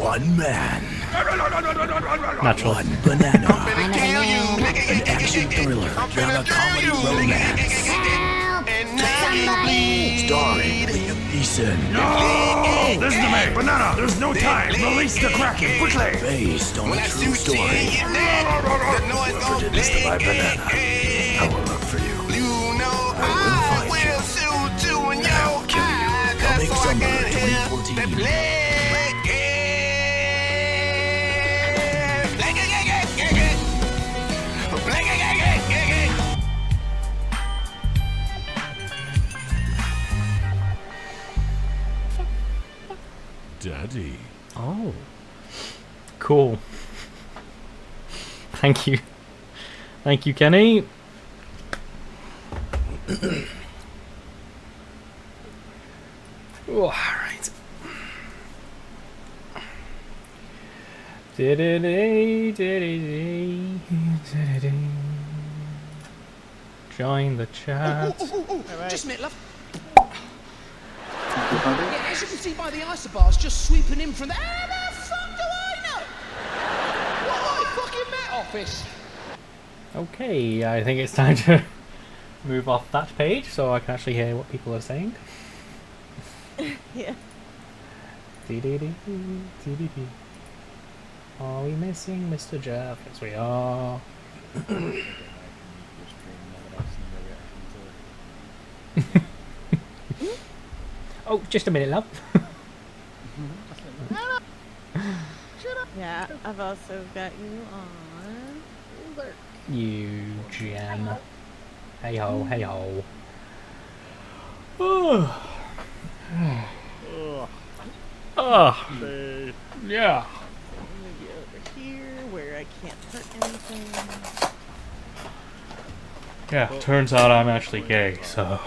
One man. Natural. One banana. An action thriller, drama, comedy, romance. Starring Liam Neeson. No! Listen to me! Banana! There's no time! Release the Kraken, quickly! Based on a true story. Offered this to my banana. I will look for you. I will find you. And I will kill you. Coming summer 2014. Daddy. Oh. Cool. Thank you. Thank you, Kenny. Oh, all right. Join the chat. Right. Just a minute, love. Yeah, as you can see by the isobars just sweeping in from the... How the fuck do I know? What, fucking Met Office? Okay, I think it's time to move off that page so I can actually hear what people are saying. Yeah. Are we missing Mr. Jeff? Yes, we are. Oh, just a minute, love. Yeah, I've also got you on alert. You gem. Hey ho, hey ho. Oh. Oh. Yeah. I'm gonna get over here where I can't hurt anything. Yeah, turns out I'm actually gay, so.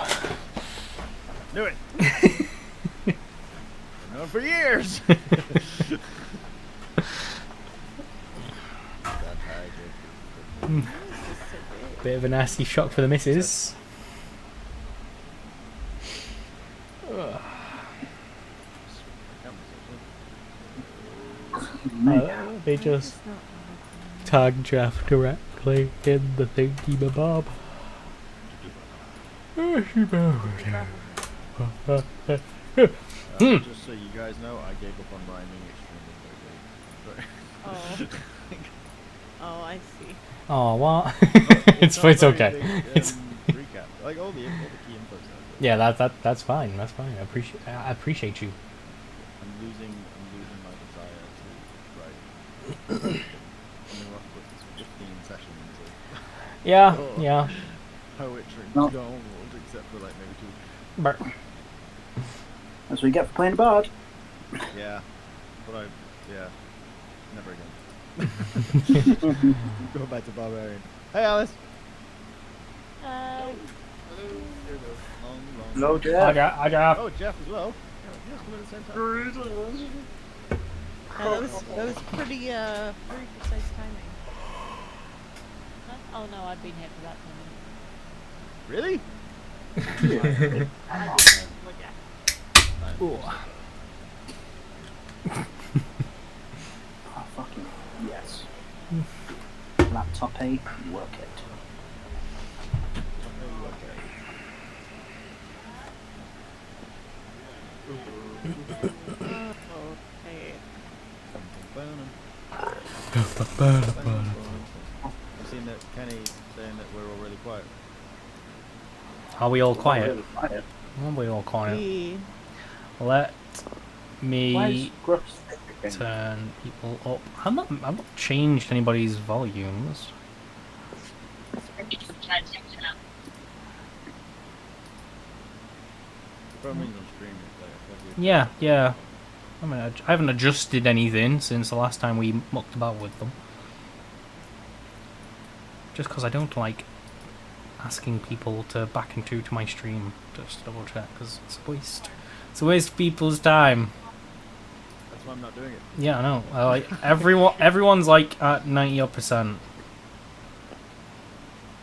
Do it. I've known for years. Bit of a nasty shock for the missus. They just tagged Jeff directly in the thingy bob. Just so you guys know, I gave up on rhyming extremely quickly. Oh, I see. Oh, what? It's it's not okay. very big, It's recap. Like all the key info stuff. yeah, that's fine. That's fine. I appreciate you. I'm losing my desire to write. I'm gonna rock with this 15 sessions of Yeah, yeah. poetry No. gold, except for like maybe 2. But That's what you get for playing a bard. Yeah, but never again. Go back to barbarian. Hey, Alice. Hi. Hello, Jeff. I got. Oh, Jeff as well. Yes, come in at the same time. That was pretty precise timing. Oh no, I've been here for that time. Really? Ooh. Oh, fucking yes. Laptop A, work it. Okay. I've seen that Kenny saying that we're all really quiet. Are we all quiet? Really quiet. Are we all quiet? We- Let Why is me Gruff's again? turn people up. I've not changed anybody's volumes. Probably means I'm streaming. Yeah. I mean, I haven't adjusted anything since the last time we mucked about with them. Just because I don't like asking people to back into to my stream just to double check, because it's a waste. It's a waste of people's time. That's why I'm not doing it. Yeah, I know. Like everyone's like at 90%.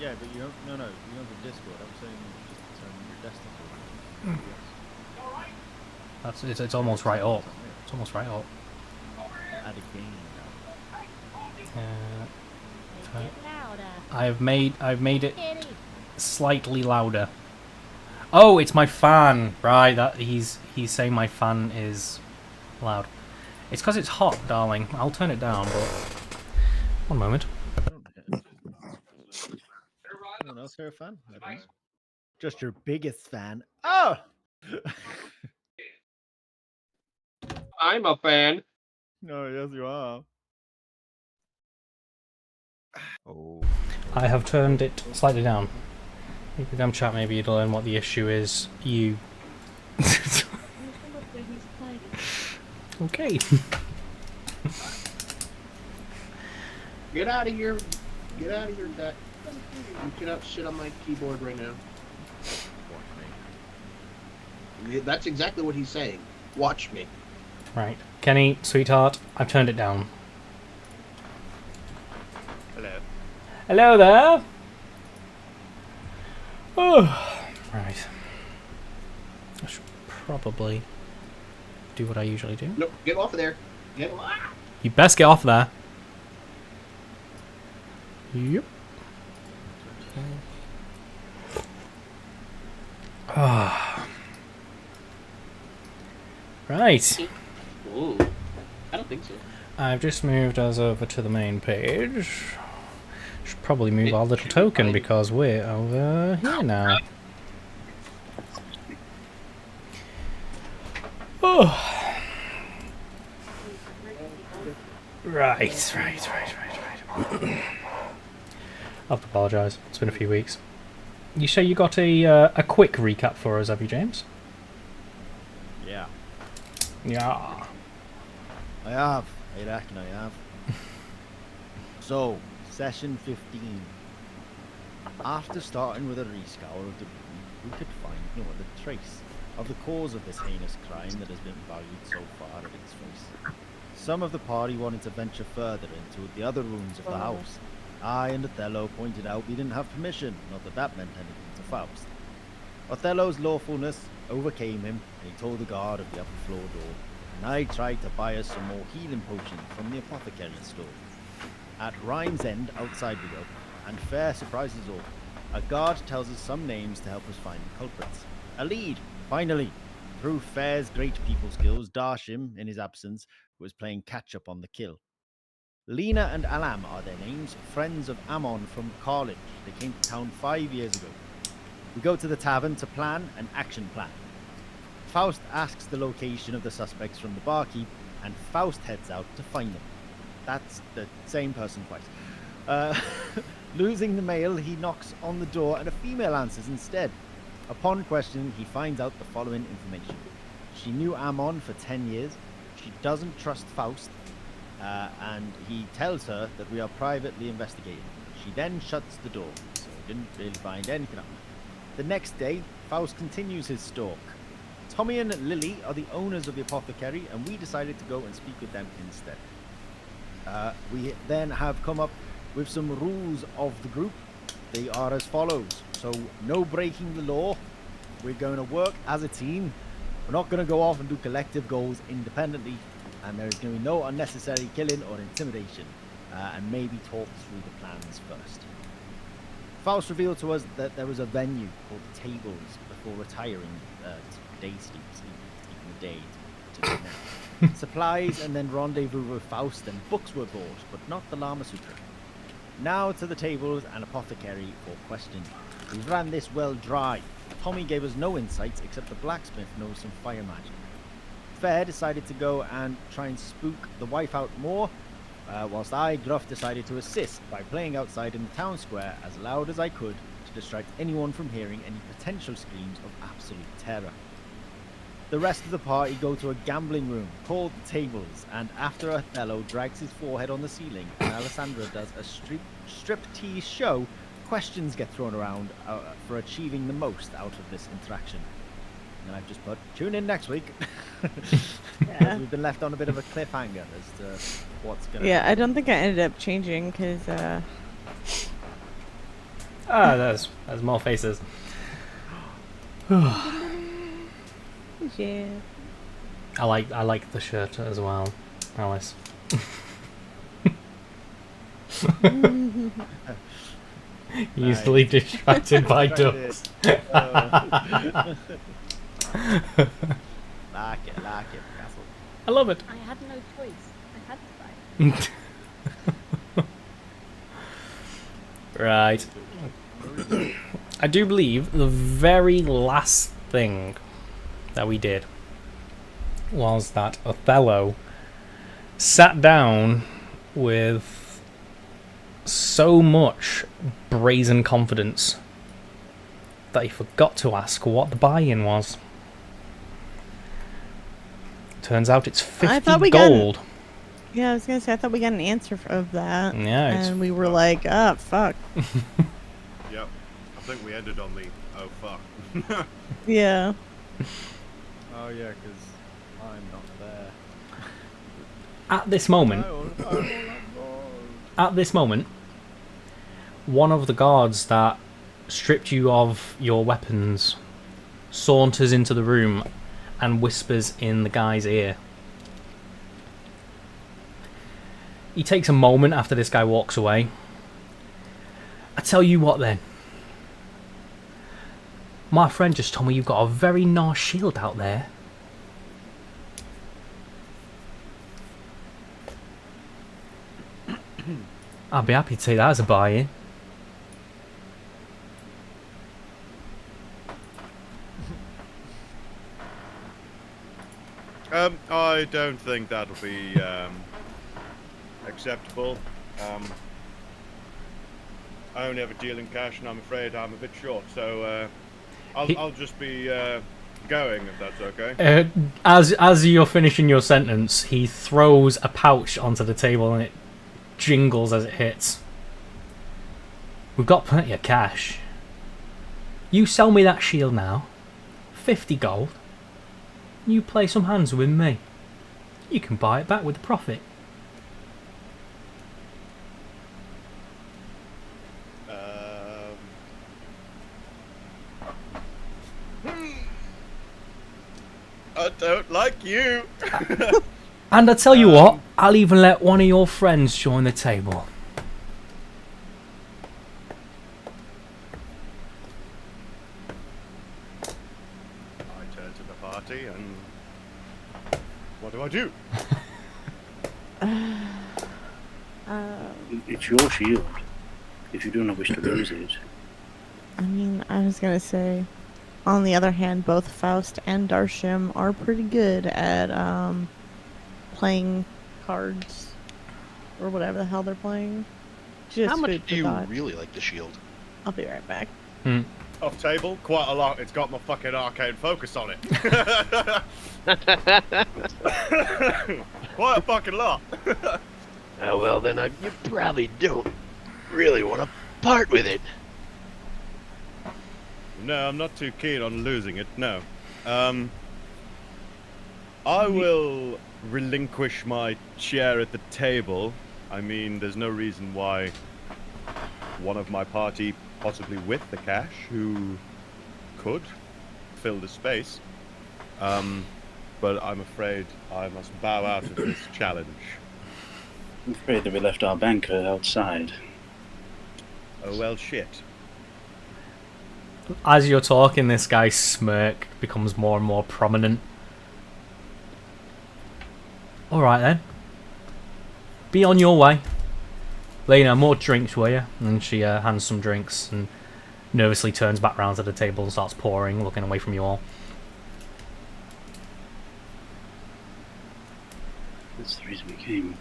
Yeah, but you don't. No, you don't have the Discord. I'm saying just turn your desktop on. It's almost right up. It's almost right up. add a gain now. I've made it slightly louder. Oh, it's my fan. Right, that he's saying my fan is loud. It's because it's hot, darling. I'll turn it down, but one moment. Anyone else here a fan? I don't know. Just your biggest fan. Oh! I'm a fan. No, yes, you are. Oh. I have turned it slightly down. You can come chat, maybe you'll learn what the issue is. You. Okay. Get out of here. Get out of here, Dad. You cannot shit on my keyboard right now. That's exactly what he's saying. Watch me. Right. Kenny, sweetheart, I've turned it down. Hello. Hello there. Oh, right. I should probably do what I usually do. No, get off of there. Get off. You best get off there. Yep. Ah. Right. Ooh, I don't think so. I've just moved us over to the main page. Should probably move our little token because we're over here now. Oh. Right. I apologise. It's been a few weeks. You say you got a quick recap for us, have you, James? Yeah. Yeah. I have. I reckon I have. So, session 15. After starting with a rescour of the room, we could find no other trace of the cause of this heinous crime that has been valued so far at its face. Some of the party wanted to venture further into the other rooms of the house. I and Othello pointed out we didn't have permission, not that that meant anything to Faust. Othello's lawfulness overcame him, and he told the guard of the upper floor door, and I tried to buy us some more healing potions from the apothecary's store. At Rhyme's End, outside we go, and fair surprises all. A guard tells us some names to help us find the culprits. A lead, finally! Through Fair's great people skills, Darshim, in his absence, was playing catch-up on the kill. Lena and Alam are their names, friends of Aamon from college. They came to town 5 years ago. We go to the tavern to plan an action plan. Faust asks the location of the suspects from the barkeep, and Faust heads out to find them. That's the same person twice. Losing the male, he knocks on the door and a female answers instead. Upon questioning, he finds out the following information. She knew Aamon for 10 years. She doesn't trust Faust. And he tells her that we are privately investigating. She then shuts the door, so didn't really find anything out. The next day, Faust continues his stalk. Tommy and Lily are the owners of the apothecary, and we decided to go and speak with them instead. We then have come up with some rules of the group. They are as follows. So, no breaking the law. We're going to work as a team. We're not going to go off and do collective goals independently. And there is going to be no unnecessary killing or intimidation, and maybe talk through the plans first. Faust revealed to us that there was a venue called the Tables before retiring to day sleep, sleeping the day to the now. Supplies and then rendezvous with Faust, and books were bought, but not the Lama Sutra. Now to the Tables and apothecary for questioning. We ran this well dry. Tommy gave us no insights except the blacksmith knows some fire magic. Fair decided to go and try and spook the wife out more, whilst I, Gruff, decided to assist by playing outside in the town square as loud as I could to distract anyone from hearing any potential screams of absolute terror. The rest of the party go to a gambling room called the Tables, and after Othello drags his forehead on the ceiling and Alessandra does a striptease show, questions get thrown around for achieving the most out of this interaction. And I've just put, tune in next week. Yeah. We've been left on a bit of a cliffhanger as to what's going to Yeah, happen. I don't think I ended up changing because. There's more faces. Yeah. I like the shirt as well, Alice. Easily distracted by ducks. Like it, Castle. I love it. I had no choice. I had to buy it. Right. I do believe the very last thing that we did was that Othello sat down with so much brazen confidence that he forgot to ask what the buy-in was. Turns out it's 50 gold. Yeah, I was gonna say, I thought we got an answer of that. Yeah, it's and we were like, ah, fuck. Yep. I think we ended on the oh fuck. Yeah. Oh yeah, because I'm not there. At this moment, one of the guards that stripped you of your weapons saunters into the room and whispers in the guy's ear. He takes a moment after this guy walks away. I tell you what then. My friend just told me you've got a very nice shield out there. I'd be happy to take that as a buy-in. I don't think that'll be acceptable. I only have a deal in cash, and I'm afraid I'm a bit short. So I'll just be going, if that's okay. As you're finishing your sentence, he throws a pouch onto the table and it jingles as it hits. We've got plenty of cash. You sell me that shield now, 50 gold. You play some hands with me. You can buy it back with a profit. I don't like you. And I tell you what, I'll even let one of your friends join the table. I turn to the party and what do I do? It's your shield. If you do not wish to lose it. I mean, I was gonna say, on the other hand, both Faust and Darshim are pretty good at playing cards or whatever the hell they're playing. Just How much food do for you thought. really like the shield? I'll be right back. Off table, quite a lot. It's got my fucking arcane focus on it. Quite a fucking lot. Oh, well, then you probably don't really want to part with it. No, I'm not too keen on losing it, no. I will relinquish my chair at the table. I mean, there's no reason why one of my party, possibly with the cash, who could fill the space. But I'm afraid I must bow out of this challenge. I'm afraid that we left our banker outside. Oh well, shit. As you're talking, this guy's smirk becomes more and more prominent. Alright then. Be on your way. Lena, more drinks, will you? And she hands some drinks and nervously turns back round to the table and starts pouring, looking away from you all. That's the reason we came.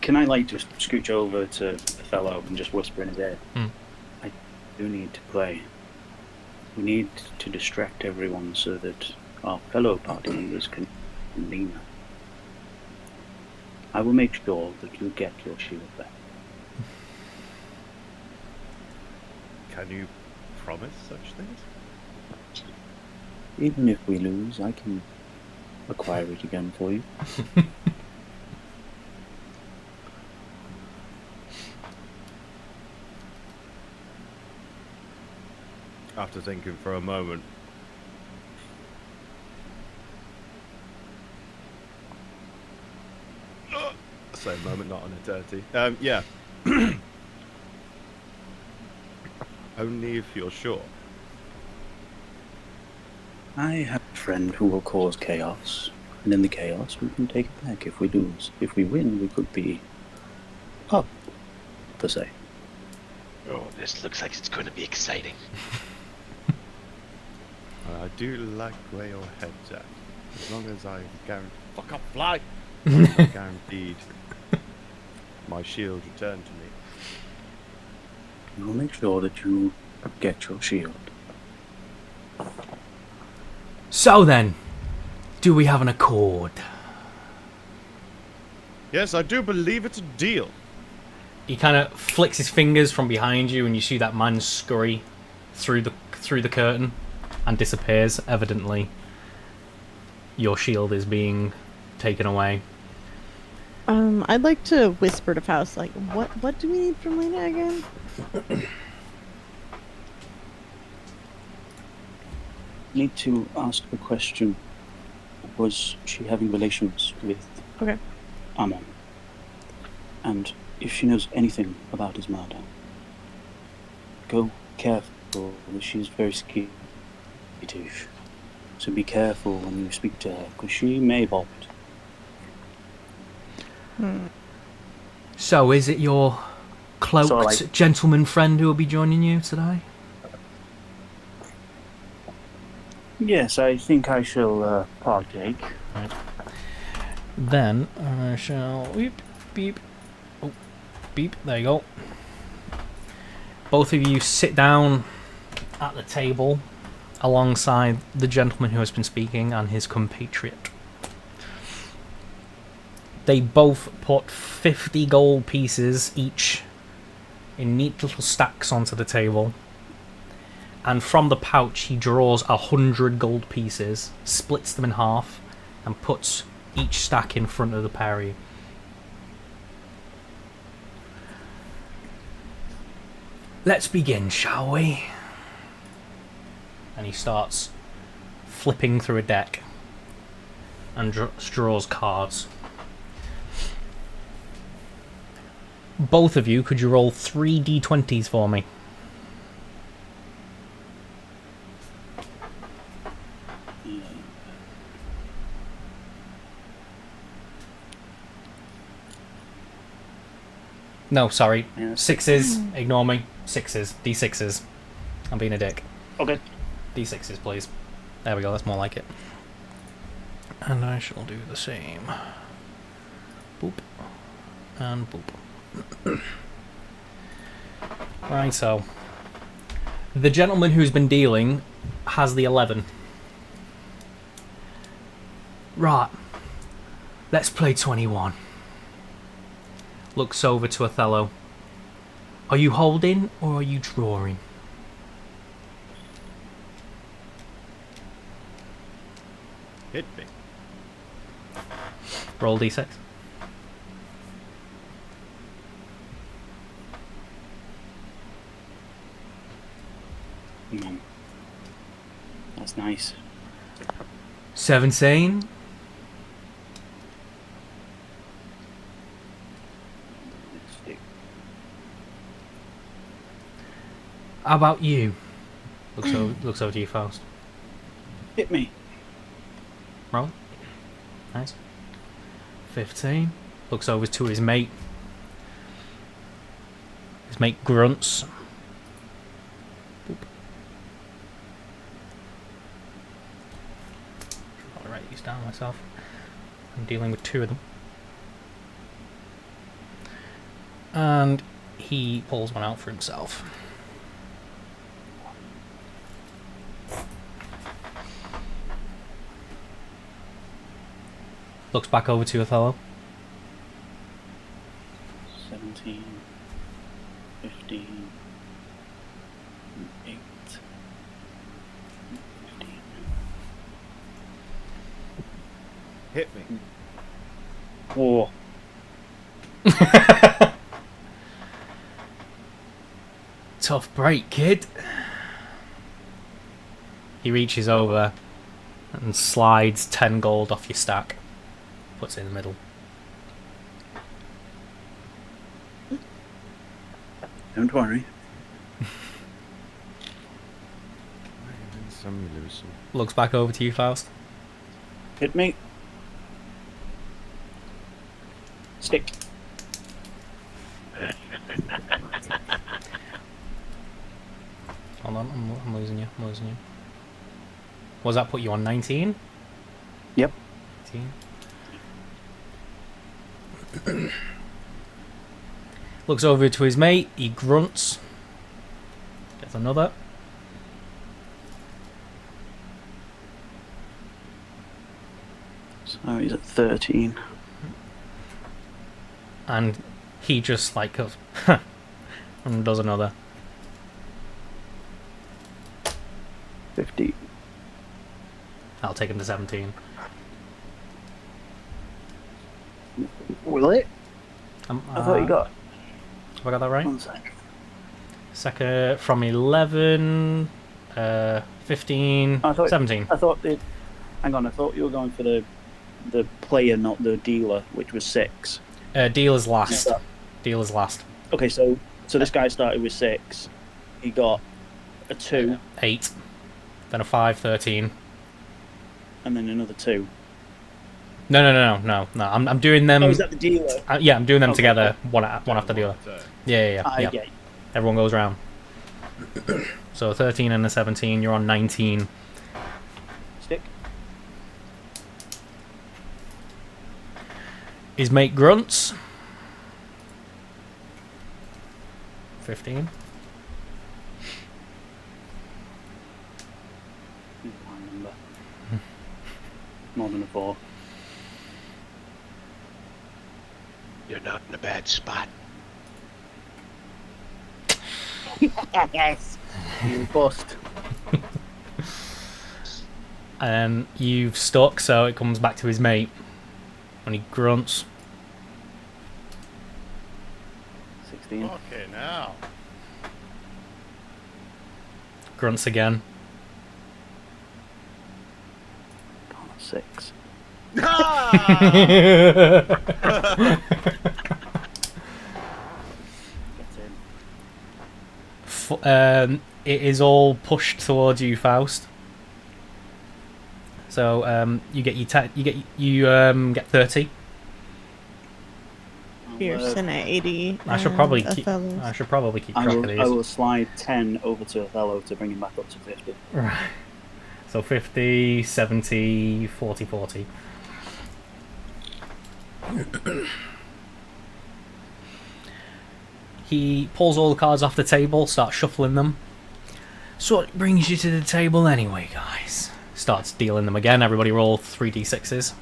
Can I just scooch over to Othello and just whisper in his ear? I do need to play. We need to distract everyone so that our fellow party members can Lena. I will make sure that you get your shield back. Can you promise such things? Even if we lose, I can acquire it again for you. After thinking for a moment, say moment, not an eternity. Yeah. Only if you're sure. I have a friend who will cause chaos, and in the chaos we can take it back if we lose. If we win, we could be up, per se. Oh, this looks like it's going to be exciting. I do like where your head's at. As long as I fuck up, fly! Guaranteed my shield returned to me. We'll make sure that you get your shield. So then, do we have an accord? Yes, I do believe it's a deal. He kind of flicks his fingers from behind you, and you see that man scurry through the curtain and disappears. Evidently, your shield is being taken away. I'd like to whisper to Faust, like, what do we need from Lena again? Need to ask a question. Was she having relations with Eamon? And if she knows anything about his murder, go careful. She's very skittish. So be careful when you speak to her, because she may bolt. So is it your cloaked gentleman friend who will be joining you today? Yes, I think I shall partake. Right. Then I shall beep, beep. Oh, beep. There you go. Both of you sit down at the table alongside the gentleman who has been speaking and his compatriot. They both put 50 gold pieces each in neat little stacks onto the table. And from the pouch he draws 100 gold pieces, splits them in half, and puts each stack in front of the pair of you. Let's begin, shall we? And he starts flipping through a deck and draws cards. Both of you, could you roll 3 d20s for me? No, sorry. Sixes. Ignore me. Sixes. D6s. I'm being a dick. Okay. D6s, please. There we go, that's more like it. And I shall do the same. Boop. And boop. Right, so the gentleman who's been dealing has the 11. Right. Let's play 21. Looks over to Othello. Are you holding or are you drawing? Hit me. Roll d6. That's nice. 17. How about you? Looks over to you, Faust. Hit me. Roll. Nice. 15. Looks over to his mate. His mate grunts. Boop. I'll write these down myself. I'm dealing with 2 of them. And he pulls one out for himself. Looks back over to Othello. 17, 15, 8, 15. Hit me. 4. Tough break, kid. He reaches over and slides 10 gold off your stack. Puts it in the middle. Don't worry. Some you lose some. Looks back over to you, Faust. Hit me. Stick. Hold on, I'm losing you. I'm losing you. What does that put you on? 19? Yep. 18. Looks over to his mate. He grunts. Gets another. So he's at 13. And he just like goes, and does another. 50. I'll take him to 17. Will it? I thought you got. Have I got that right? 1 sec. Second from 11, 15, I thought, 17. I thought it. Hang on, I thought you were going for the player, not the dealer, which was 6. Dealer's last. Dealer's last. Okay, so this guy started with 6. He got a 2. 8. Then a 5, 13. And then another 2. No. I'm doing them. Oh, is that the dealer? Yeah, I'm doing them together, one after the other. Yeah. I get. Everyone goes round. So a 13 and a 17, you're on 19. Stick. His mate grunts. 15. More than a 4. You're not in a bad spot. Yes. You bust. And you've stuck, so it comes back to his mate. And he grunts. 16. Okay, now. Grunts again. 6. It is all pushed towards you, Faust. So you get get 30. Pearson at 80. I should probably keep Othello's. keep track of these. I will slide 10 over to Othello to bring him back up to 50. Right. So 50, 70, 40, 40. He pulls all the cards off the table, starts shuffling them. So what brings you to the table anyway, guys? Starts dealing them again. Everybody roll 3d6s.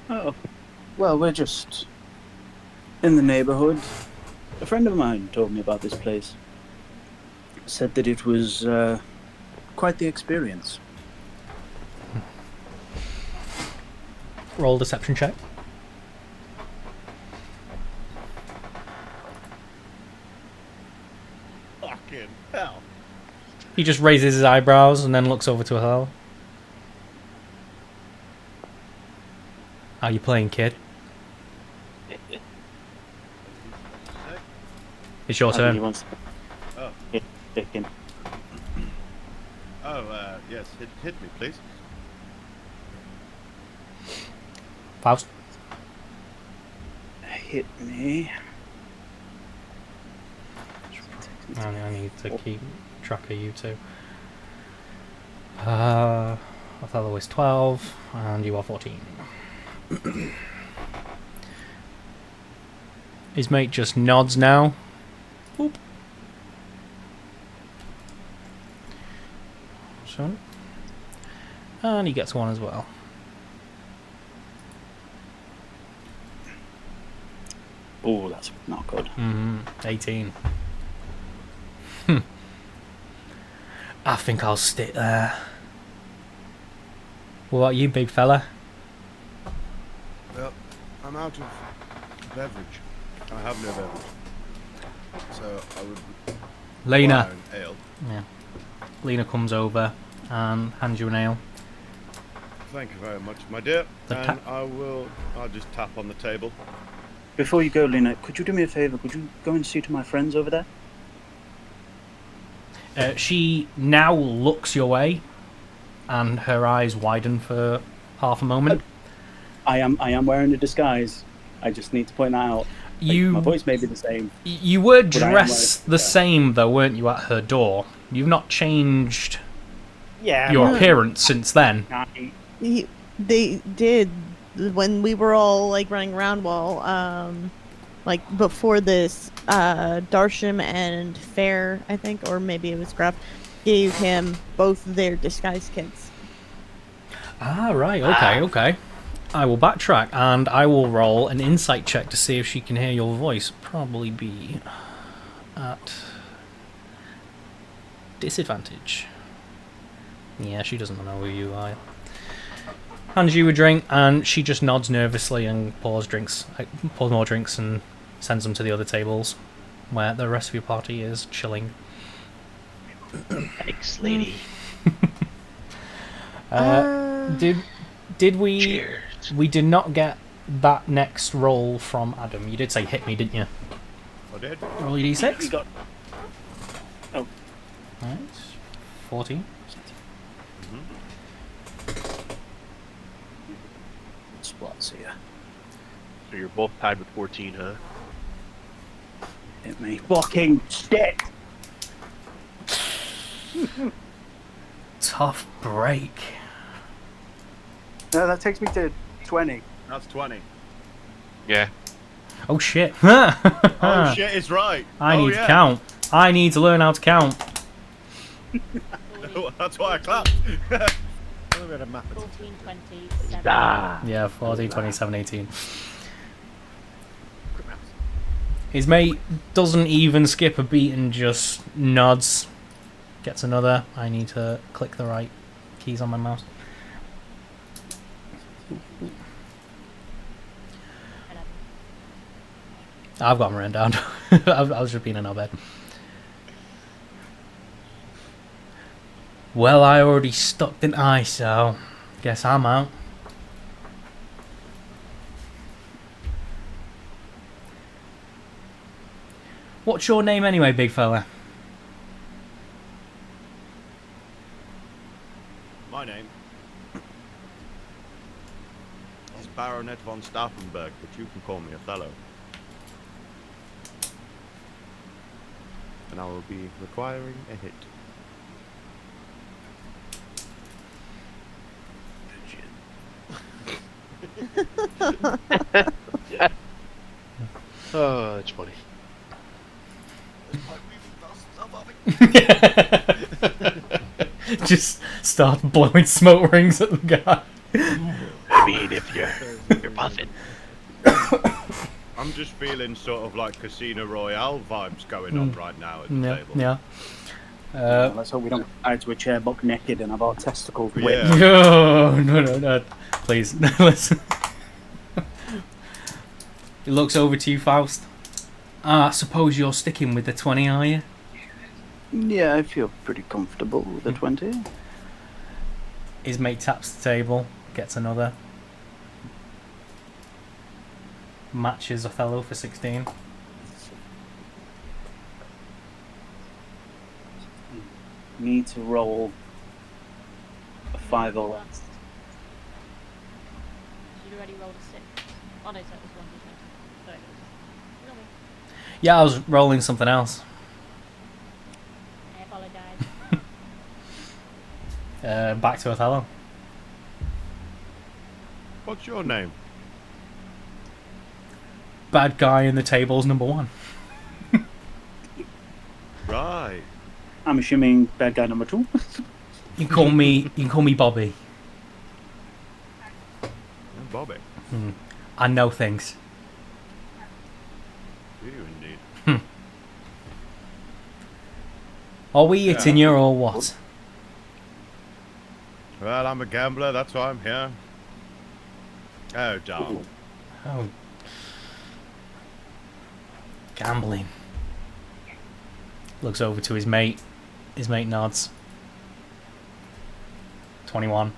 Oh, well, we're just in the neighbourhood. A friend of mine told me about this place. Said that it was quite the experience. Roll a deception check. Fucking hell. He just raises his eyebrows and then looks over to Hal. How you playing, kid? It's your turn. Oh. Hit him. Oh, yes, hit me, please. Faust. Hit me. I need to keep track of you two. Othello is 12, and you are 14. His mate just nods now. Boop. So, and he gets one as well. Oh, that's not good. 18. I think I'll stick there. What about you, big fella? Well, I'm out of beverage. I have no beverage. So I would Lena. require an ale. Yeah. Lena comes over and hands you an ale. Thank you very much, my dear. The And I'll just tap on the table. Before you go, Lena, could you do me a favour? Could you go and see to my friends over there? She now looks your way, and her eyes widen for half a moment. I am wearing a disguise. I just need to point that out. My voice may be the same. You were dressed the same, though, weren't you, at her door? You've not changed your appearance since then. They did when we were all like running around while like before this Darsham and Fair, I think, or maybe it was Gruff, gave him both their disguise kits. Ah, right, okay. I will backtrack and I will roll an insight check to see if she can hear your voice. Probably be at disadvantage. Yeah, she doesn't know who you are. Hands you a drink, and she just nods nervously and pours more drinks and sends them to the other tables, where the rest of your party is chilling. Thanks, lady. Did we? Cheers. We did not get that next roll from Adam. You did say hit me, didn't you? I did. Roll your d6. We got... Oh. Right. 14. Spots here. So you're both tied with 14, huh? Hit me. Fucking stick! Tough break. No, that takes me to 20. That's 20. Yeah. Oh shit. Oh shit, it's right. I need to count. I need to learn how to count. That's why I clapped. 14, 20, 7. Yeah, 14, 27, 18. His mate doesn't even skip a beat and just nods. Gets another. I need to click the right keys on my mouse. I've got them written down. I was just being in our bed. Well, I already stuck, didn't I? So, guess I'm out. What's your name anyway, big fella? My name is Baronet von Stauffenberg, but you can call me Othello. And I will be requiring a hit. Oh, that's funny. Just start blowing smoke rings at the guy. I mean, if you're puffing. I'm just feeling sort of like Casino Royale vibes going on right now at the table. Yeah. Let's hope we don't out to a chair buck naked and have our testicles Yeah. whipped. No. Please, listen. He looks over to you, Faust. I suppose you're sticking with the 20, are you? Yeah, I feel pretty comfortable with the 20. His mate taps the table, gets another. Matches Othello for 16. Need to roll a 5 or less. You already rolled a 6. Oh no, so it was 1d20. Sorry. Ignore me. Yeah, I was rolling something else. I apologise. Back to Othello. What's your name? Bad guy in the table's number 1. Right. I'm assuming bad guy number 2. You can call me Bobby. Bobby. I know things. Do you indeed? Are we hitting you or what? Well, I'm a gambler, that's why I'm here. Oh, darn. Oh. Gambling. Looks over to his mate. His mate nods. 21.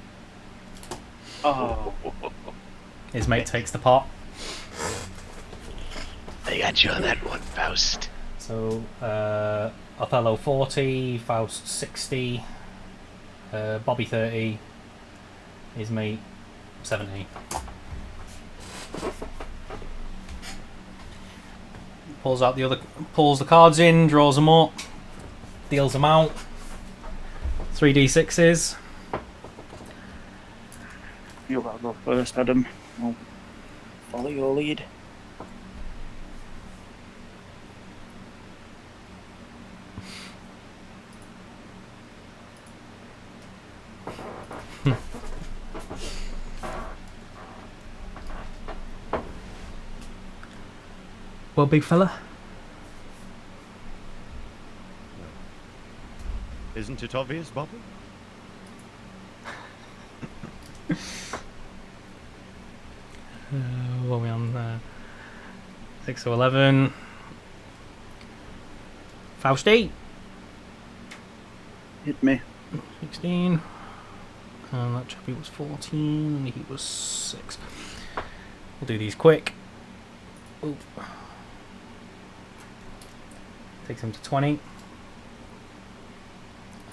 Oh, His mate takes the pot. I got you on that one, Faust. So, Othello 40, Faust 60, Bobby 30, his mate 70. Pulls the cards in, draws them up, deals them out. 3d6s. you'll go first, Adam. I'll follow your lead. Well, big fella. Isn't it obvious, Bobby? What are we on? 6 to 11. Faust 8. Hit me. 16. And that chappie was 14. And he was 6. We'll do these quick. Ooh. Takes him to 20.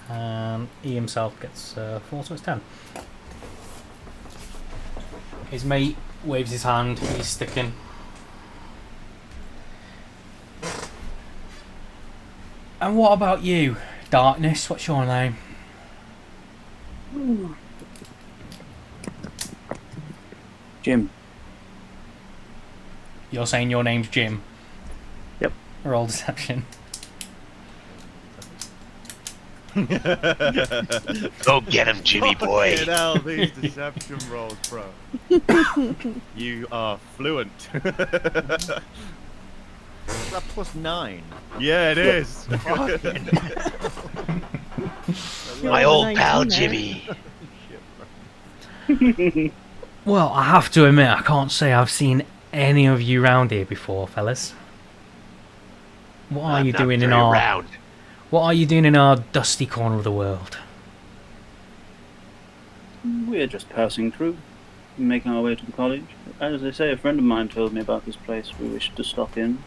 And he himself gets 4, so it's 10. His mate waves his hand, he's sticking. And what about you, Darkness? What's your name? Jim. You're saying your name's Jim? Yep. Roll deception. Go get him, Jimmy boy. Fucking hell, these deception rolls, bro. You are fluent. Is that +9? Yeah, it is. My old pal Jimmy. Well, I have to admit, I can't say I've seen any of you round here before, fellas. What are you doing in our... Round. What are you doing in our dusty corner of the world? We're just passing through, making our way to the college. As I say, a friend of mine told me about this place. We wished to stop in,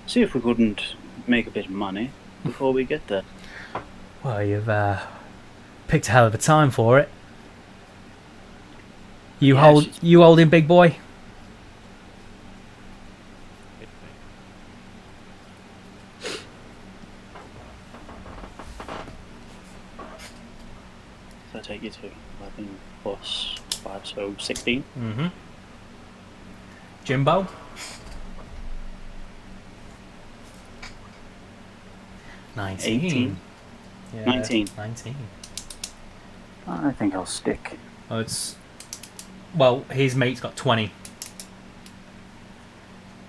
see if we couldn't make a bit of money before we get there. Well, you've picked a hell of a time for it. You holding, big boy? So I take you to 11 plus 5, so 16. Mm-hmm. Jimbo? $19. 18. Yeah, 19. 19. I think I'll stick. Oh, it's... Well, his mate's got 20.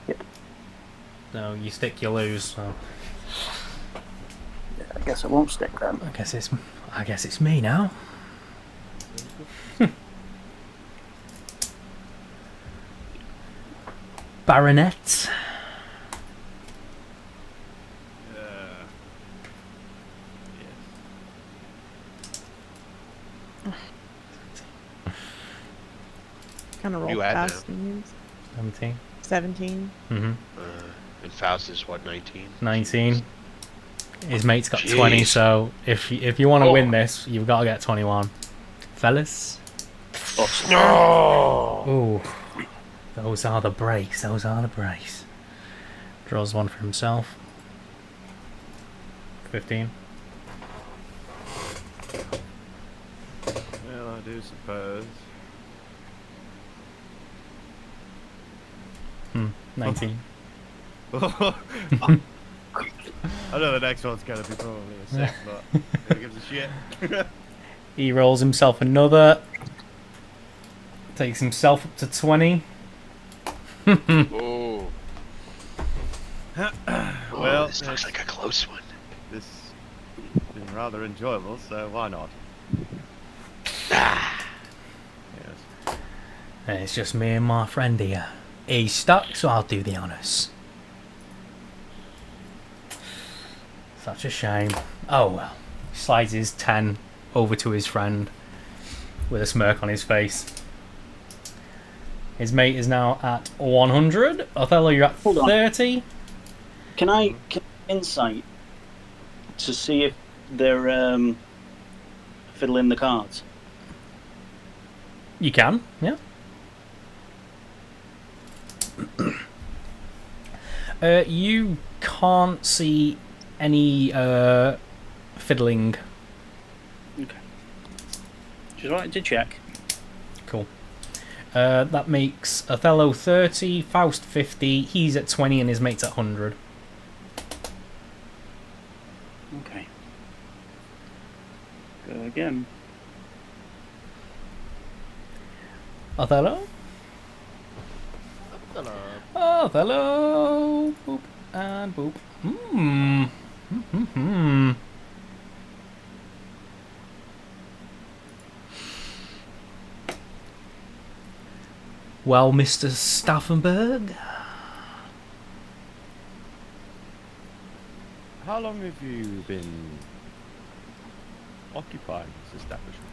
Yep. So you stick, you lose. So Yeah, I guess I won't stick then. I guess it's me now. Baronet. Kind of roll You add fast. 17. 17. Mm-hmm. And Faust is what, 19? 19. His mate's got Jeez. 20, so if you want to win this, you've got to get 21. Fellas? No! Ooh. Those are the breaks. Those are the breaks. Draws one for himself. 15. Well, I do suppose. 19. I know the next one's gonna be probably a 6, but who gives a shit? He rolls himself another. Takes himself up to 20. Oh. Well, this looks like a close one. This has been rather enjoyable, so why not? Ah. Yes. And it's just me and my friend here. He's stuck, so I'll do the honours. Such a shame. Oh well. Slides his 10 over to his friend. with a smirk on his face. His mate is now at 100. Othello, you're at Hold on. 30. Can I insight to see if they're fiddling the cards? You can, yeah. You can't see any fiddling. Okay. Just wanted to check. Cool. That makes Othello 30, Faust 50, he's at 20 and his mate's at 100. Okay. Go again. Othello? Hello. Othello! Boop and boop. Well, Mr. Stauffenberg? How long have you been occupying this establishment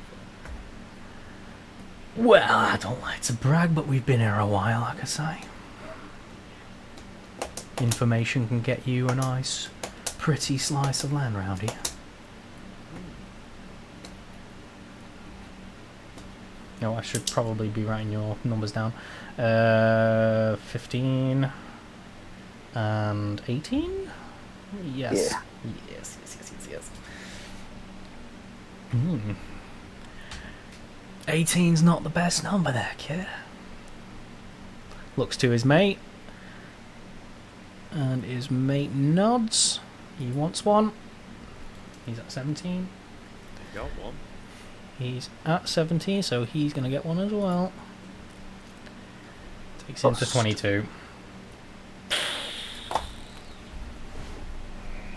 for? Well, I don't like to brag, but we've been here a while, like I say. Information can get you a nice, pretty slice of land round here. No, I should probably be writing your numbers down. 15 and 18? Yes. Yeah. Yes. 18's not the best number there, kid. Looks to his mate. And his mate nods. He wants one. He's at 17. You got one. He's at 17, so he's going to get one as well. Takes him to 22.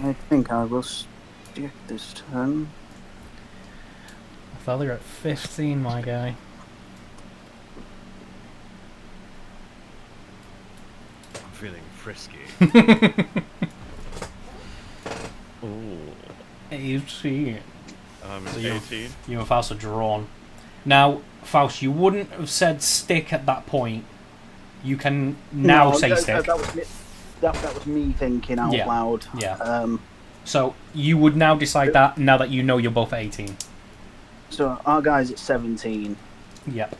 I think I will stick this turn. I thought they were at 15, my guy. I'm feeling frisky. Ooh. 18. So 18. You and Faust are drawn. Now, Faust, you wouldn't have said stick at that point. You can now say stick. That was me thinking out loud. Yeah. So you would now decide that now that you know you're both at 18. So our guy's at 17. Yep.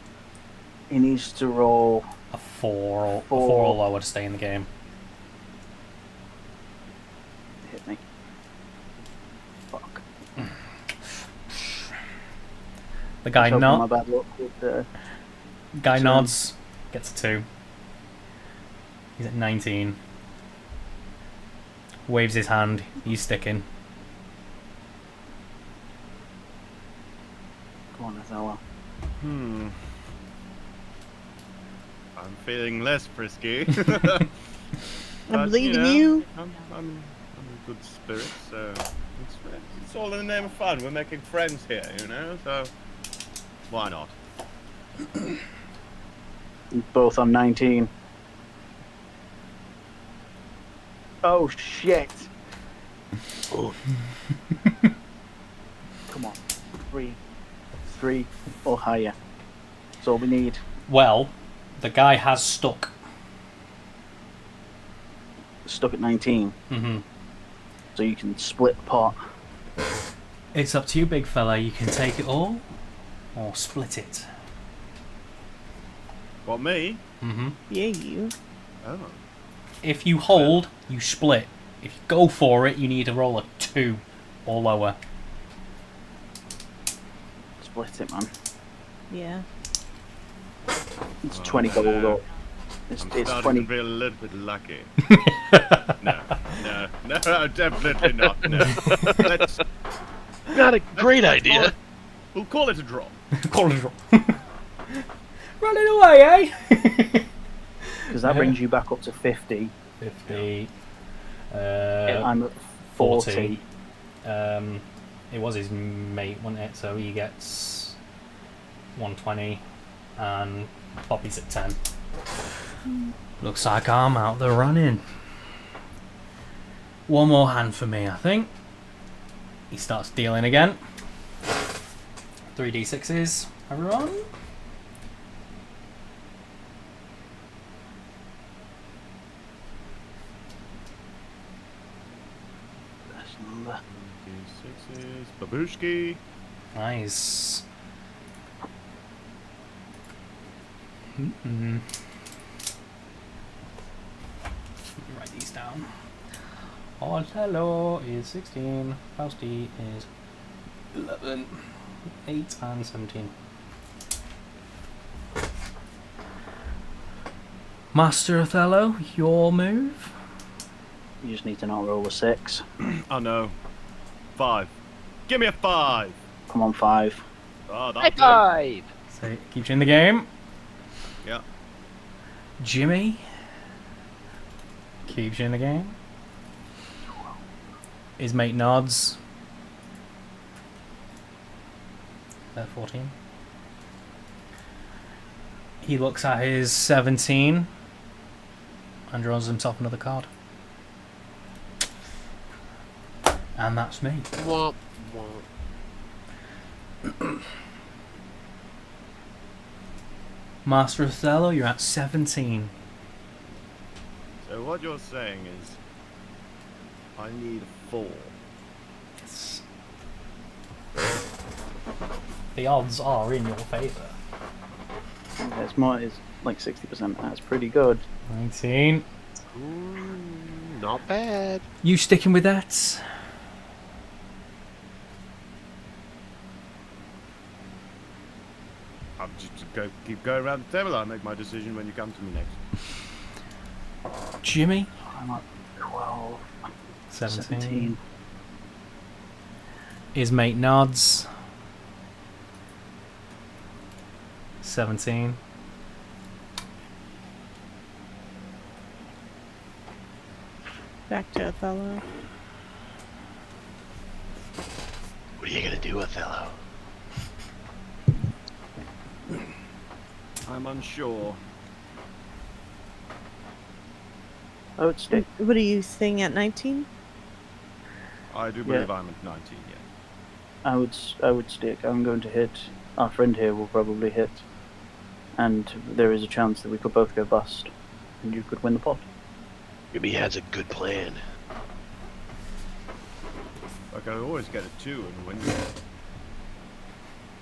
He needs to roll a 4 or lower to stay in the game. Hit me. Fuck. The guy my bad luck with the guy nods, gets a 2. He's at 19. Waves his hand. He's sticking. Go on, Othello. I'm feeling less frisky. I'm leaving you. I'm in good spirits, so it's all in the name of fun. We're making friends here, you know, so why not? Both on 19. Oh shit! Oh. Come on, 3 or higher. That's all we need. Well, the guy has stuck. Stuck at 19. Mm-hmm. So you can split the pot. It's up to you, big fella. You can take it all, or split it. What, me? Mm-hmm. Yeah, you. Oh. If you hold, you split. If you go for it, you need to roll a 2 or lower. Split it, man. Yeah. It's 20 gold up. It's starting 20. to feel a little bit lucky. No, definitely not. No. Let's Not a great idea. We'll call it a draw. Call it a draw. Running away, eh? Because that brings you back up to 50. 50. I'm at 40. It was his mate, wasn't it? So he gets 120, and Bobby's at 10. Looks like I'm out the running. One more hand for me, I think. He starts dealing again. 3d6s. everyone. Best number. Sixes. Babushki. Nice. Mm-mm. Write these down. Othello is 16. Fausti is 11. 8 and 17. Master Othello, your move. You just need to not roll a 6. Oh no. 5. Give me a 5. Come on, 5. Oh, High that's five! So it keeps you in the game. Yeah. Jimmy keeps you in the game. His mate nods. 14. He looks at his 17 and draws himself another card. And that's me. Womp, womp. Master Othello, you're at 17. So what you're saying is, I need a 4. Yes. The odds are in your favour. It's more. It's like 60%. That's pretty good. 19. Ooh, not bad. You sticking with that? I'll just keep going around the table. I'll make my decision when you come to me next. Jimmy? I'm at 12. 17. His mate nods. 17. Back to Othello. What are you gonna do, Othello? I'm unsure. I would stick. What are you saying at 19? I do believe I'm at 19, yeah. I would stick. I'm going to hit. Our friend here will probably hit. And there is a chance that we could both go bust. And you could win the pot. Maybe he has a good plan. Like, I always get a 2 and win.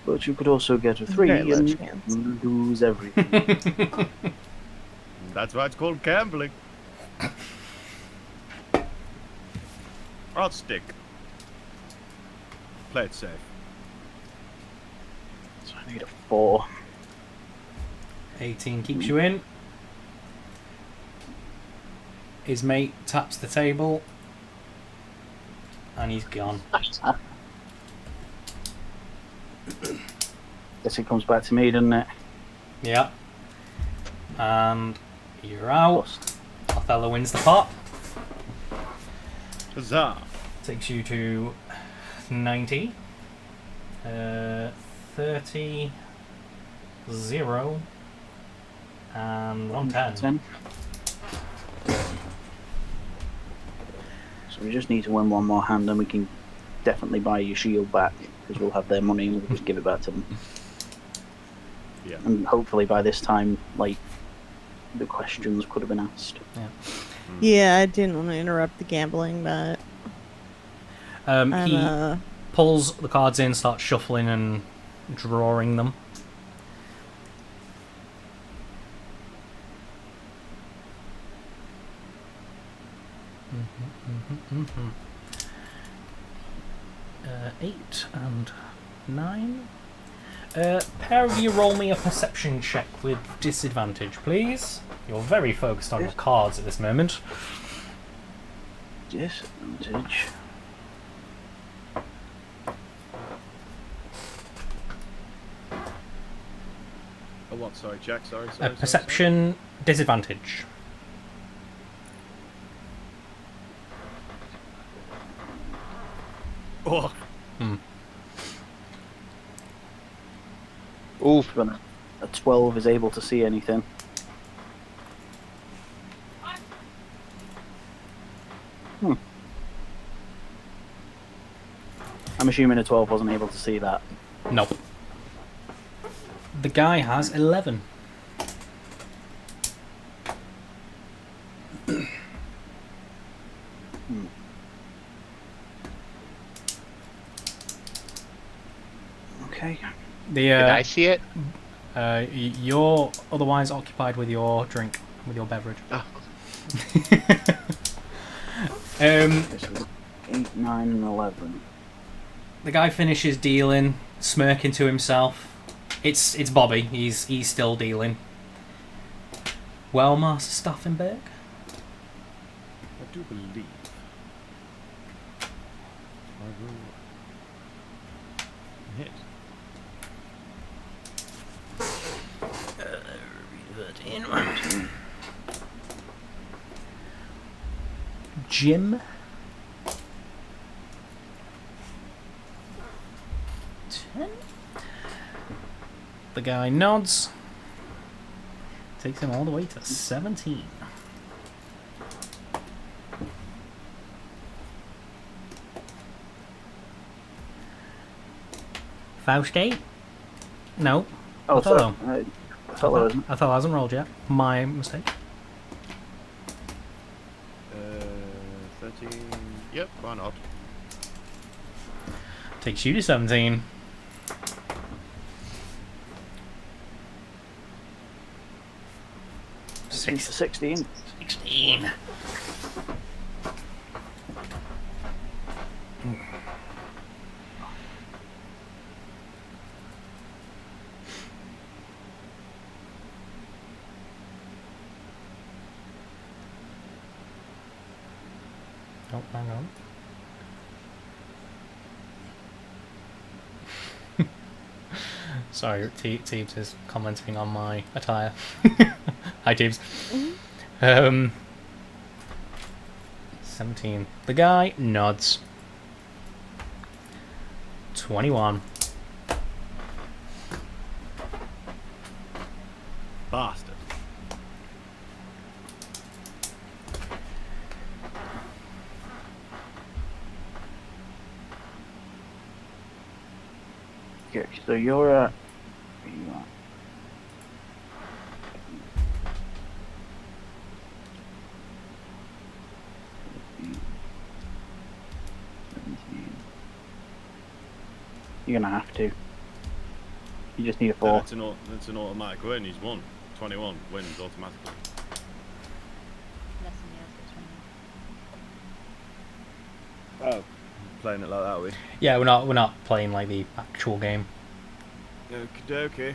But you could also get a 3 Very low and chance. lose everything. That's why it's called gambling. I'll stick. Play it safe. So I need a 4. 18 keeps you in. His mate taps the table. And he's gone. Guess it comes back to me, doesn't it? Yep. And you're out. Othello wins the pot. Huzzah! Takes you to 90. 30. 0. And 110. 10. So we just need to win one more hand and we can definitely buy your shield back because we'll have their money and we'll just give it back to them. Yeah. And hopefully by this time, like, the questions could have been asked. Yeah. Yeah, I didn't want to interrupt the gambling, but He pulls the cards in, starts shuffling and drawing them. Mm-hmm. 8 and 9. Pair of you roll me a perception check with disadvantage, please. You're very focused on your cards at this moment. Disadvantage. Oh, what? Sorry, Jack. Sorry. Perception disadvantage. Oh, Oof. When a 12 is able to see anything. I'm assuming a 12 wasn't able to see that. Nope. The guy has 11. Okay. Did I see it? You're otherwise occupied with your drink, with your beverage. Oh. This is 8, 9, and 11. The guy finishes dealing, smirking to himself. It's Bobby. He's still dealing. Well, Master Staffenberg. I do believe I will hit. Jim. 10. The guy nods. Takes him all the way to 17. Faust 8? No. Oh, Othello. sorry. Othello, isn't it? Othello hasn't rolled yet. My mistake. 13. Yep, why not? Takes you to 17. Six to 16. 16. Oh, hang on. Sorry, Teebs is commenting on my attire. Hi, Teebs. 17. The guy nods. 21. Bastard. Okay, so you're at. Where you at? You're gonna have to. You just need a 4. That's an automatic win. He's won. 21 wins automatically. Less than the Oh, playing it like that, are we? Yeah, we're not playing like the actual game. Okay.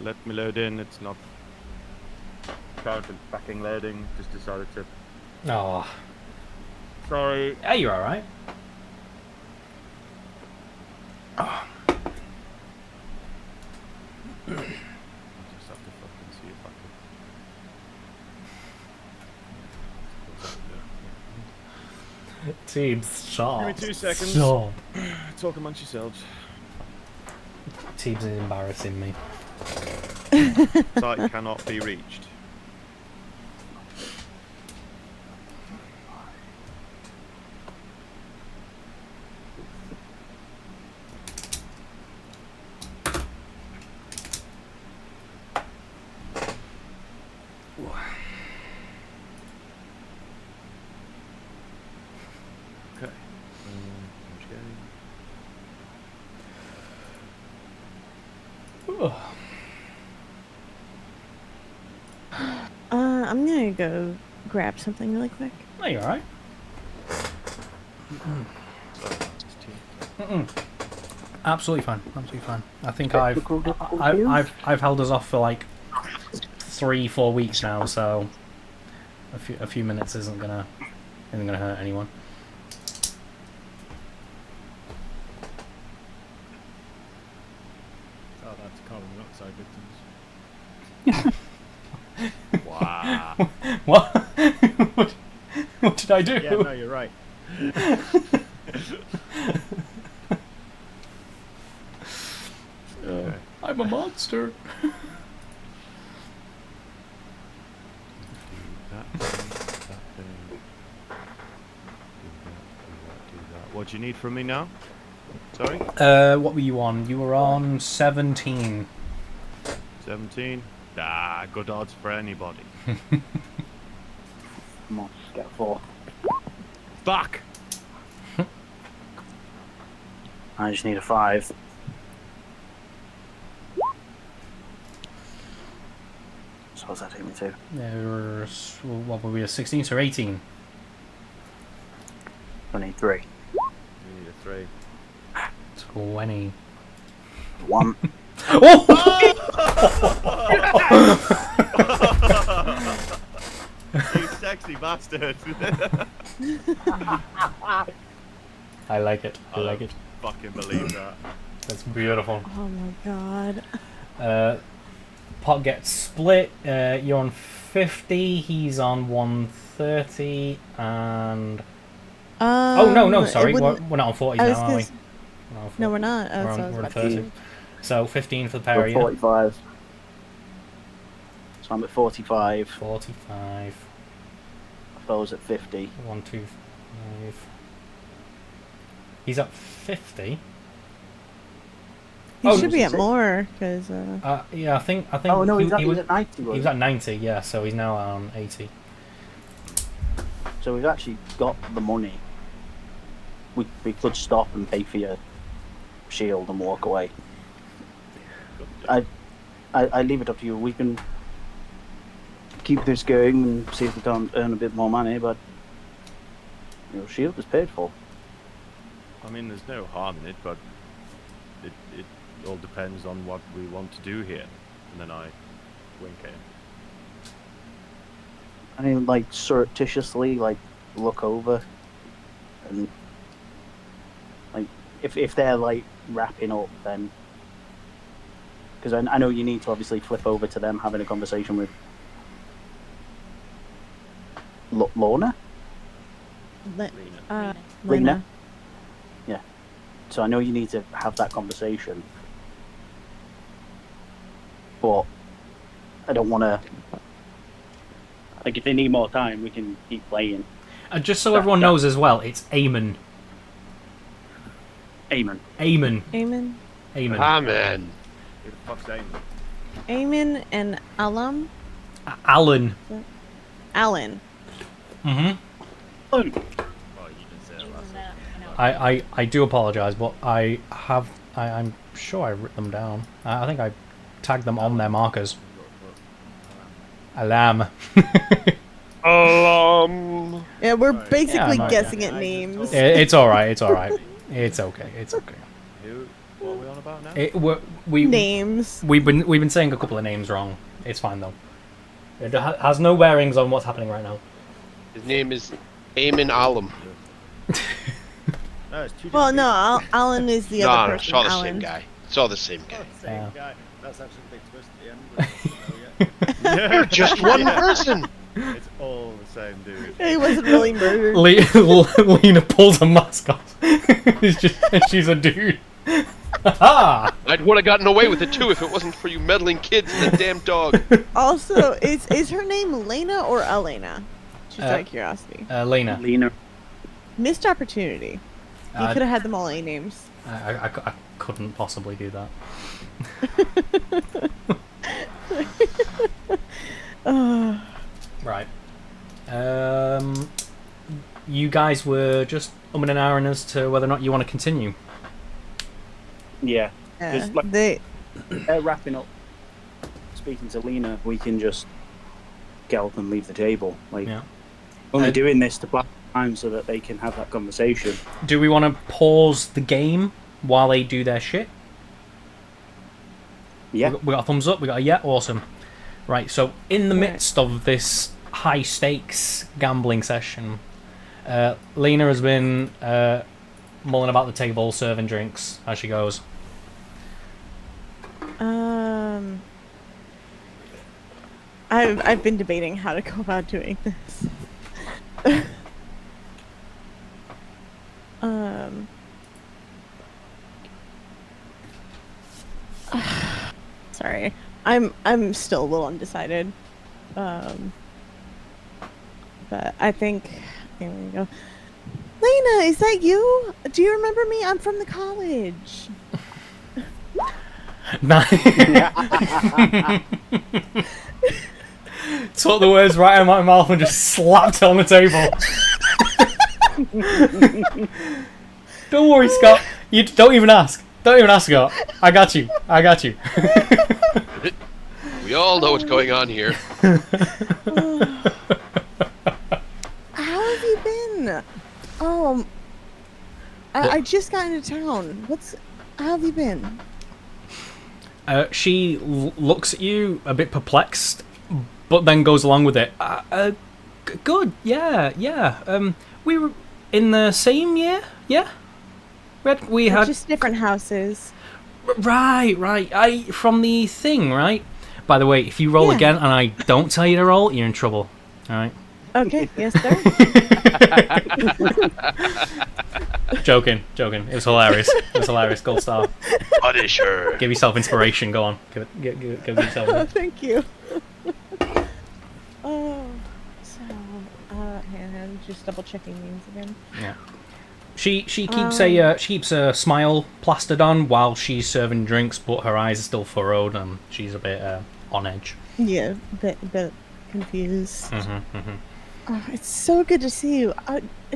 Let me load in. It's not currently fucking loading. Just decided to. Oh, Sorry. yeah, you're all right. I just have to fucking see if I can. Teebs, stop. Give me 2 seconds. Stop. Talk amongst yourselves. Teebs is embarrassing me. Site cannot be reached. Okay. I'm gonna go grab something really quick. No, you're all right. Absolutely fine. Absolutely fine. I think I've held us off for like 3-4 weeks now, so a few minutes isn't gonna hurt anyone. Oh, that's carbon monoxide victims. Wow. What? what did I do? Yeah, no, you're right. Okay. I'm a monster. What do you need from me now? Sorry? What were you on? You were on 17. 17. Good odds for anybody. Come on, get a 4. Fuck! I just need a 5. So what's that take me to? There's, what were we, a 16 or 18? 23. You need a 3. 20. 1. Oh! You sexy bastard! I like it. I like it. Fucking believe that. That's beautiful. Oh my god. Pot gets split. You're on 50. He's on 130. And oh no, sorry, we're not on 40 now, are we? No, we're not. Oh, We're so I on, was we're on about to 30. say. So 15 for the parry. 45. So I'm at 45. 45. Foe's at 50. 1, 2, 5. He's at 50. He Oh, should be at was it? more, because... Yeah, I think. Oh no, he he's was at 90. he was at 90. Yeah, so he's now on 80. So we've actually got the money. We could stop and pay for your shield and walk away. I leave it up to you. We can keep this going and see if we can earn a bit more money, but your shield is paid for. I mean, there's no harm in it, but it all depends on what we want to do here. And then I wink at him. I mean, like, surreptitiously, like, look over and, like, if they're, like, wrapping up, then... Because I know you need to obviously flip over to them having a conversation with Lorna? Lena. Yeah. So I know you need to have that conversation. But I don't want to... Like, if they need more time, we can keep playing. Just so everyone knows as well, it's Eamon. Eamon. Eamon. Eamon? Eamon. Amen. Who the fuck's Eamon? Eamon and Alan? Alan. Alan. Mm-hmm. Oh, you didn't say it last time. I do apologise, but I'm sure I wrote them down. I think I tagged them on their markers. Alam. Yeah, we're basically Yeah, guessing at names. It's alright, it's alright. It's okay, it's okay. What are we on about now? Names. We've been saying a couple of names wrong. It's fine though. It has no bearings on what's happening right now. His name is Eamon Alum. No, it's two Well, different no, people. Alan is the No, other no, person. it's all the Alan. same guy. It's all the same guy. Same Yeah. guy. That's actually a big twist at the end. You're just one person. It's all the same dude. He wasn't really murdered. Lena pulls a mask off. She's a dude. Ha! I'd would have gotten away with it too if it wasn't for you meddling kids and the damn dog. Also, is her name Lena or Elena? Just out of curiosity. Lena. Lena. Missed opportunity. You could have had them all A names. I couldn't possibly do that. Right. You guys were just and ahhing as to whether or not you want to continue. Yeah. Yeah, Just like they're wrapping up speaking to Lena, we can just get up and leave the table. Like, Yeah. only doing this to buy time so that they can have that conversation. Do we want to pause the game while they do their shit? Yeah. We got a thumbs up. We got a yeah. Awesome. Right. So in the midst of this high stakes gambling session, Lena has been mulling about the table, serving drinks as she goes. I've been debating how to go about doing this. Sorry, I'm still a little undecided. But I think here we go. Lena, is that you? Do you remember me? I'm from the college. Took the words right out of my mouth and just slapped it on the table. Don't worry, Scott. You don't even ask. Don't even ask, Scott. I got you. I got you. We all know what's going on here. How have you been? Oh, I just got into town. How have you been? She looks at you a bit perplexed, but then goes along with it. Good, yeah. We were in the same year, yeah. We had just different houses. Right. From the thing, right? By the way, if you roll again and I don't tell you to roll, you're in trouble. All right. Okay. Yes, sir. Joking. It was hilarious. Gold star. Punisher. Give yourself inspiration. Go on. Give yourself. Thank you. Oh, so hang on, just double checking names again. Yeah. She keeps a smile plastered on while she's serving drinks, but her eyes are still furrowed and she's a bit on edge. Yeah, a bit confused. Mm-hmm. Oh, it's so good to see you.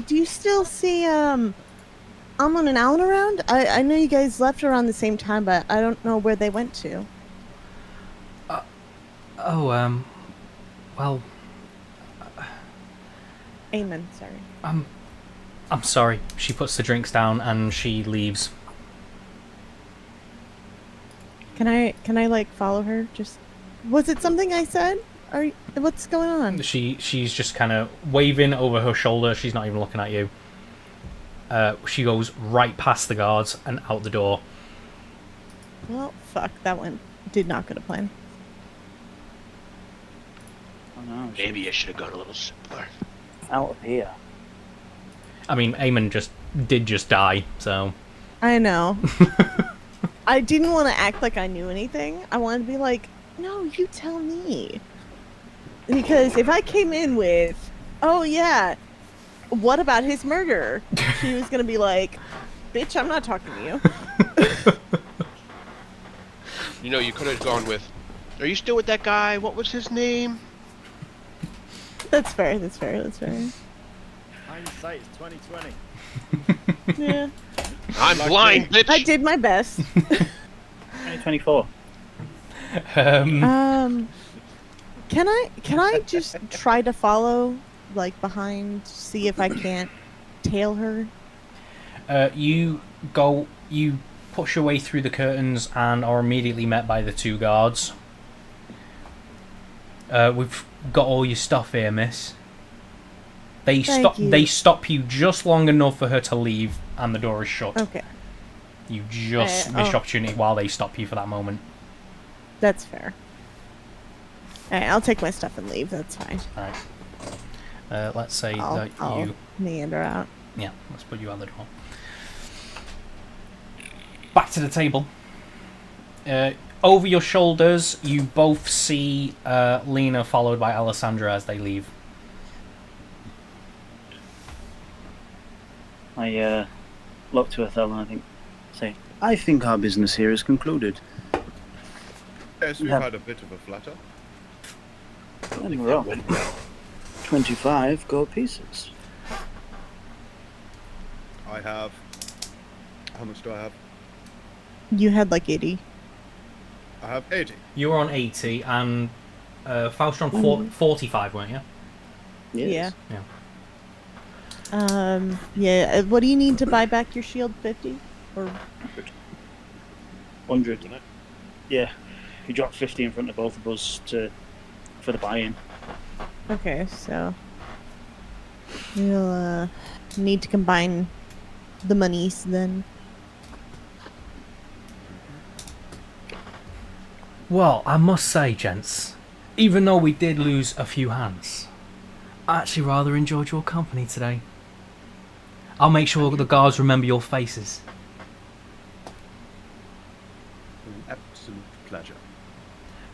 Do you still see Eamon and Alan around? I know you guys left around the same time, but I don't know where they went to. Well, Eamon, sorry. I'm sorry. She puts the drinks down and she leaves. Can I like follow her? Just was it something I said? What's going on? She's just kind of waving over her shoulder. She's not even looking at you. She goes right past the guards and out the door. Well, fuck, that one did not go to plan. Oh no. Maybe I should have gone a little simpler. Out of here. I mean, Eamon did just die, so... I know. I didn't want to act like I knew anything. I wanted to be like, no, you tell me. Because if I came in with, oh yeah, what about his murder? She was going to be like, bitch, I'm not talking to you. You know, you could have gone with, are you still with that guy? What was his name? That's fair. Hindsight is 20/20. Yeah. I'm blind, bitch. I did my best. 2024. Can I just try to follow, like, behind, see if I can't tail her? You push your way through the curtains and are immediately met by the two guards. We've got all your stuff here, miss. They stop you just long enough for her to leave, and the door is shut. Okay. You just missed your opportunity while they stop you for that moment. That's fair. Alright, I'll take my stuff and leave. That's fine. Alright. Let's say I'll meander out. Yeah, let's put you out the door. Back to the table. Over your shoulders, you both see Lena followed by Alessandra as they leave. I look to Othello and I think our business here is concluded. Yes, we've had a bit of a flutter. I think we're up. 25 gold pieces. I have... How much do I have? You had like 80. I have 80. You were on 80, and Faust on 45, weren't you? Yes. Yeah. Yeah. What do you need to buy back your shield? 50 or 100. Yeah. You drop 50 in front of both of us for the buy-in. Okay, so we'll need to combine the monies then. Well, I must say, gents, even though we did lose a few hands, I actually rather enjoyed your company today. I'll make sure the guards remember your faces. An absolute pleasure.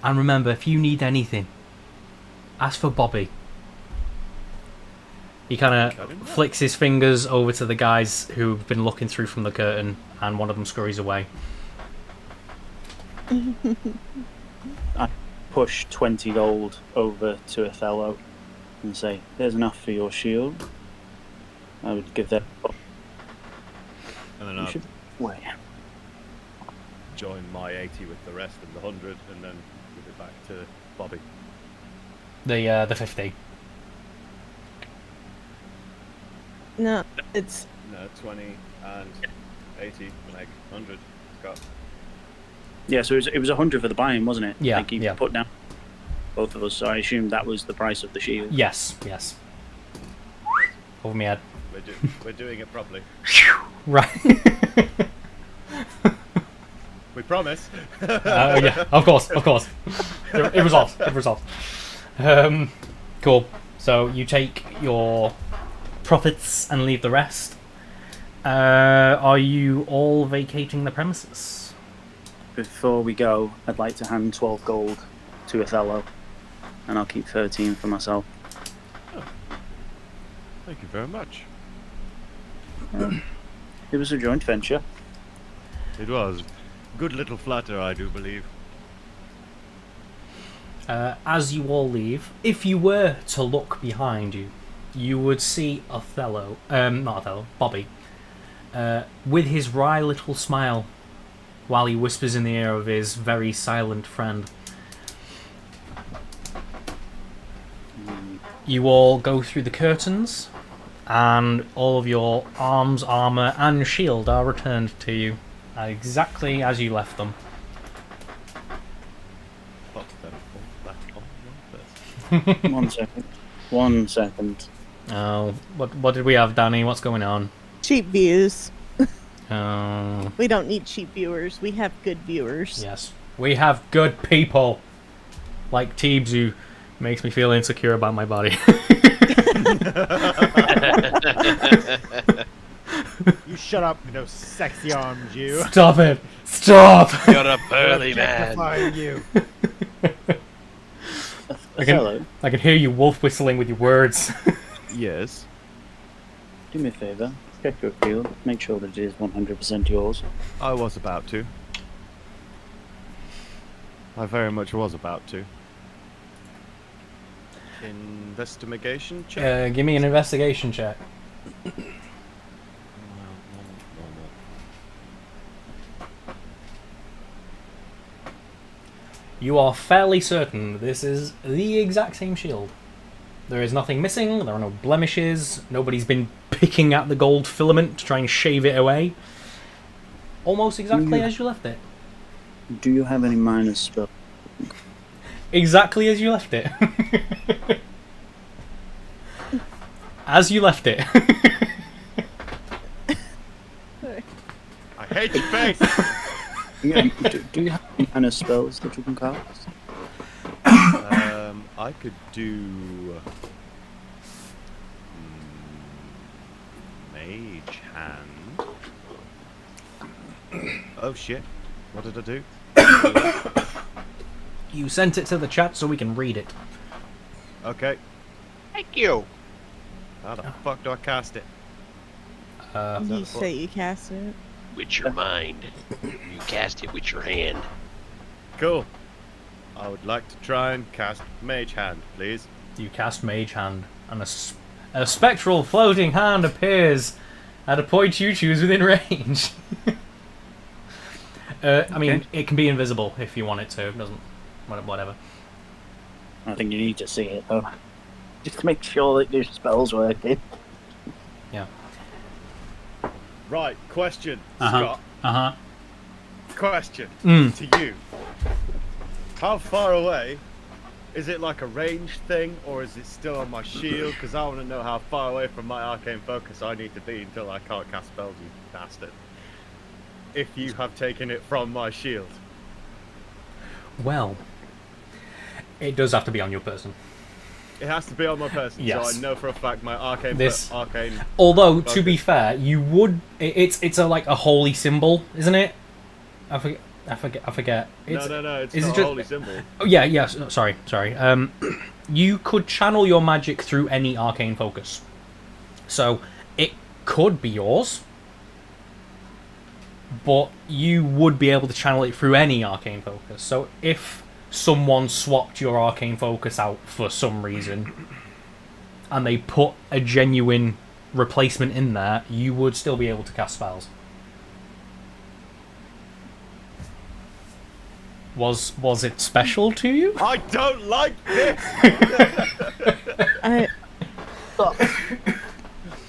And remember, if you need anything, ask for Bobby. He kind of flicks his fingers over to the guys who've been looking through from the curtain, and one of them scurries away. I push 20 gold over to Othello and say, "There's enough for your shield." I would give that. And then You I'll should wait. join my 80 with the rest of the 100 and then give it back to Bobby. The 50. No, it's No, 20 and 80 make 100. Got. Yeah, so it was 100 for the buy-in, wasn't it? Yeah, Like you yeah. put down both of us, so I assume that was the price of the shield. Yes, yes. Over my head. We're doing it properly. Right. We promise. Yeah, of course. It resolved. Cool. So you take your profits and leave the rest. Are you all vacating the premises? Before we go, I'd like to hand 12 gold to Othello, and I'll keep 13 for myself. Thank you very much. It was a joint venture. It was. Good little flutter, I do believe. As you all leave, if you were to look behind you, you would see Othello, not Othello, Bobby, with his wry little smile, while he whispers in the ear of his very silent friend. You all go through the curtains, and all of your arms, armour, and shield are returned to you, exactly as you left them. Pop them all back on your person. 1 second. Oh, what did we have, Danny? What's going on? cheap views. Oh, We don't need cheap viewers. We have good viewers. yes. We have good people. Like Teebs, who makes me feel insecure about my body. You shut up, you know, sexy arms, you. Stop it! Stop! You're a burly man. Objectifying you. Othello, I can hear you wolf whistling with your words. Yes. do me a favour. Check your field. Make sure that it is 100% yours. I was about to. I very much was about to. Investigation check? Give me an investigation check. You are fairly certain this is the exact same shield. There is nothing missing, there are no blemishes, nobody's been picking at the gold filament to try and shave it away. Almost exactly as you left it. Do you have any minor spell? Exactly as you left it. As you left it. I hate your face! Yeah, do you have any minor spells that you can cast? I could do... Mage Hand. Oh shit. What did I do? You sent it to the chat so we can read it. Okay. Thank you. How the fuck do I cast it? You say you cast it. With your mind. You cast it with your hand. Cool. I would like to try and cast Mage Hand, please. You cast Mage Hand, and a spectral floating hand appears at a point you choose within range. I mean, it can be invisible if you want it to. It doesn't. Whatever. I think you need to see it though. Just to make sure that your spell's working. Yeah. Right, question, Uh-huh. Scott. Question Mm. to you. How far away? Is it like a range thing, or is it still on my shield? Because I want to know how far away from my arcane focus I need to be until I can't cast spells, you bastard. If you have taken it from my shield. Well, it does have to be on your person. It has to be on my person, Yes. so I know for a fact my arcane... arcane Although, focus. to be fair, you would... It's a like a holy symbol, isn't it? I forget. It's, No, it's is not it a holy symbol. Oh, yeah, sorry. You could channel your magic through any arcane focus. So, it could be yours. but you would be able to channel it through any arcane focus. So if someone swapped your arcane focus out for some reason, and they put a genuine replacement in there, you would still be able to cast spells. Was it special to you? I don't like this! Look,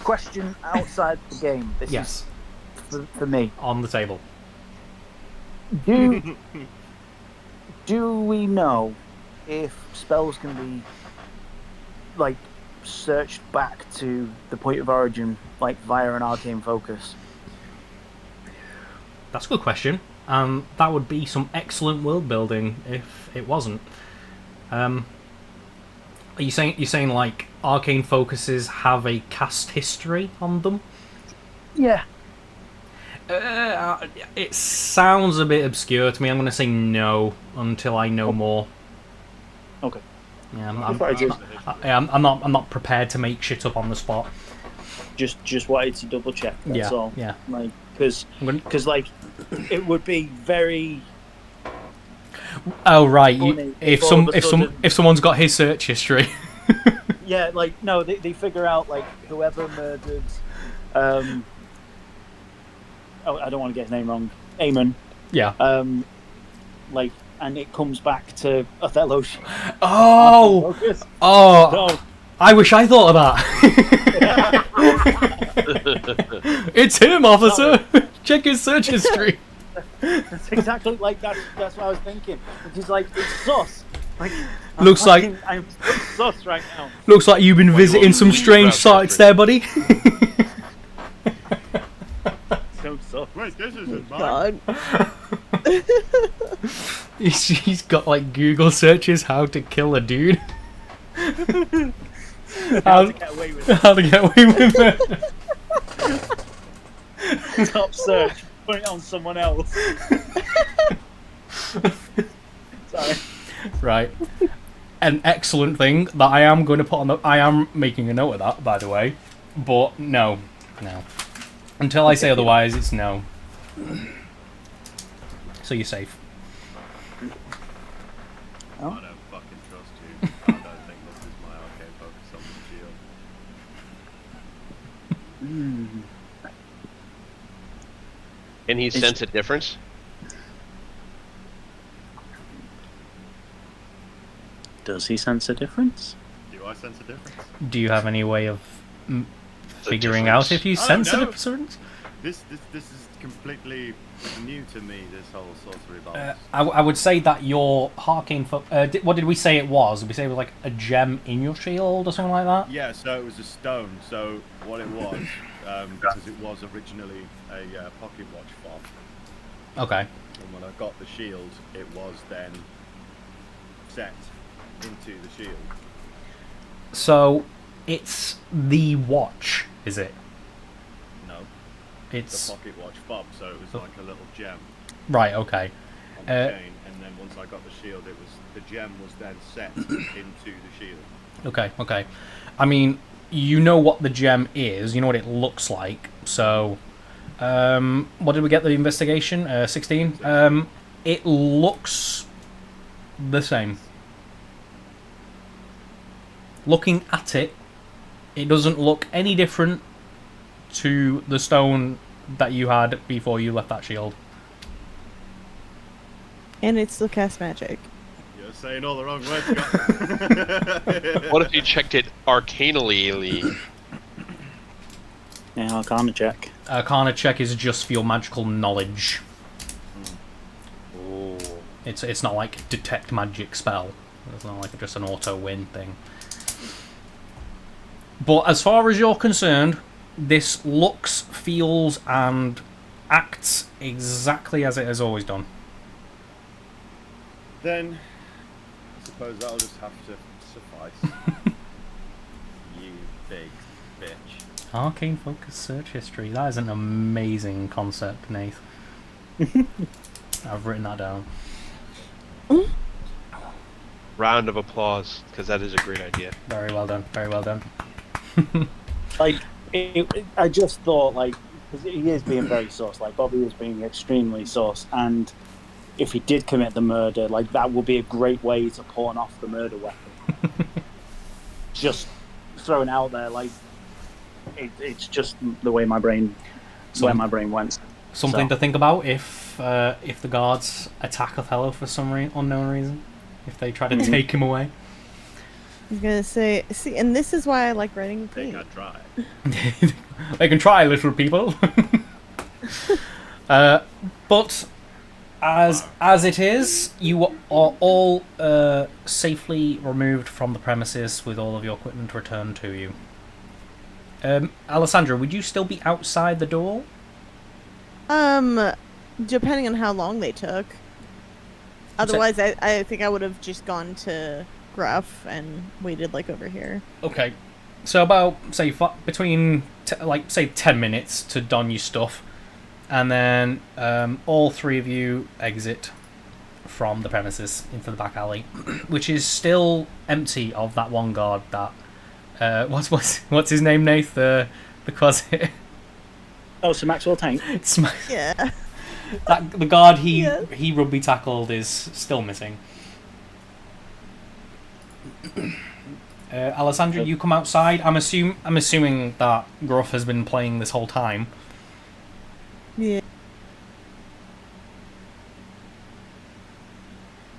question outside the game. This Yes. is for me. On the table. Do we know if spells can be, like, searched back to the point of origin, like, via an arcane focus? That's a good question. That would be some excellent world building if it wasn't. Are you saying like arcane focuses have a cast history on them? Yeah. It sounds a bit obscure to me. I'm going to say no until I know more. Okay. Yeah, I'm not prepared to make shit up on the spot. Just wanted to double check. That's all. Yeah. Like, because like, it would be very. Oh right, if sudden... someone's got his search history. Yeah, like no, they figure out like whoever murdered. Oh, I don't want to get his name wrong. Eamon. Yeah. Like, and it comes back to Othello. Oh. No. I wish I thought of that. It's him, officer. Check his search history. That's exactly like that's what I was thinking. Because like it's sus. Like I'm sus right now. Looks like you've been visiting some strange sites there, buddy. So sus. Wait, this isn't mine. God. He's got like Google searches how to kill a dude. How to get away with it. How to get away with it. Top search. Put it on someone else. Sorry. Right. An excellent thing that I am going to put on the... I am making a note of that, by the way. But no. Until I say otherwise, it's no. So you're safe. I don't fucking trust you. I don't think this is my arcane focus on the shield. Can he sense a difference? Does he sense a difference? Do I sense a difference? Do you have any way of figuring out if you sense a difference? This is completely new to me, this whole sorcery box. I would say that your arcane... what did we say it was? Did we say it was like a gem in your shield or something like that? Yeah, so it was a stone. So what it was, because it was originally a pocket watch fob. Okay. And when I got the shield, it was then set into the shield. So it's the watch, is it? No. It's the pocket watch fob, so it was like a little gem. Right, okay. On the chain, and then once I got the shield, it was the gem was then set into the shield. Okay. I mean, you know what the gem is, you know what it looks like, so... what did we get the investigation? 16? It looks the same. Looking at it, it doesn't look any different to the stone that you had before you left that shield. And it still casts magic. You're saying all the wrong words, Scott. What if you checked it arcanally? Yeah, Arcana check. Arcana check is just for your magical knowledge. Ooh. It's not like detect magic spell. It's not like just an auto win thing. But as far as you're concerned, this looks, feels, and acts exactly as it has always done. Then, I suppose that'll just have to suffice. You big bitch. Arcane Focus Search History. That is an amazing concept, Nath. I've written that down. Round of applause, because that is a great idea. Very well done. Very well done. Like, I just thought, like, because he is being very sus. Like Bobby is being extremely sus, and if he did commit the murder, like that would be a great way to pawn off the murder weapon. Just throwing out there, like it's just the way my brain, where my brain went. Something to think about if the guards attack Othello for some unknown reason, if they try to take him away. I was gonna say, see, and this is why I like writing with They me. can try. They can try, little people. But as it is, you are all safely removed from the premises with all of your equipment returned to you. Alessandra, would you still be outside the door? Depending on how long they took. Otherwise, I think I would have just gone to Gruff and waited like over here. Okay, so about say between 10 minutes to don your stuff, and then all three of you exit from the premises into the back alley, which is still empty of that one guard that what's his name, Nath? The closet. Oh, so Maxwell Tank. Yeah. The guard he rugby tackled is still missing. Alessandra, you come outside. I'm assuming that Gruff has been playing this whole time. Yeah.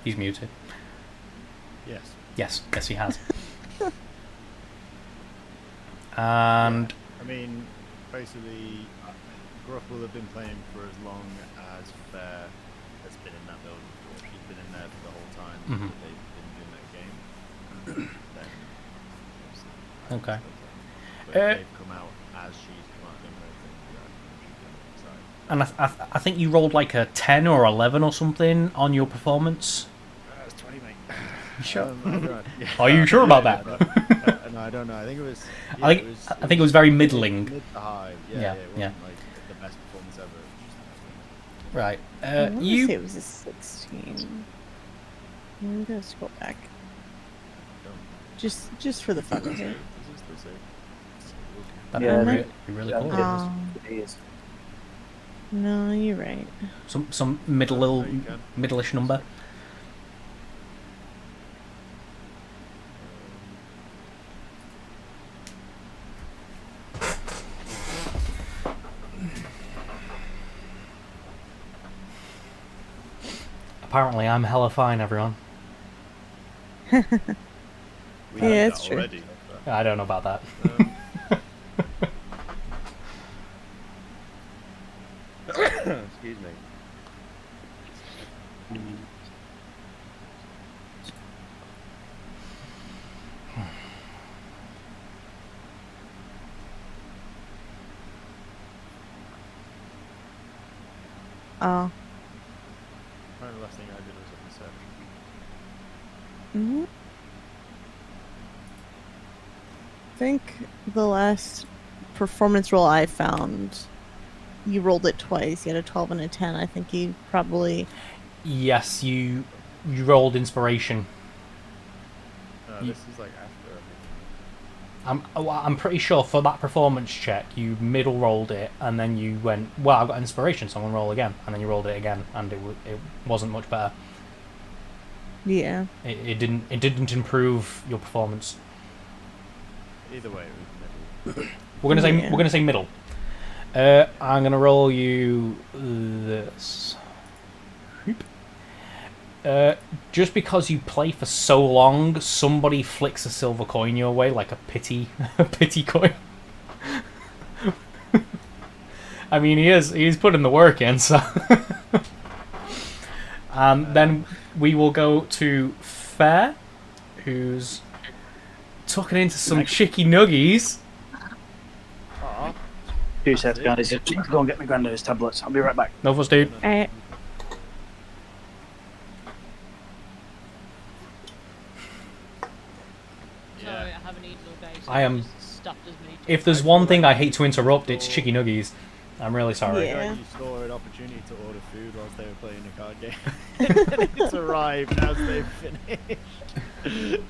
He's muted. Yes. Yes, he has. And I mean, basically, Gruff will have been playing for as long as Fair has been in that building before. She's been in there for the whole time that they've been doing that game. Then, okay. But if they've come out as she's come out, then And I think you rolled like a 10 or 11 or something on your performance. It's 20, mate. You sure? Yeah. Are you sure about that? No, I don't know. I think it was. Yeah, I think it was very middling. Mid to high. Yeah. It wasn't like the best performance ever. Right. I wanna You. say it was a 16. I'm gonna scroll back. Just for the fun of it. That'd be really cool. It is. No, you're right. Some middle-ish number. Apparently, I'm hella fine, everyone. Yeah, it's true. Already. I don't know about that. Excuse me. Oh. Probably the last thing I did was up research. Mm-hmm. I think the last performance roll I found, you rolled it twice. You had a 12 and a 10. I think you probably... Yes, you rolled inspiration. This is like after everything. I'm pretty sure for that performance check, you middle rolled it, and then you went, well, I've got inspiration, so I'm gonna roll again, and then you rolled it again, and it wasn't much better. Yeah. It didn't improve your performance. Either way, it was middle. We're gonna say middle. I'm gonna roll you this. Just because you play for so long, somebody flicks a silver coin your way, like a pity coin. I mean, he's putting the work in, so. And then we will go to Fair, who's tucking into some chicky nuggies. Aw. 2 sets, guys. Let's go and get my granddad's tablets. I'll be right back. No fuss, dude. Sorry, I haven't eaten all day. So I am. just stuffed as many. If there's one thing I hate to interrupt, it's chicky nuggies. I'm really sorry. Yeah. You saw an opportunity to order food whilst they were playing a card game. And it's arrived as they've finished. Been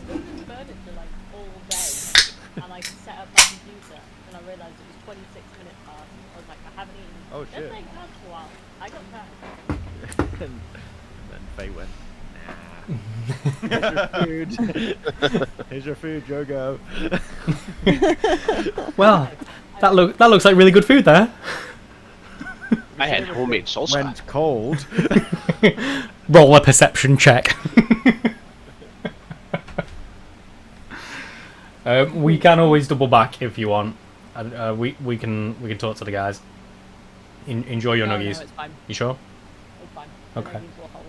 looking at furniture like all day, and I set up my computer, and and I realised it was 26 minutes past. I was like, I haven't eaten. Oh, shit. This ain't gone for a while. I got tired. And then Faye went, nah. Here's your food. Here's your food, Jogo. Well, that looks like really good food there. I had homemade salsa. Went cold. Roll a perception check. We can always double back if you want. We can talk to the guys. Enjoy your nuggies. No, it's fine. You sure? It's fine. Okay. The nuggies will hold.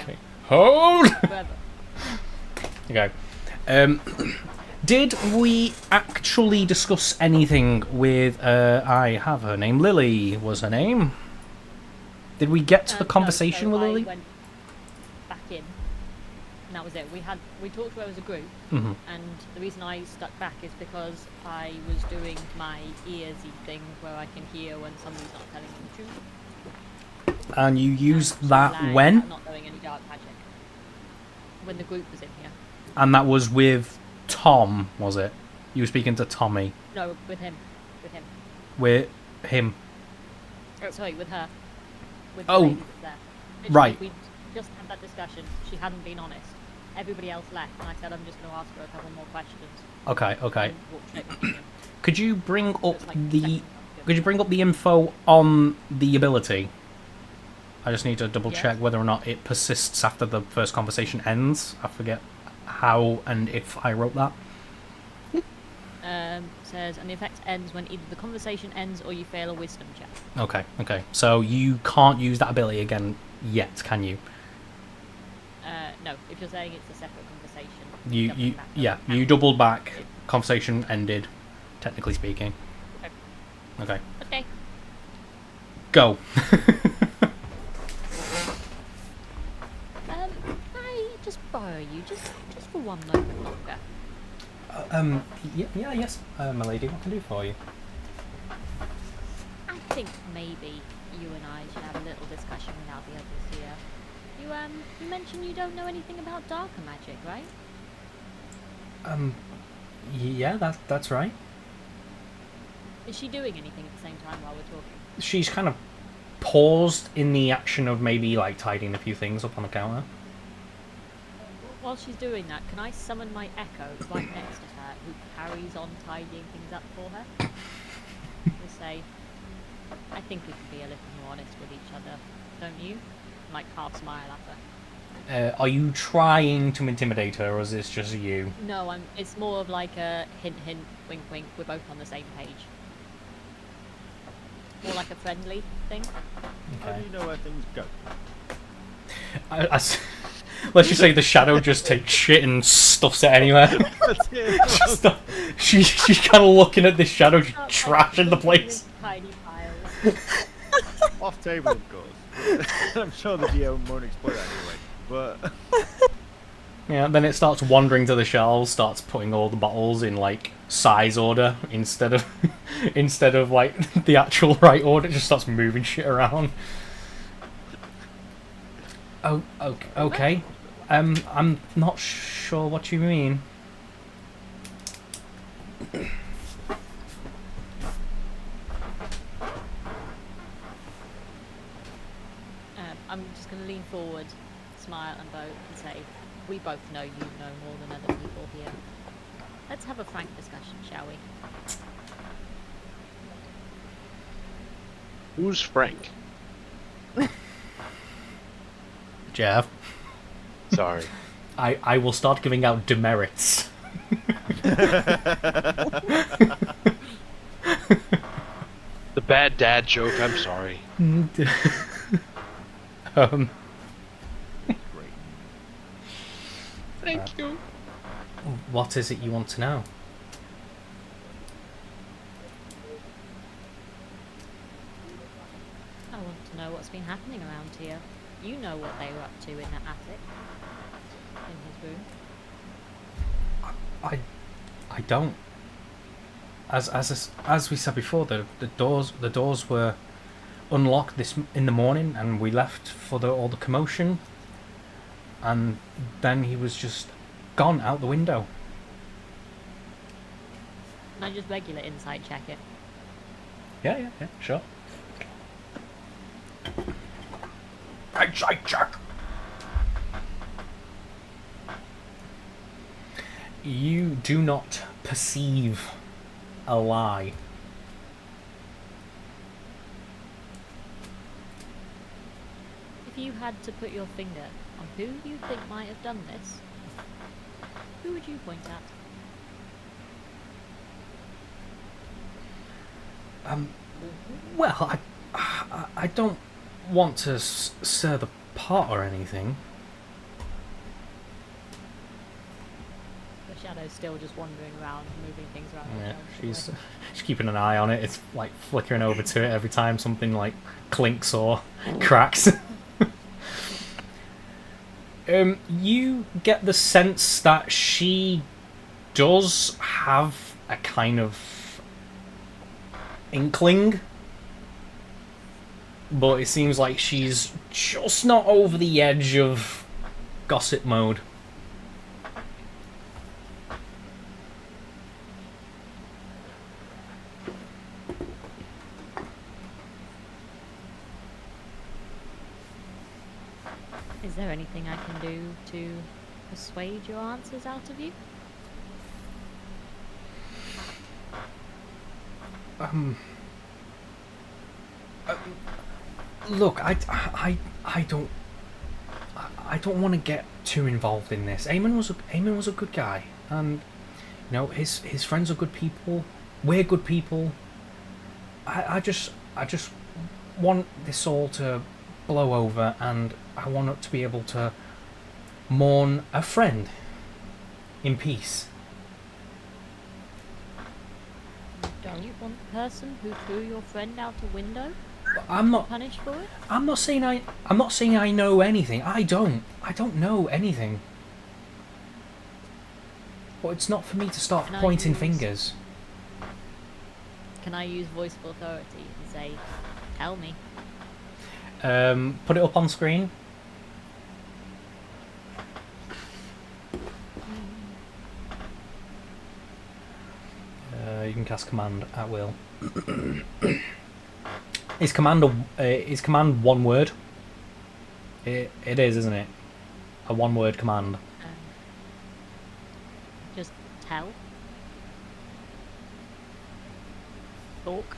Okay. Hold. Whatever. Okay. Did we actually discuss anything with? I have her name. Lily was her name. Did we get to the conversation no, so with Lily? I went back in, and that was it. We talked to her as a group, Mhm. and the reason I stuck back is because I was doing my earsy thing where I can hear when somebody's not telling me the truth. And you used that Lying when? about not knowing any dark magic. When the group was in here. And that was with Tom, was it? You were speaking to Tommy. No, with him. With him. With him. Oh, sorry, with her. With Oh, the lady that's there. Literally, right. We just had that discussion. She hadn't been honest. Everybody else left, and I said I'm just going to ask her a couple more questions. Okay. And walked straight back in. Could you bring up Just like the? seconds Could you bring up the info on the ability? I just need to double check Yes. whether or not it persists after the first conversation ends. I forget how and if I wrote that. Says, and the effect ends when either the conversation ends or you fail a wisdom check. Okay. So you can't use that ability again yet, can you? No, if you're saying it's a separate conversation. You doubling back yeah, doesn't you count. doubled back. Conversation ended, technically speaking. Okay. Okay. Go. I just borrow you, just for one moment longer. Yes, my lady. What can I do for you? I think maybe you and I should have a little discussion without the others here. You mentioned you don't know anything about darker magic, right? Yeah, that's right. Is she doing anything at the same time while we're talking? She's kind of paused in the action of maybe like tidying a few things up on the counter. While she's doing that, can I summon my Echo right next to her, who carries on tidying things up for her? To say, I think we can be a little more honest with each other, don't you? Like half smile at her. Are you trying to intimidate her, or is this just you? No, it's more of like a hint, hint, wink, wink. We're both on the same page. More like a friendly thing. How do you know where things go? Let's just say the shadow just takes shit and stuffs it anywhere. She's kind of looking at this shadow just trashing the place. Tiny piles. Off table, of course. I'm sure the GM won't exploit that anyway. But Yeah, then it starts wandering to the shelves, starts putting all the bottles in like size order instead of like the actual right order. It just starts moving shit around. Oh, okay. I'm not sure what you mean. I'm just going to lean forward, smile and vote and say, we both know you know more than other people here. Let's have a frank discussion, shall we? Who's Frank? Jeff, Sorry. I will start giving out demerits. The bad dad joke, I'm sorry. Thank you. What is it you want to know? I want to know what's been happening around here. You know what they were up to in that attic. In his room. I don't. As we said before, the doors were unlocked in the morning, and we left for all the commotion, and then he was just gone out the window. Can I just regular insight check it? Yeah, sure. Insight check. You do not perceive a lie. If you had to put your finger on who you think might have done this, who would you point at? Well, I don't want to stir the pot or anything. The shadow's still just wandering around, moving things around. Yeah, she's keeping an eye on it. It's like flickering over to it every time something like clinks or cracks. You get the sense that she does have a kind of inkling, but it seems like she's just not over the edge of gossip mode. Is there anything I can do to persuade your answers out of you? Look, I don't want to get too involved in this. Eamon was a good guy, and you know his friends are good people. We're good people. I just want this all to blow over, and I want it to be able to mourn a friend in peace. You don't want the person who threw your friend out a window I'm not punished for it? I'm not saying I know anything. I don't know anything. But it's not for me to start pointing fingers. Can I use voice of authority and say, tell me? Put it up on screen. You can cast command at will. Is command one word? It is, isn't it? A one-word command. Just tell. Talk.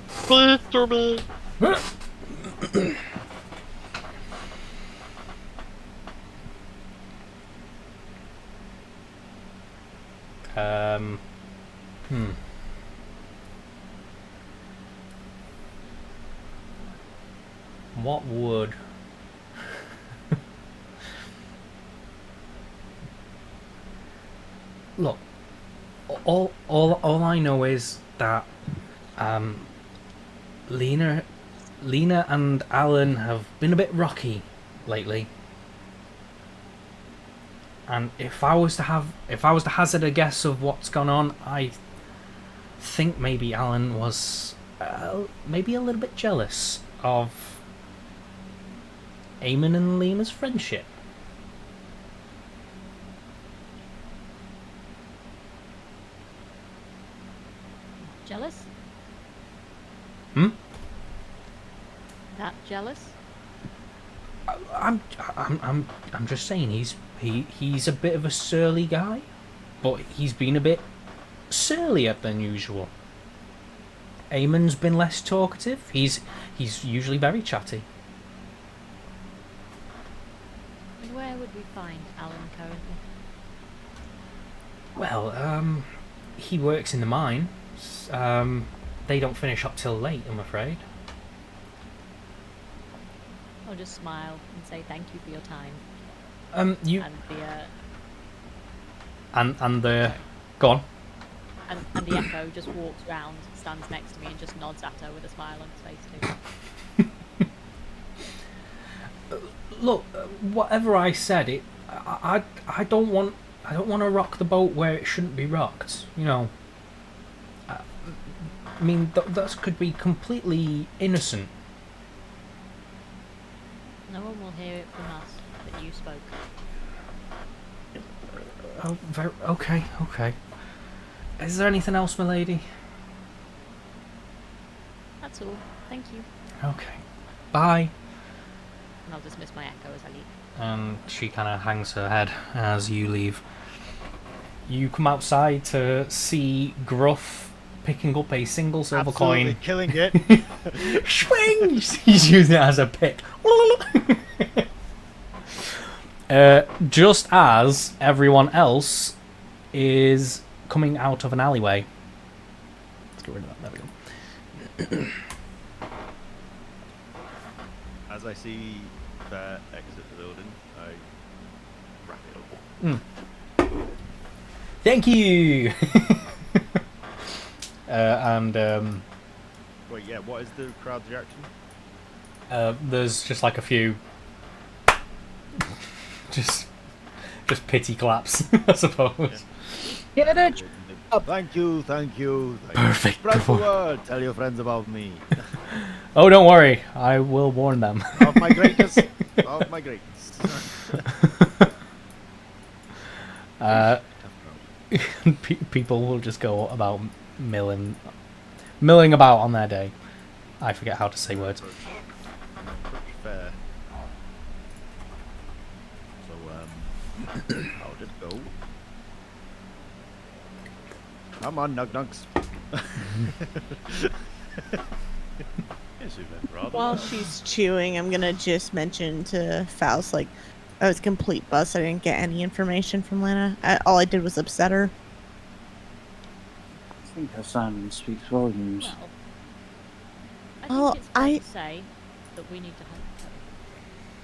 Please to me. What would... Look, all I know is that Lena and Alan have been a bit rocky lately. And if I was to hazard a guess of what's gone on, I think maybe Alan was maybe a little bit jealous of Eamon and Lena's friendship. Jealous? That jealous? I'm just saying he's a bit of a surly guy, but he's been a bit surlier than usual. Eamon's been less talkative. He's usually very chatty. And where would we find Alan currently? Well, he works in the mine. They don't finish up till late, I'm afraid. I'll just smile and say thank you for your time. You and the go on. And the Echo just walks round, stands next to me, and just nods at her with a smile on his face too. Look, whatever I said, I don't want to rock the boat where it shouldn't be rocked. You know. I mean, that could be completely innocent. No one will hear it from us that you spoke. Oh, okay, okay. Is there anything else, milady? That's all. Thank you. Okay. Bye. And I'll dismiss my echo as I leave. And she kind of hangs her head as you leave. You come outside to see Gruff picking up a single silver Absolutely coin. killing it. Swing! He's using it as a pick. Just as everyone else is coming out of an alleyway. Let's get rid of that. There we go. As I see their exit the building, I wrap it up. Thank you! And Wait, yeah, what is the crowd's reaction? there's just like a few just pity claps, I suppose. Get it! Thank you, thank you. Perfect Spread the word. Tell your friends about me. Oh, don't worry. I will warn them. Of my greatness. Of my greatness. People will just go about milling about on their day. I forget how to say words. Fair. So, how did it go? Come on, Nug-Nugs. While she's chewing, I'm gonna just mention to Faust, like, I was a complete bust. I didn't get any information from Lana. All I did was upset her. I think her silence speaks volumes. Well, I think it's fair to say that we need to help her.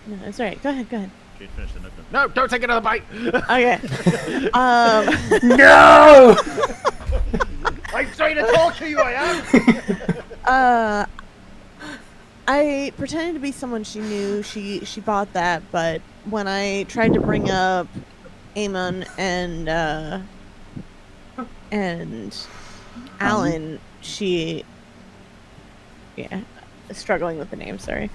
No, it's alright. Go ahead. She'd finished the Nug-Nug. No, don't take another bite! Okay. No! I'm trying to talk to you, I am! I pretended to be someone she knew. She bought that, but when I tried to bring up Eamon and Alan, she struggling with the name, sorry.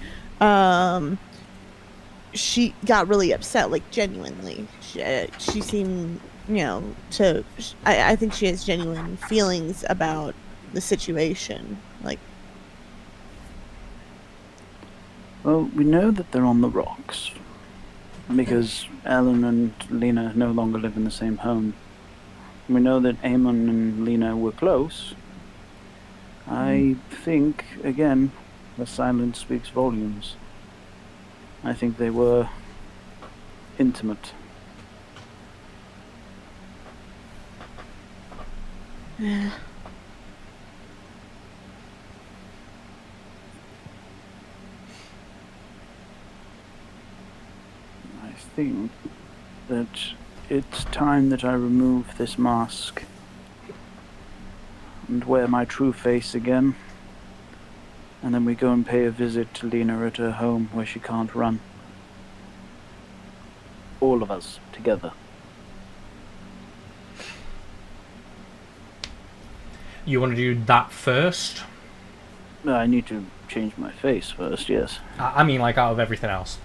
She got really upset, like genuinely. She seemed, I think she has genuine feelings about the situation, like. Well, we know that they're on the rocks because Alan and Lena no longer live in the same home. We know that Eamon and Lena were close. I think, again, the silence speaks volumes. I think they were intimate. Yeah. I think that it's time that I remove this mask and wear my true face again. And then we go and pay a visit to Lena at her home where she can't run. All of us together. You want to do that first? I need to change my face first, yes. I mean, like, out of everything else.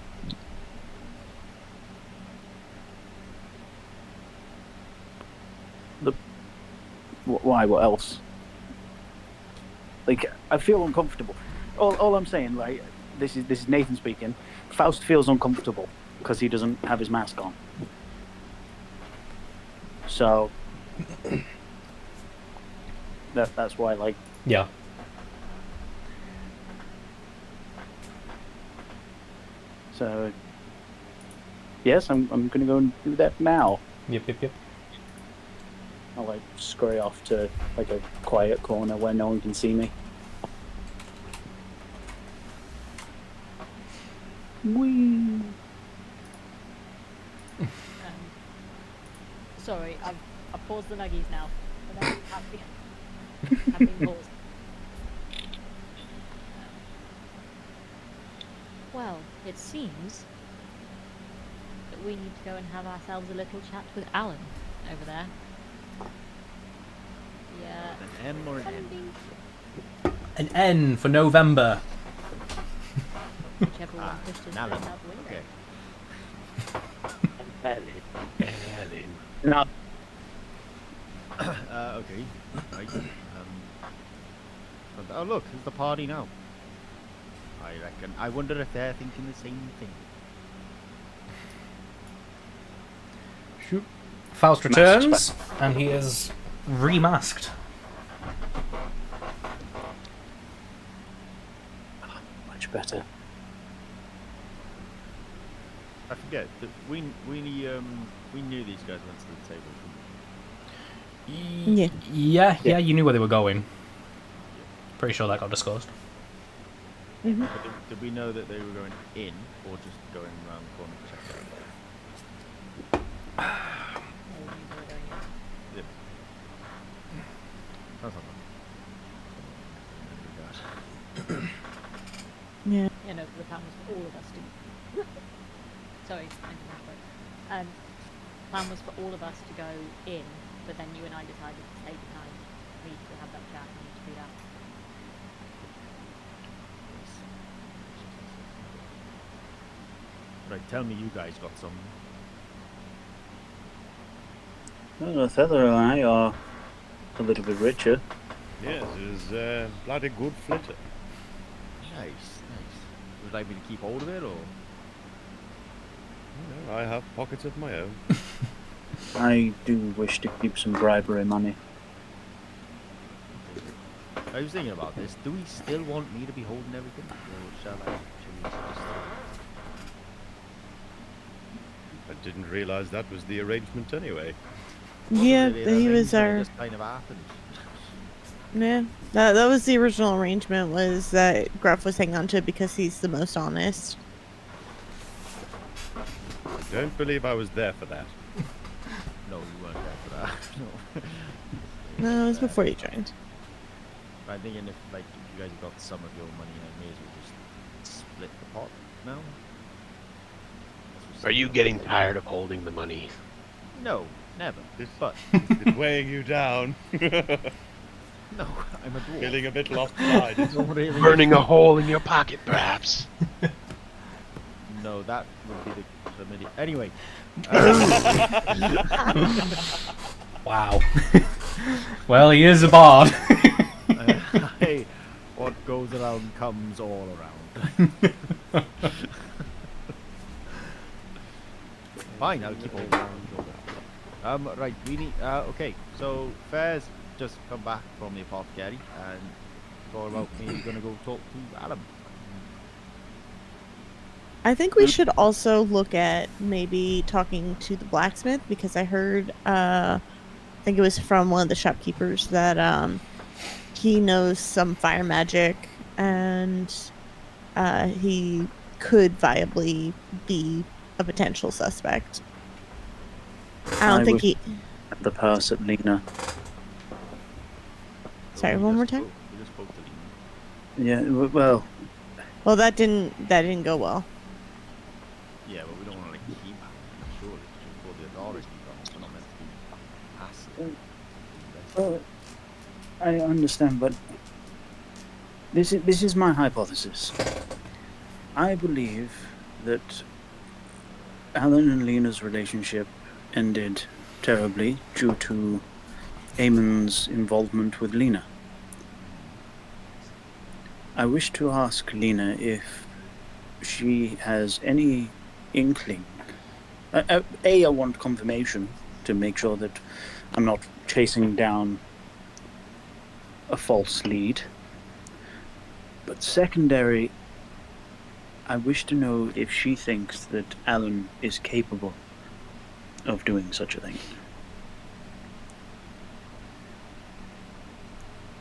Why? What else? Like, I feel uncomfortable. All I'm saying, like, this is Nathan speaking. Faust feels uncomfortable because he doesn't have his mask on. So that's why, like. Yeah. So yes, I'm gonna go and do that now. Yep. I'll like scurry off to like a quiet corner where no one can see me. Whee! Sorry, I've paused the nuggies now. Have been paused. Well, it seems that we need to go and have ourselves a little chat with Alan over there. Yeah. An M or an N? An N for November. Whichever one pushed us Alan. out the window. Okay. Alan. No, Okay. Right. Oh look, it's the party now. I reckon. I wonder if they're thinking the same thing. Shoot. Faust returns, and he is remasked. Much better. I forget that we knew these guys went to the table. Yeah, you knew where they were going. Pretty sure that got discussed. Mm-hmm. But did we know that they were going in, or just going around the corner to check it out? Yep. Sounds like that. Yeah. You know, the plan was for all of us to. Sorry, I didn't have it. Plan was for all of us to go in, but then you and I decided to stay behind. We need to have that chat. We need to do that. Right, tell me you guys got some. Well, Feather and I are a little bit richer. Yes, it is bloody good flitter. Nice. Would you like me to keep hold of it, or? No, I have pockets of my own. I do wish to keep some bribery money. I was thinking about this. Do we still want me to be holding everything, or shall I change this? I didn't realize that was the arrangement anyway. Yeah, Really, he was our. just kind of happened. Yeah, that was the original arrangement. Was that Gruff was hanging on to it because he's the most honest. I don't believe I was there for that. No, you weren't there for that. No. No, it was before you joined. I'm thinking if you guys have got some of your money, I may as well just split the pot now. Are you getting tired of holding the money? No, never. But It's weighing you down. no, I'm a dwarf. Feeling a bit lopsided. Burning a hole in your pocket, perhaps. No, that would be the chlamydia. Anyway. Wow. Well, he is a bard. Hey, what goes around comes all around. Fine, I'll keep all around. Right, we need. Okay, so Fair's just come back from the apothecary, and it's all about me gonna go talk to Adam. I think we should also look at maybe talking to the blacksmith because I heard, I think it was from one of the shopkeepers that he knows some fire magic and he could viably be a potential suspect. I don't think he. The purse at Lena. Sorry, one more time. We just spoke to Lena. Yeah, well. Well, that didn't go well. Yeah, but we don't want to keep surely just for the authority because we're not meant to be passive. Well, I understand, but this is my hypothesis. I believe that Alan and Lena's relationship ended terribly due to Eamon's involvement with Lena. I wish to ask Lena if she has any inkling. I want confirmation to make sure that I'm not chasing down a false lead. But secondary, I wish to know if she thinks that Alan is capable of doing such a thing.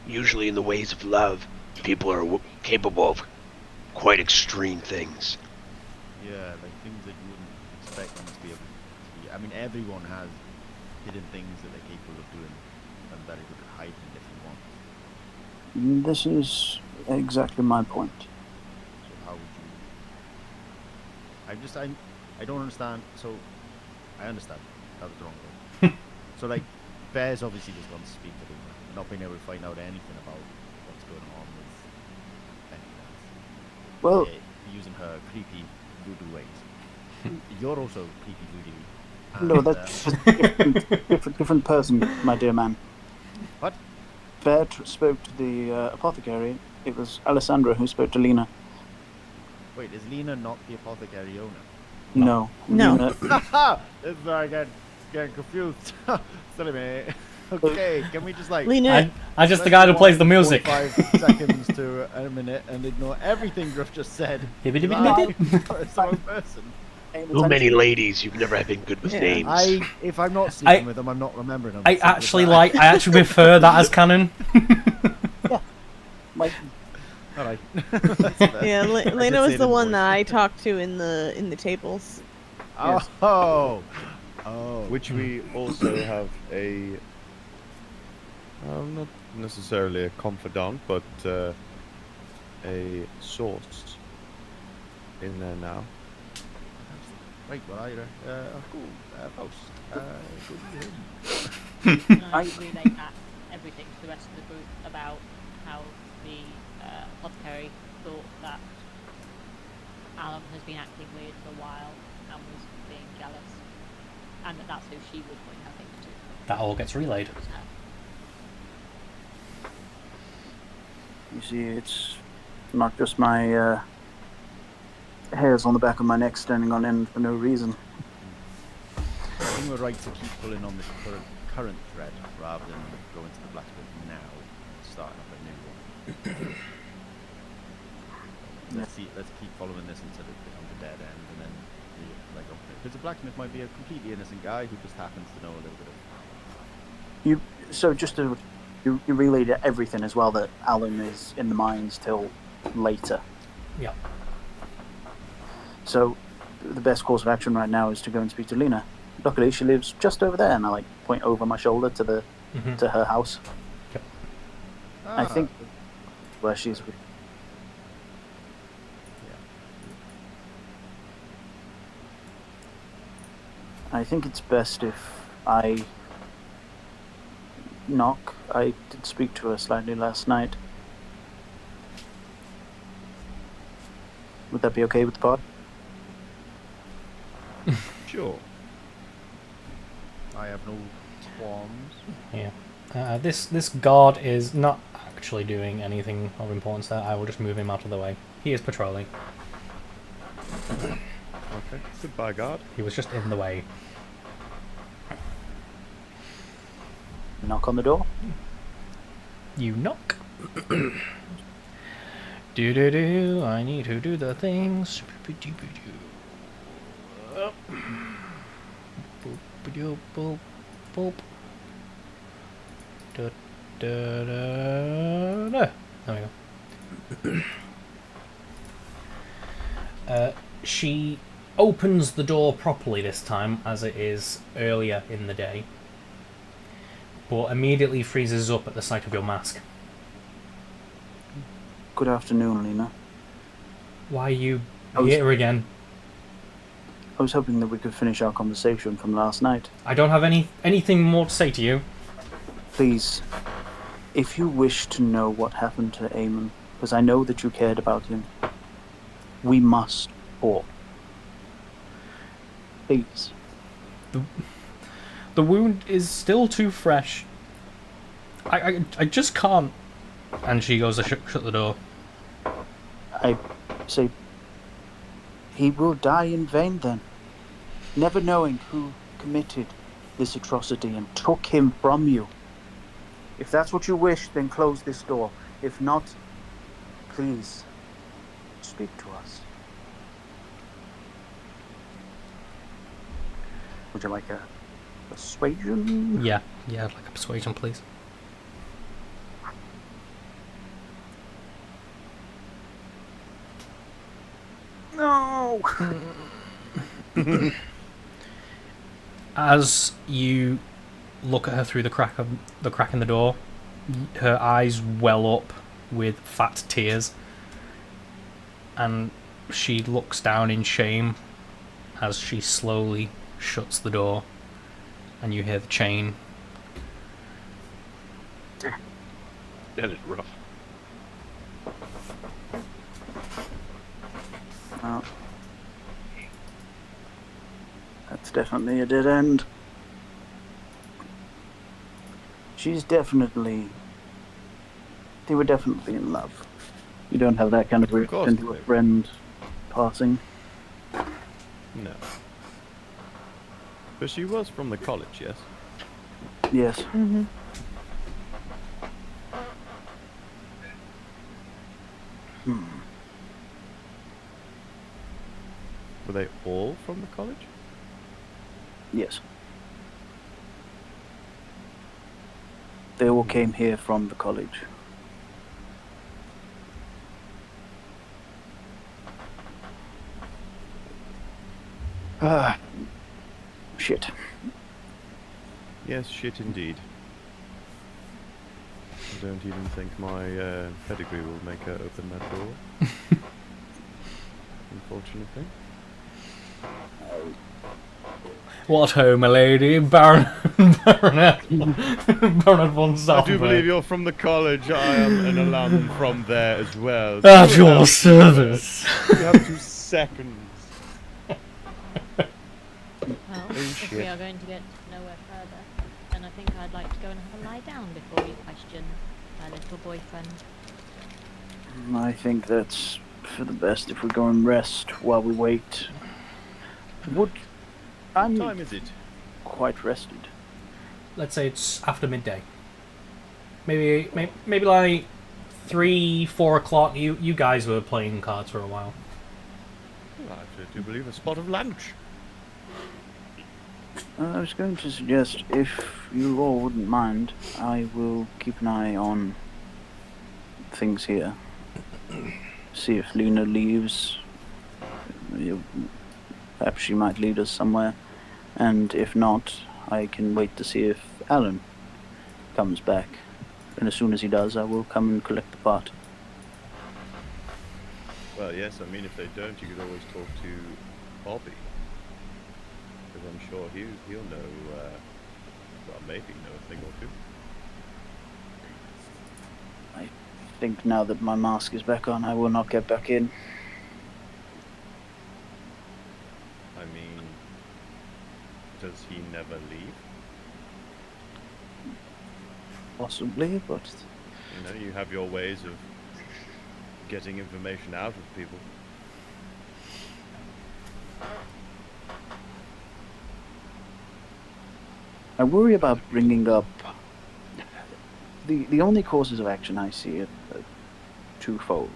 Usually in the ways of love, people are capable of quite extreme things. Yeah, like things that you wouldn't expect them to be able to be. I mean, everyone has hidden things that they're capable of doing and very good at hiding if you want. This is exactly my point. So how would you... I don't understand. So, I understand. That was the wrong word. So, like, Bear's obviously just gone to speak to them and not being able to find out anything about what's going on with anything else. Well, Using her creepy voodoo ways. You're also creepy voodoo No, that's a different person, my dear man. What? Bear spoke to the apothecary. It was Alessandra who spoke to Lena. Wait, is Lena not the apothecary owner? No. No. Lena, This is where I get confused. Silly me. Okay, can we just like... Lena, I'm just the guy who plays the music. 5 seconds to a minute and ignore everything Griff just said. I'm the wrong person. Too many ladies. You've never been good with names. If I'm not sleeping with them, I'm not remembering them. I actually prefer that as canon. like, All right. yeah, Lena was the one that I talked to in the tables. Yes. Oh. Which we also have a, not necessarily a confidant, but a source in there now. Right, well, I cool. House. Good I relay back everything to the rest of the group about how the apothecary thought that Alan has been acting weird for a while and was being jealous, and that's who she would point her finger to. That all gets relayed. you see, it's not just my hairs on the back of my neck standing on end for no reason. I think we're right to keep pulling on the current thread rather than go into the blacksmith now and starting up a new one. Let's keep following this until it becomes a dead end, and then because the blacksmith might be a completely innocent guy who just happens to know a little bit of. You relayed everything as well, that Alan is in the mines till later. Yeah. So the best course of action right now is to go and speak to Lena. Luckily, she lives just over there, and I point over my shoulder to the to her house. Yep. I think where she's. I think it's best if I knock. I did speak to her slightly last night. Would that be okay with the pod? Sure. I have no qualms. Yeah. This guard is not actually doing anything of importance there. I will just move him out of the way. He is patrolling. Okay. Goodbye, guard. He was just in the way. Knock on the door. You knock. Do. I need to do the things. Boop. Boop. Da. There we go. She opens the door properly this time, as it is earlier in the day, but immediately freezes up at the sight of your mask. Good afternoon, Lena. Why are you here again? I was hoping that we could finish our conversation from last night. I don't have anything more to say to you. Please, if you wish to know what happened to Eamon, because I know that you cared about him, we must talk. Please. The wound is still too fresh. I just can't. And she goes to shut the door. I say, he will die in vain then, never knowing who committed this atrocity and took him from you. If that's what you wish, then close this door. If not, please speak to us. Would you like a persuasion? Yeah, I'd like a persuasion, please. No. As you look at her through the crack in the door, her eyes well up with fat tears, and she looks down in shame as she slowly shuts the door, and you hear the chain. That is rough. definitely a dead end. She's definitely... They were definitely in love. You don't have that kind of reaction to a friend passing. No. But she was from the college, yes? Yes. Mm-hmm. Were they all from the college? Yes. They all came here from the college. Ah, shit. Yes, shit indeed. I don't even think my pedigree will make her open that door. Unfortunately. What ho, my lady, Baronet von Zalberg. I do believe you're from the college. I am an alum from there as well. At your service. You have 2 seconds. Well, if we are going to get nowhere further, then I think I'd like to go and have a lie down before you question my little boyfriend. I think that's for the best if we go and rest while we wait. I'm What time is it? quite rested. Let's say it's after midday. Maybe like 3, 4 o'clock. You guys were playing cards for a while. I do believe a spot of lunch. I was going to suggest, if you all wouldn't mind, I will keep an eye on things here. See if Luna leaves. Perhaps she might lead us somewhere. And if not, I can wait to see if Alan comes back. And as soon as he does, I will come and collect the part. Well, yes, I mean, if they don't, you could always talk to Bobby. Because I'm sure he'll know, well, maybe know a thing or two. I think now that my mask is back on, I will not get back in. I mean, does he never leave? Possibly, but... You know, you have your ways of getting information out of people. I worry about bringing up... The only courses of action I see are twofold.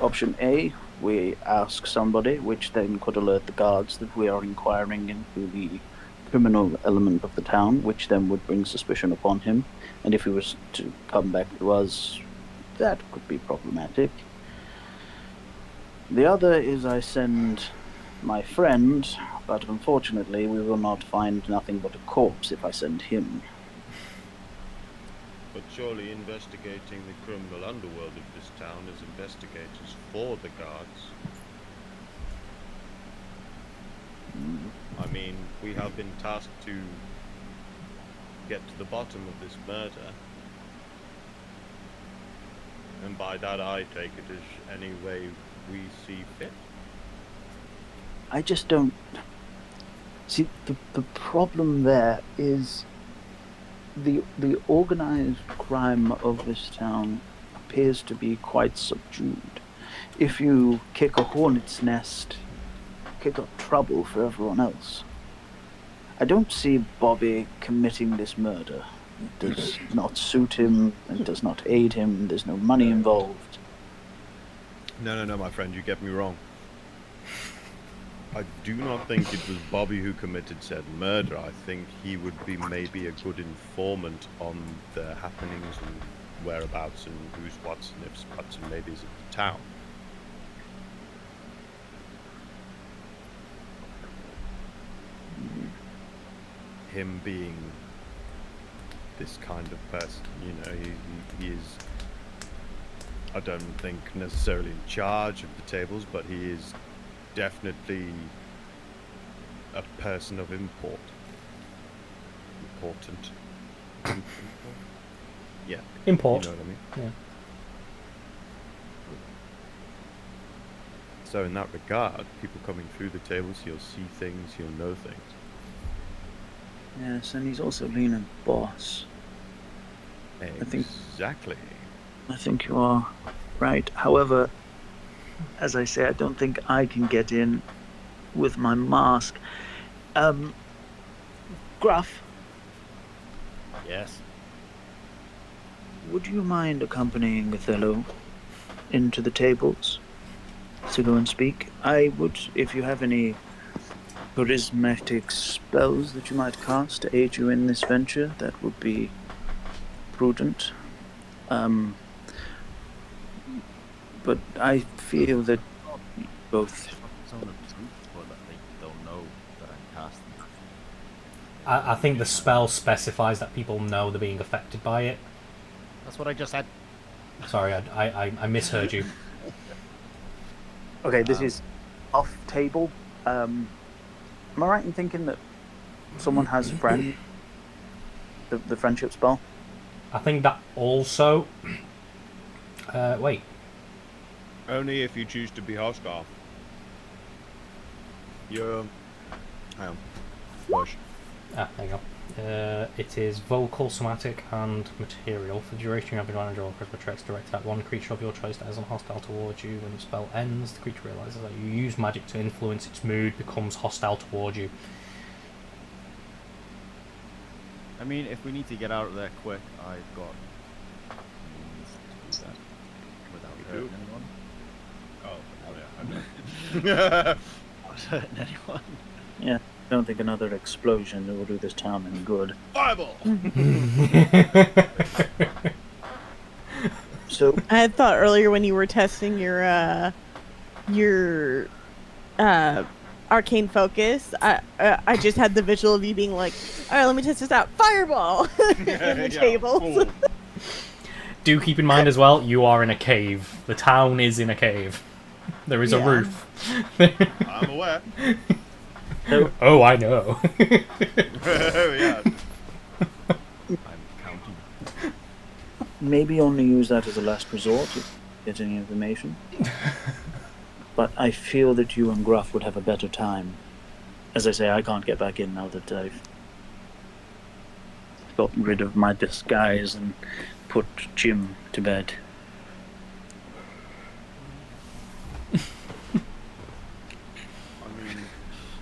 Option A, we ask somebody, which then could alert the guards that we are inquiring into the criminal element of the town, which then would bring suspicion upon him. And if he was to come back to us, that could be problematic. The other is I send my friend, but unfortunately we will not find nothing but a corpse if I send him. But surely investigating the criminal underworld of this town is investigators for the guards. I mean, we have been tasked to get to the bottom of this murder. And by that I take it as any way we see fit. I just don't... See, the problem there is the organized crime of this town appears to be quite subdued. If you kick a hornet's nest, kick up trouble for everyone else. I don't see Bobby committing this murder. It does not suit him, it does not aid him, there's no money involved. No, my friend, you get me wrong. I do not think it was Bobby who committed said murder. I think he would be maybe a good informant on the happenings and whereabouts and who's what's and ifs, buts and maybes of the town. Him being this kind of person, you know, he is, I don't think necessarily in charge of the tables, but he is definitely a person of import. Important. Yeah. Import. You know what I mean? Yeah. So in that regard, people coming through the tables, he'll see things, he'll know things. Yes, and he's also been a boss. Exactly. I think you are right. However, as I say, I don't think I can get in with my mask. Gruff, Yes. would you mind accompanying Othello into the tables to go and speak? I would, if you have any charismatic spells that you might cast to aid you in this venture, that would be prudent. But I feel that both. It's on the truth, but they'll know that I'm casting. I think the spell specifies that people know they're being affected by it. That's what I just said. Sorry, I misheard you. Okay, this is off table. Am I right in thinking that someone has friend, the friendship spell? I think that also. Wait. Only if you choose to be hostile. Hang on. Push. There you go. It is vocal, somatic, and material. For the duration, you have advantage or charisma checks directed at one creature of your choice that is hostile towards you. When the spell ends, the creature realizes that you use magic to influence its mood, becomes hostile towards you. I mean, if we need to get out of there quick, I've got means to do that without hurting anyone. Oh, yeah. Not hurting anyone. Yeah, I don't think another explosion will do this town any good. Fireball! So I had thought earlier when you were testing your arcane focus, I just had the visual of you being like, all right, let me test this out. Fireball! in the tables. Cool. Do keep in mind as well, you are in a cave. The town is in a cave. There is a roof. I'm aware. Oh, I know. Yeah. I'm counting. maybe only use that as a last resort if you get any information. But I feel that you and Gruff would have a better time. As I say, I can't get back in now that I've gotten rid of my disguise and put Jim to bed.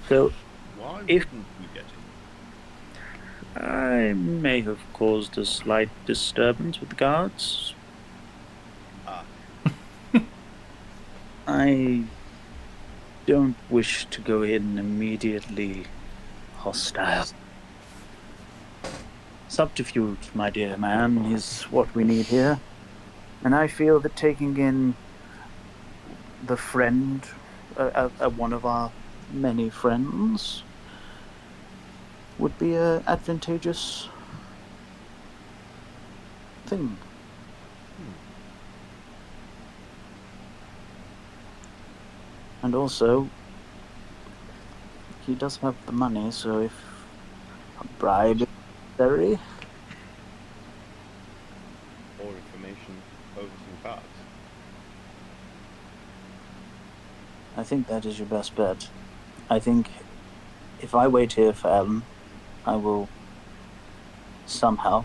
So, Why if wouldn't we get in? I may have caused a slight disturbance with the guards. I don't wish to go in immediately hostile. Subterfuge, my dear man, is what we need here. And I feel that taking in the friend, one of our many friends, would be an advantageous thing. And also, he does have the money, so if a bribe is necessary. Or information over some cards. I think that is your best bet. I think if I wait here for Alan, I will somehow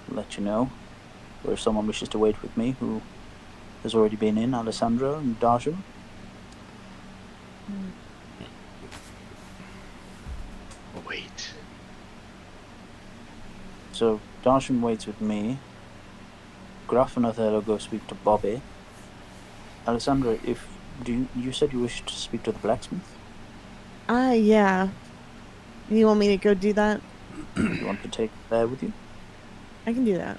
let you know. Or if someone wishes to wait with me who has already been in, Alessandro and Darsham. Wait. So Darsham waits with me. Gruff and Othello go speak to Bobby. Alessandro, you said you wished to speak to the blacksmith? Yeah. You want me to go do that? You want to take there with you? I can do that.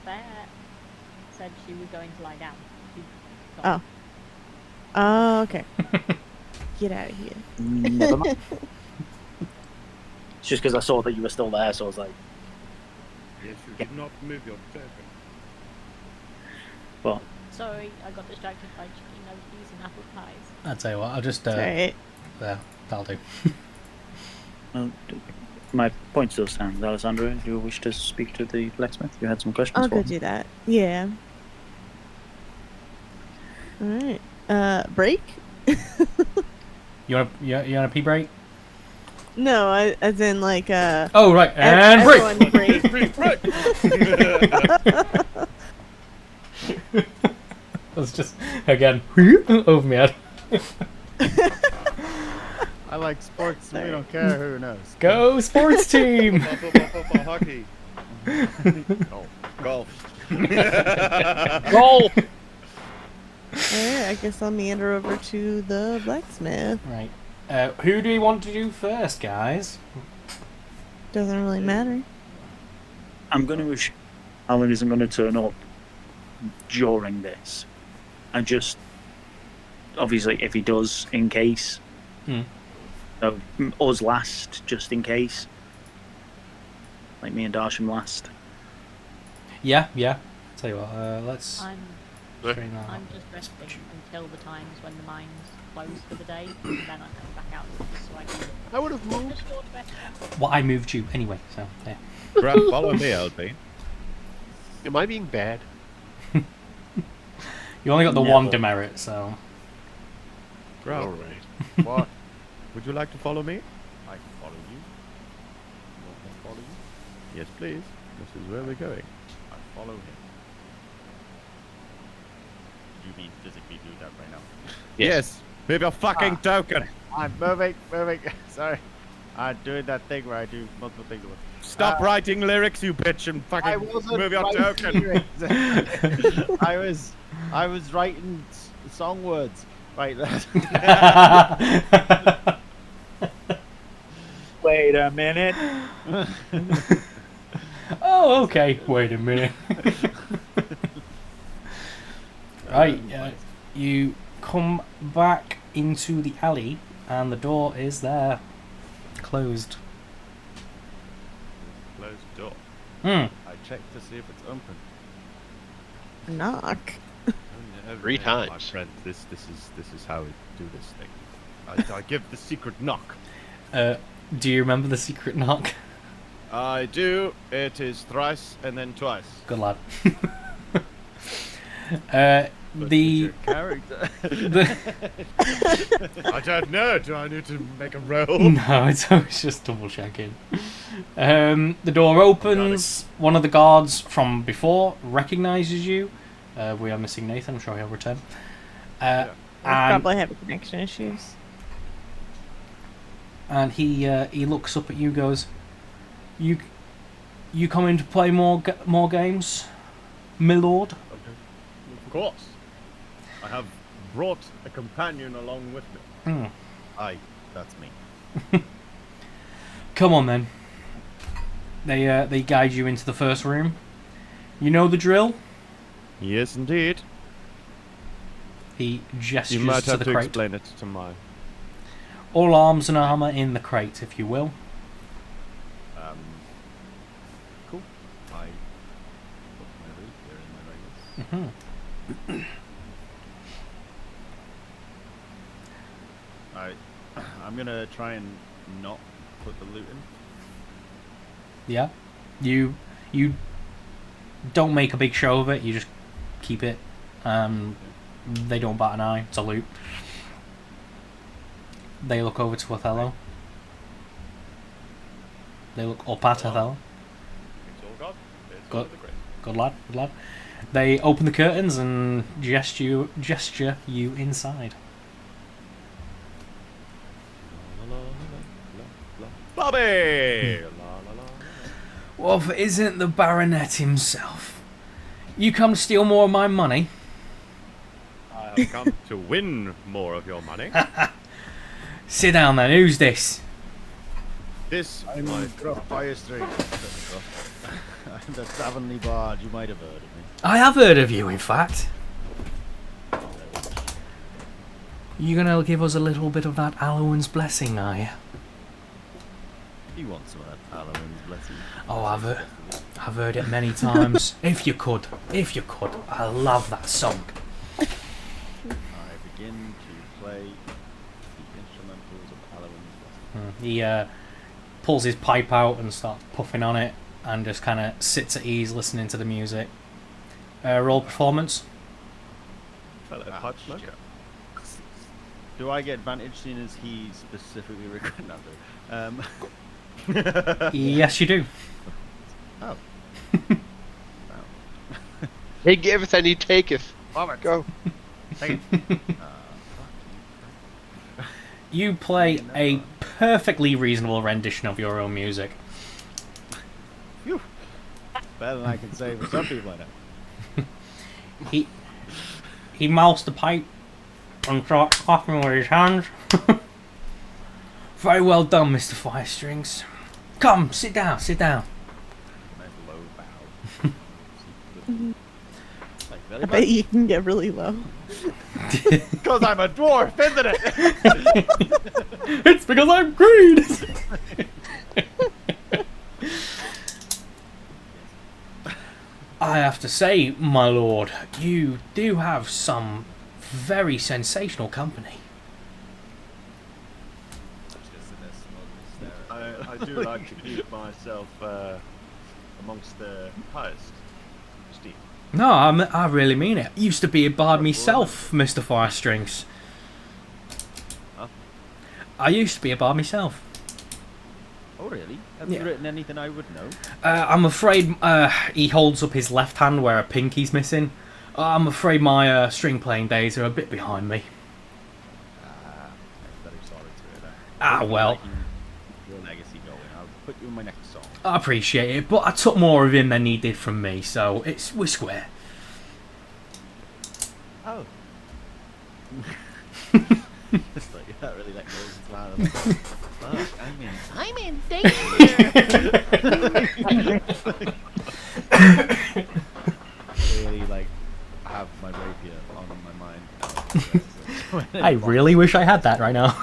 Bear said she was going to lie down. Oh. Oh, okay. Get out of here. Never mind. It's just because I saw that you were still there, so I was like, Yes, you did not move your token. well, Sorry, I got distracted by chicken nuggets and apple pies. I'll tell you what, I'll just... Alright. There, that'll do. my point still stands. Alessandro, do you wish to speak to the blacksmith? You had some questions I'll for go him. do that. Yeah. Alright. Break? You want a pee break? No, as in like Oh right, and break. everyone break. That's just again over my head. I like sports. We don't care who knows. Go sports team. Hockey. Golf. Roll! Alright, I guess I'll meander over to the blacksmith. Right. Who do we want to do first, guys? Doesn't really matter. I'm going to assume Alan isn't going to turn up during this. And just, obviously, if he does, in case. So, us last, just in case. Like me and Darsham last. Yeah. Tell you what, let's. I'm train that. I'm just resting until the times when the mine's closed for the day, and then I come back out just so I can. I would have moved. Just short rest. Well, I moved you anyway, so yeah. Grab, follow me, LB. Am I being bad? You only got the one demerit, so. Grab. Alright. What? Would you like to follow me? I can follow you. You want me to follow you? Yes, please. This is where we're going. I follow him. You mean physically do that right now? Yes. Move your fucking token. I'm moving. Sorry. I'm doing that thing where I do multiple things at once. Stop writing lyrics, you bitch, and I fucking wasn't move your writing token. lyrics. I was writing song words. Right. Wait a minute. Oh, okay. Wait a minute. Right, you come back into the alley, and the door is there, closed. Closed door. I checked to see if it's open. Knock. 3 times. My friend, this is how we do this thing. I give the secret knock. Do you remember the secret knock? I do. It is thrice and then twice. Good lad. Your character. I don't know. Do I need to make a roll? No, it's always just double checking. The door opens. One of the guards from before recognizes you. We are missing Nathan. I'm sure he'll return. We'll probably have connection issues. And he looks up at you, goes, "You coming to play more games, my lord?" Of course. I have brought a companion along with me. Aye, that's me. Come on then. They guide you into the first room. You know the drill. Yes, indeed. He gestures You might to have the to crate. explain it to my... All arms and armor in the crate, if you will. Cool. I put my root here in my radius. I'm gonna try and not put the loot in. Yeah. You don't make a big show of it. You just keep it. They don't bat an eye. It's a loot. They look over to Othello. They look up at Othello. It's all God. It's Good. all the grace. Good lad. Good lad. They open the curtains and gesture you inside. Bobby! Well, if it isn't the baronet himself. You come to steal more of my money? I have come to win more of your money. Sit down then. Who's this? This I'm Gruff Fire Street. I'm the Avonlea Bard. You might have heard of me. I have heard of you, in fact. You gonna give us a little bit of that Allowan's blessing, are you? You want some of that Halloween's blessing? Oh, I've heard it many times. If you could. I love that song. I begin to play the instrumentals of Halloween's blessing. He pulls his pipe out and starts puffing on it and just kind of sits at ease listening to the music. Roll performance. fellow pipe smoker. Do I get advantage seeing as he specifically recruited? Yes, you do. Oh. He giveth and he taketh. Go. Take it. You play a perfectly reasonable rendition of your own music. Phew. Better than I can say for some people I know. He mouths the pipe and starts clapping with his hands. Very well done, Mr. Firestrings. Come, sit down, sit down. Nice low bow. Like, very I much. bet you can get really low. Because I'm a dwarf, isn't it? It's because I'm green. I have to say, my lord, you do have some very sensational company. I do like to keep myself amongst the highest esteem. No, I really mean it. Used to be a bard myself, Mr. Firestrings. Huh? I used to be a bard myself. Oh, really? Have Yeah. you written anything I would know? I'm afraid he holds up his left hand where a pinky's missing. I'm afraid my string playing days are a bit behind me. I'm very sorry to hear that. Ah, well. Your legacy going. I'll put you in my next song. I appreciate it, but I took more of him than he did from me, so we're square. Oh. It's like, you don't really let go of the fuck, I'm in really, like, have my rapier on my mind. I really wish I had that right now.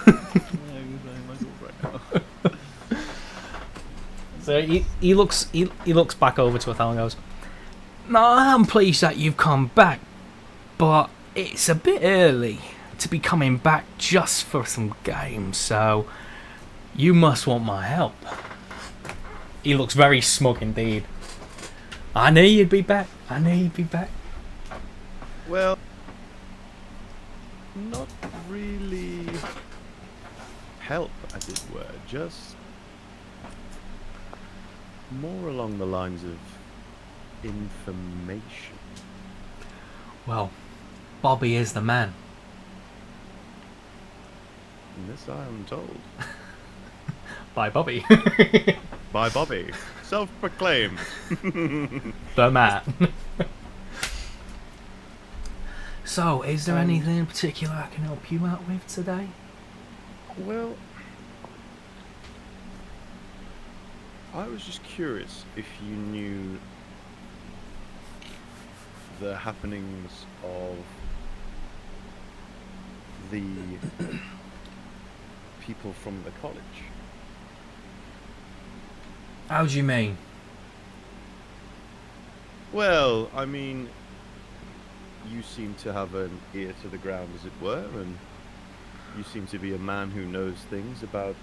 So he looks back over to Othello and goes, "No, I'm pleased that you've come back, but it's a bit early to be coming back just for some games, so you must want my help." He looks very smug indeed. I knew you'd be back. I knew you'd be back. Well, not really help, as it were, just more along the lines of information. Well, Bobby is the man. And this I am told. By Bobby. By Bobby. Self-proclaimed. The man. So, is there anything in particular I can help you out with today? Well, I was just curious if you knew the happenings of the people from the college. How do you mean? Well, I mean, you seem to have an ear to the ground, as it were, and you seem to be a man who knows things about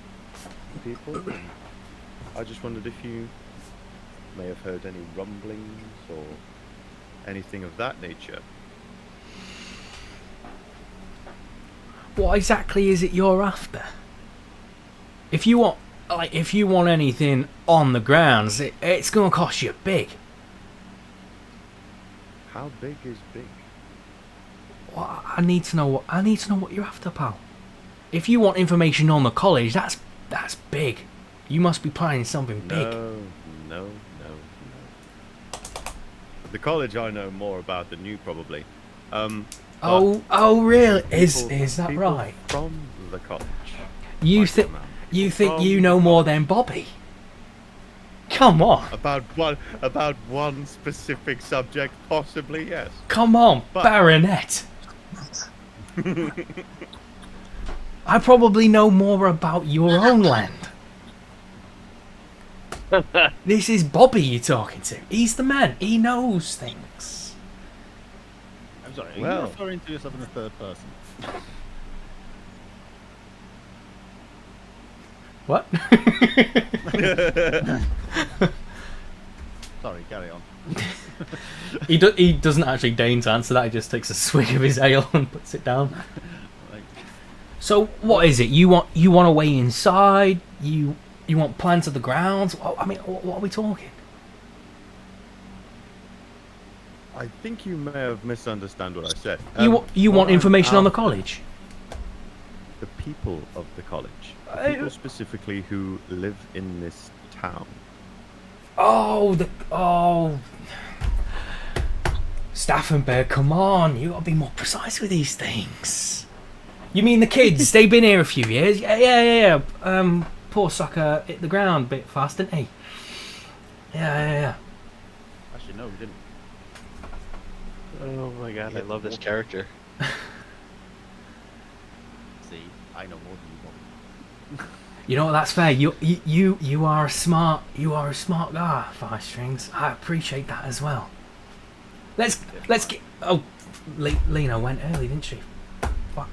people. And I just wondered if you may have heard any rumblings or anything of that nature. What exactly is it you're after? If you want anything on the grounds, it's gonna cost you big. How big is big? Well, I need to know what you're after, pal. If you want information on the college, that's big. You must be planning something big. No. The college I know more about than you probably. Oh, really? Is that people right? From the college. You think you know more than Bobby? Come on. About one specific subject, possibly, yes. Come on, But- Baronet. I probably know more about your own land. This is Bobby you're talking to. He's the man. He knows things. I'm sorry, are Well. you referring to yourself in the third person? What? Sorry, carry on. He doesn't actually deign to answer that. He just takes a swig of his ale and puts it down. So what is it? You want a way inside? You want plans of the grounds? I mean, what are we talking? I think you may have misunderstood what I said. You want information on the college? The people of the college. People specifically who live in this town. Staffenberg, come on! You gotta be more precise with these things. You mean the kids? They've been here a few years. Yeah. Poor sucker hit the ground a bit fast, didn't he? Yeah. Actually, no, we didn't. Oh my god, I love this character. See, I know more than you, Bobby. You know what? That's fair. You are a smart guy, Five Strings. I appreciate that as well. Let's get. Oh, Lena went early, didn't she? Fuck.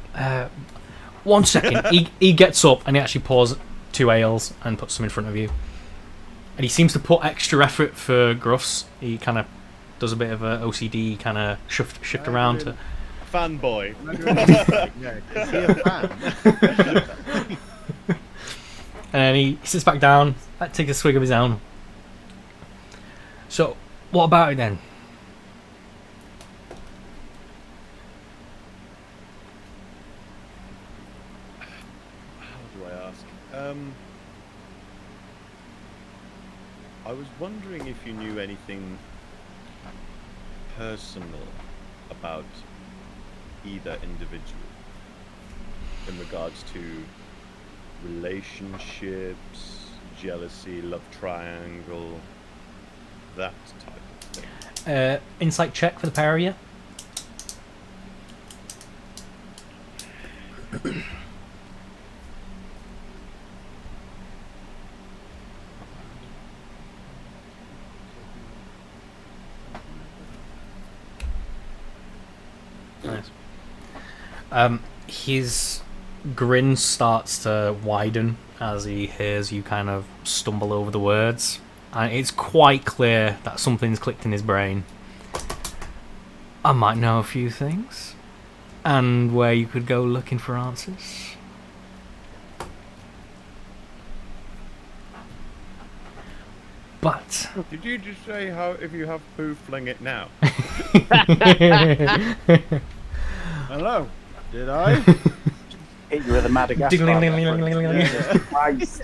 1 second. he gets up and he actually pours 2 ales and puts them in front of you. And he seems to put extra effort for Gruffs. He kind of does a bit of a OCD kind of shift around to. Fanboy. Is he a fan? And then he sits back down, takes a swig of his own. So, what about it then? How do I ask? I was wondering if you knew anything personal about either individual in regards to relationships, jealousy, love triangle, that type of thing. Insight check for the pair of you. Nice. His grin starts to widen as he hears you kind of stumble over the words, and it's quite clear that something's clicked in his brain. I might know a few things, and where you could go looking for answers. But did you just say how if you have poo, fling it now? Hello. Did I? Hit you with a Madagascar. Jesus Christ.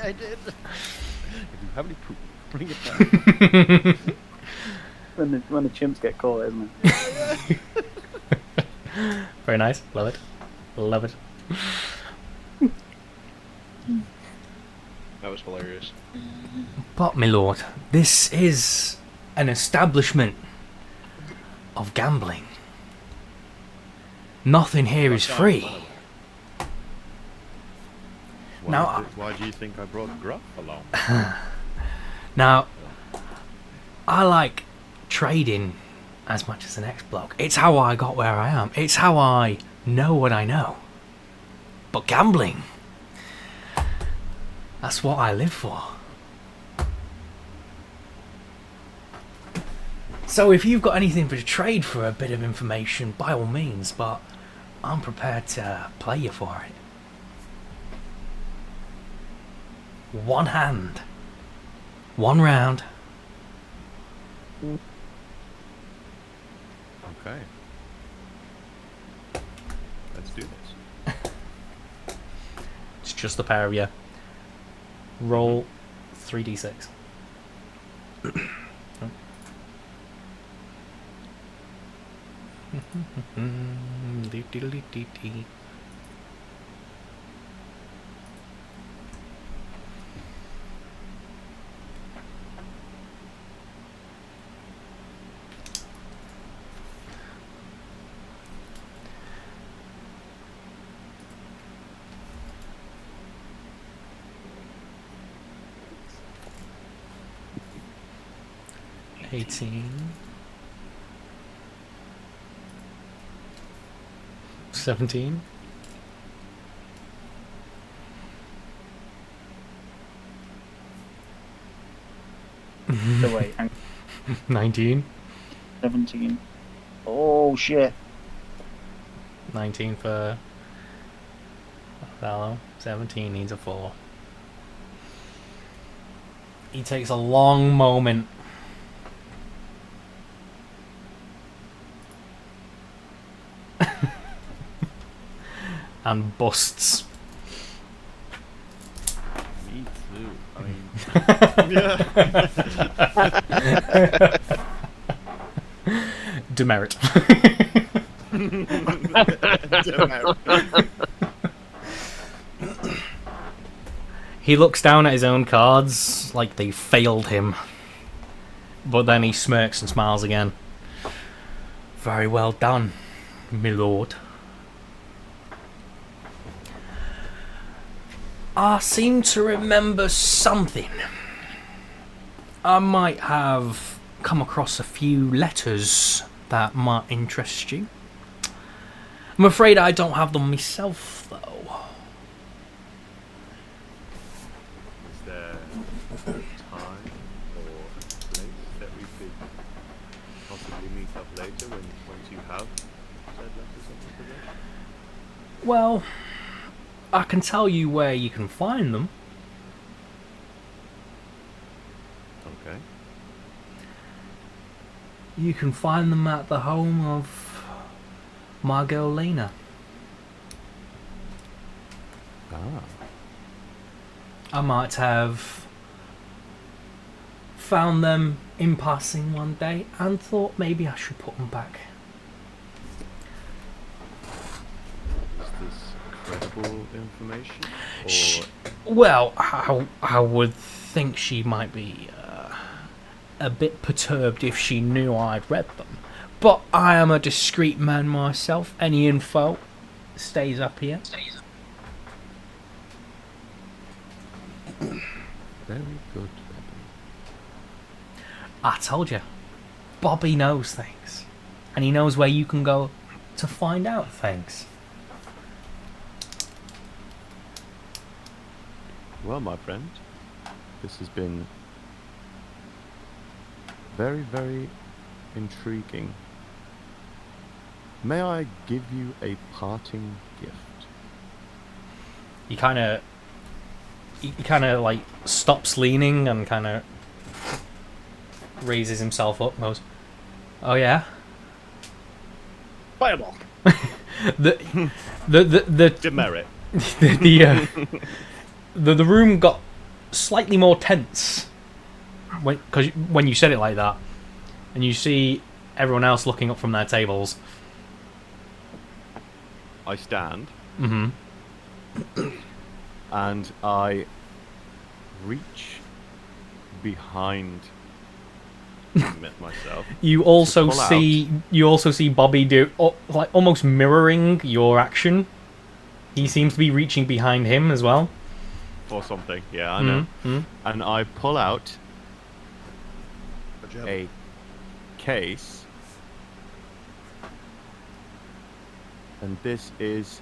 I did. If you have any poo, bring it down. when the chimps get caught, isn't it? very nice. Love it. Love it. That was hilarious. But, my lord, this is an establishment of gambling. Nothing here is free. Why do you think I brought Gruff along? Now, I like trading as much as the next bloke. It's how I got where I am. It's how I know what I know. But gambling, that's what I live for. So if you've got anything to trade for a bit of information, by all means, but I'm prepared to play you for it. One hand. One round. Okay. Let's do this. It's just the pair of you. Roll 3d6. $18. 17. So wait, 19. 17. Oh shit. 19 for Othello. 17 needs a 4. He takes a long moment. And busts. Me too. I mean, Demerit. He looks down at his own cards like they failed him. But then he smirks and smiles again. Very well done, my lord. I seem to remember something. I might have come across a few letters that might interest you. I'm afraid I don't have them myself, though. is there a time or a place that we could possibly meet up later once you have said letters on the possession? Well, I can tell you where you can find them. Okay. You can find them at the home of my girl Lena. Ah. I might have found them in passing one day and thought maybe I should put them back. Is this credible information? Or Well, I would think she might be a bit perturbed if she knew I'd read them. But I am a discreet man myself. Any info stays up here. very good. I told you, Bobby knows things. And he knows where you can go to find out things. Well, my friend, this has been very, very intriguing. May I give you a parting gift? He kind of like stops leaning and kind of raises himself up and goes, "Oh yeah." Fireball. the Demerit. the room got slightly more tense when you said it like that, and you see everyone else looking up from their tables. I stand. Mm-hmm. And I reach behind myself. You also pull see Bobby do like almost mirroring your action. He seems to be reaching behind him as well. For something, yeah, I know. Mm-hmm. And I pull out a case, and this is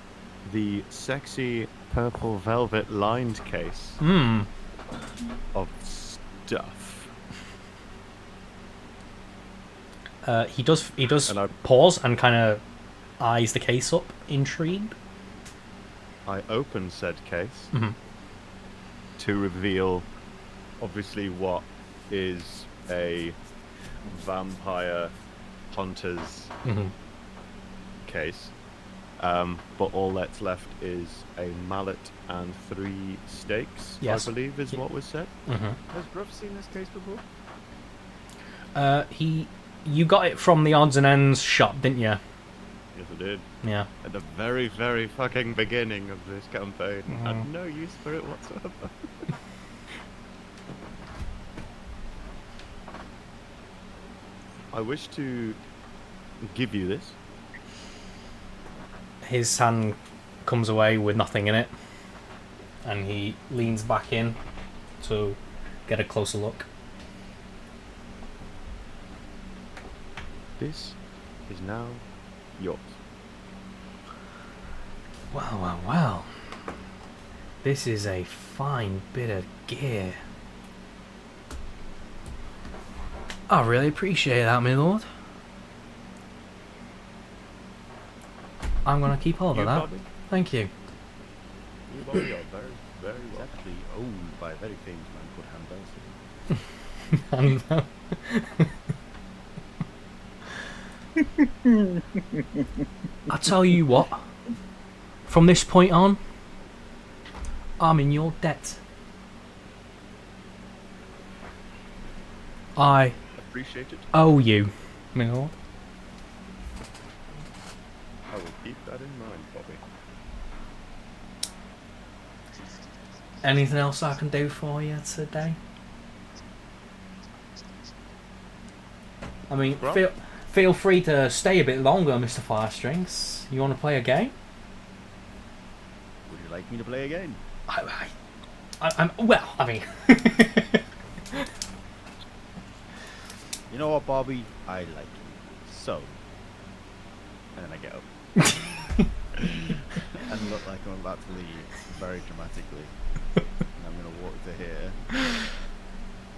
the sexy purple velvet lined case of stuff. He does pause and kind of eyes the case up, intrigued. I open said case Mm-hmm. to reveal, obviously, what is a vampire hunter's case. But all that's left is a mallet and 3 stakes, Yes. I believe is what was said. Mm-hmm. Has Gruff seen this case before? You got it from the odds and ends shop, didn't you? Yes, I did. Yeah. At the very, very fucking beginning of this campaign. Had no use for it whatsoever. I wish to give you this. His hand comes away with nothing in it, and he leans back in to get a closer look. This is now yours. Well. This is a fine bit of gear. I really appreciate that, my lord. I'm gonna keep hold of that. Bobby? Thank you. You, Bobby, are very, very well. Actually owned by a very famous man called Ham I tell you what. From this point on, I'm in your debt. I Appreciate it. owe you, my lord. I will keep that in mind, Bobby. Anything else I can do for you today? I mean, Well- feel free to stay a bit longer, Mr. Firestrings. You want to play a game? Would you like me to play again? I'm well. I mean, You know what, Bobby? I like you. So. And then I get up. And look like I'm about to leave very dramatically. And I'm going to walk to here.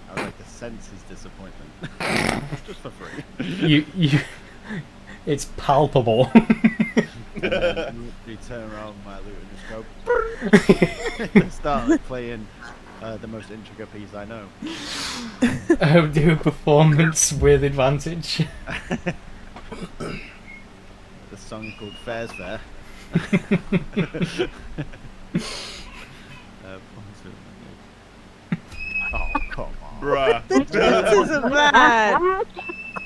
I would like to sense his disappointment. Just for free. you, it's palpable. And then you turn around my lute and just go. And start like, playing the most intricate piece I know. Do a performance with advantage. The song is called Fair's Fair. Oh, come on. Bruh. The chances of that.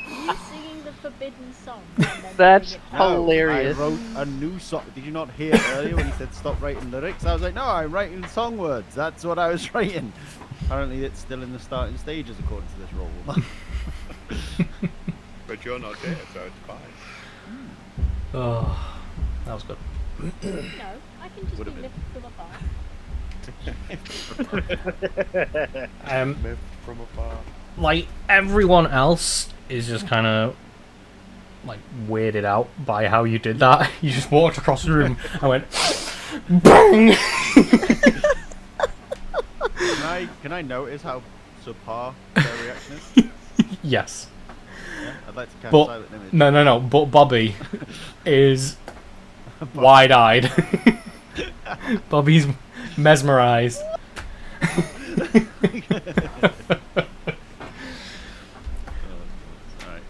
You singing the forbidden song. And then That's doing it back? hilarious. I wrote a new song. Did you not hear earlier when he said stop writing lyrics? I was like, no, I'm writing song words. That's what I was writing. Apparently it's still in the starting stages according to this rule. But you're not there, so it's fine. Oh, that was good. No, I can just Would've be been. lifted from afar. Lift from afar. Like everyone else is just kind of like weirded out by how you did that. You just walked across the room and went bang. Can I notice how subpar their reaction is? Yes, Yeah, I'd like to cast but silent image. no. But Bobby is wide-eyed. Bobby's mesmerized. Alright.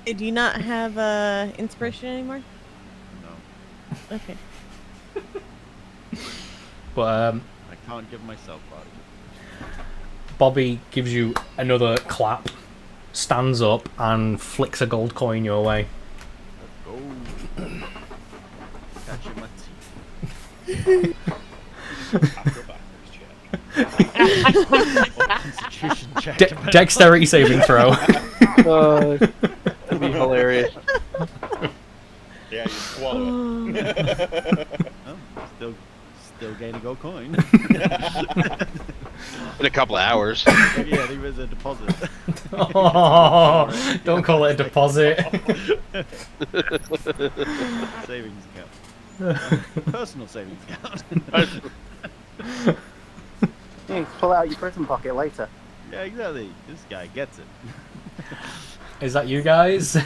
Do you not have inspiration anymore? No, Okay. But I can't give myself body. Bobby gives you another clap, stands up, and flicks a gold coin your way. Let's go. Catching my teeth. Constitution check. Dexterity saving throw. That'd be hilarious. Yeah, you swallow it. Oh, still gain a gold coin. In a couple of hours. Yeah, there was a deposit. Oh, don't call it a deposit. Savings account. Personal savings account. Yeah, pull out your prison pocket later. Yeah, exactly. This guy gets it. Is that you guys?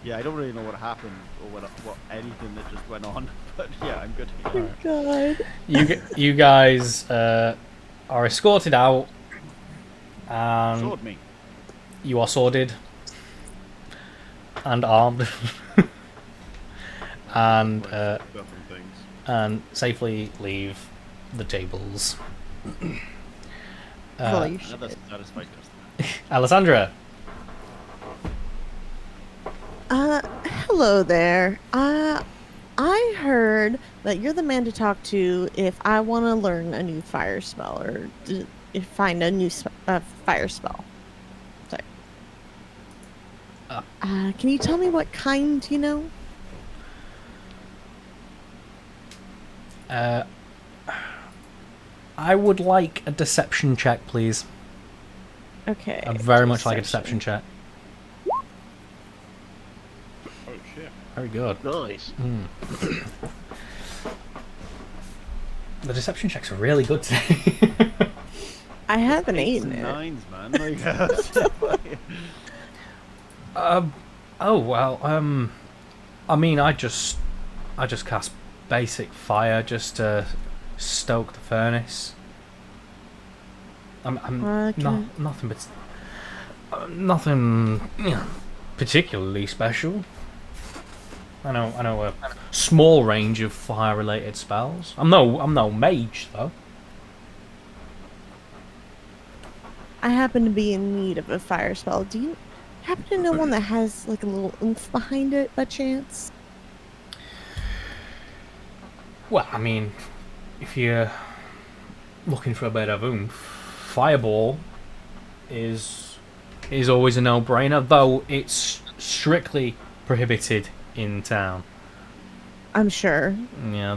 Yeah, I don't really know what happened or what anything that just went on, but yeah, I'm good here. Oh God. You guys are escorted out, and Sword me. you are sworded and armed, and safely leave the tables. Well, you Another should. satisfied customer. Alessandra. Hello there. I heard that you're the man to talk to if I want to learn a new fire spell or find a new fire spell. Sorry. Can you tell me what kind you know? I would like a deception check, please. Okay. I'd very much like a deception check. Oh shit. Very good. Nice. The deception checks are really good today. I haven't 8s eaten and it. 9s, man. Oh well. I mean, I just cast basic fire just to stoke the furnace. I'm Okay. nothing but nothing particularly special. I know a small range of fire-related spells. I'm no mage though. I happen to be in need of a fire spell. Do you happen to know one that has like a little oomph behind it by chance? Well, I mean, if you're looking for a bit of oomph, fireball is always a no-brainer, though it's strictly prohibited in town. I'm sure. Yeah,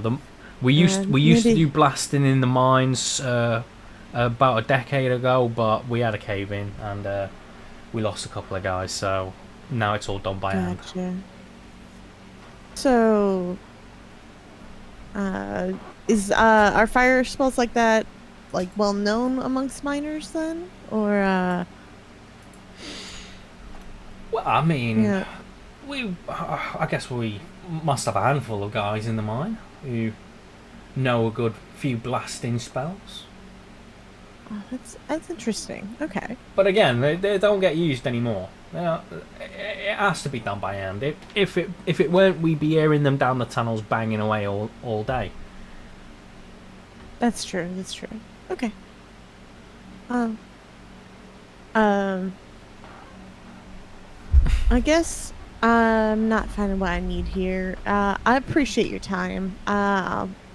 we used to do blasting in the mines about a decade ago, but we had a cave in and we lost a couple of guys, so now it's all done by hand. Gotcha. So, is are fire spells like that like well known amongst miners then, or Well, I mean, yeah. I guess we must have a handful of guys in the mine who know a good few blasting spells. Oh, that's interesting. Okay. But again, they don't get used anymore. It has to be done by hand. If it weren't, we'd be hearing them down the tunnels banging away all day. That's true. That's true. Okay. I guess I'm not finding what I need here. I appreciate your time.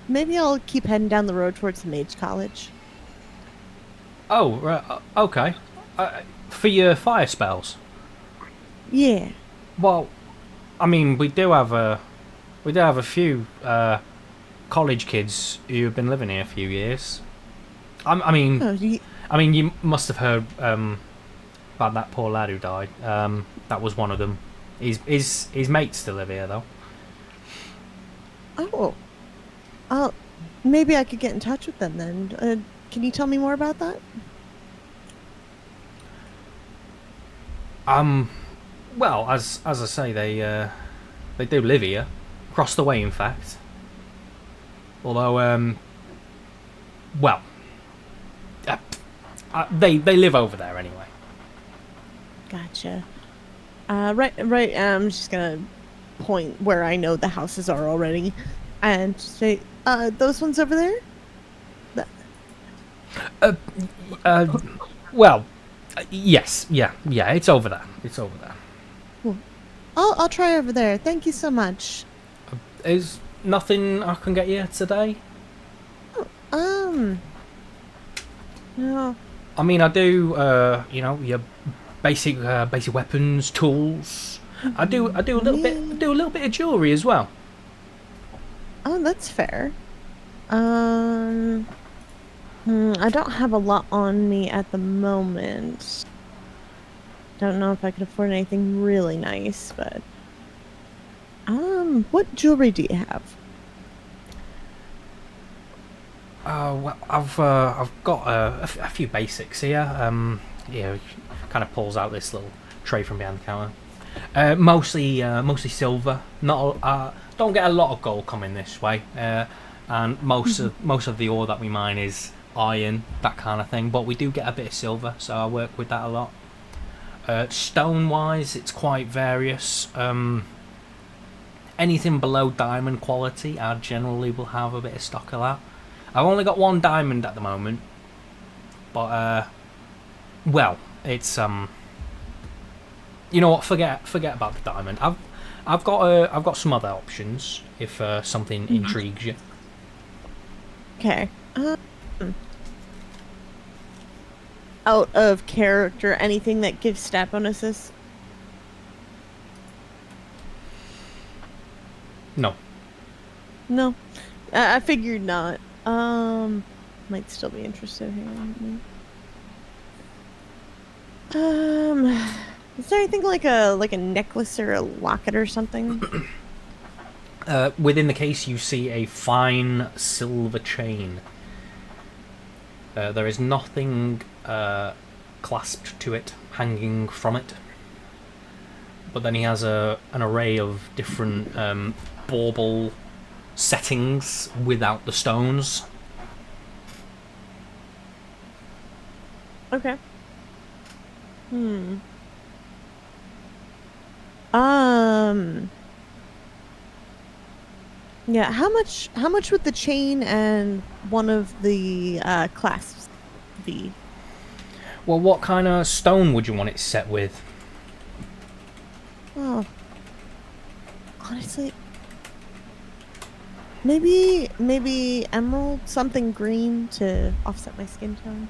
Maybe I'll keep heading down the road towards the Mage College. Oh, right, okay. For your fire spells. Yeah. Well, I mean, we do have a few college kids who have been living here a few years. I mean, you must have heard about that poor lad who died. That was one of them. His mates still live here though. Oh, maybe I could get in touch with them then. Can you tell me more about that? Well, as I say, they do live here, across the way, in fact. Although, well, they live over there anyway. Gotcha. Right. I'm just gonna point where I know the houses are already, and say, those ones over there. Well, yes, yeah, it's over there. It's over there. Cool. I'll try over there. Thank you so much. Is nothing I can get you today? No. I mean, I do, your basic weapons, tools. I do a little bit of jewelry as well. Oh, that's fair. I don't have a lot on me at the moment. Don't know if I could afford anything really nice, but what jewelry do you have? Well, I've got a few basics here. Kind of pulls out this little tray from behind the counter. Mostly silver. Don't get a lot of gold coming this way. And most of the ore that we mine is iron, that kind of thing. But we do get a bit of silver, so I work with that a lot. Stone-wise, it's quite various. Anything below diamond quality, I generally will have a bit of stock of that. I've only got one diamond at the moment, but well, it's you know what? Forget about the diamond. I've got some other options if something intrigues you. Okay. Out of character, anything that gives stat bonuses? No. No. I figured not. Might still be interested. Hang on. Is there anything like a necklace or a locket or something? Within the case, you see a fine silver chain. There is nothing clasped to it, hanging from it. But then he has an array of different bauble settings without the stones. Okay. Yeah, how much would the chain and one of the clasps be? Well, what kind of stone would you want it set with? Oh. Honestly, maybe emerald, something green to offset my skin tone.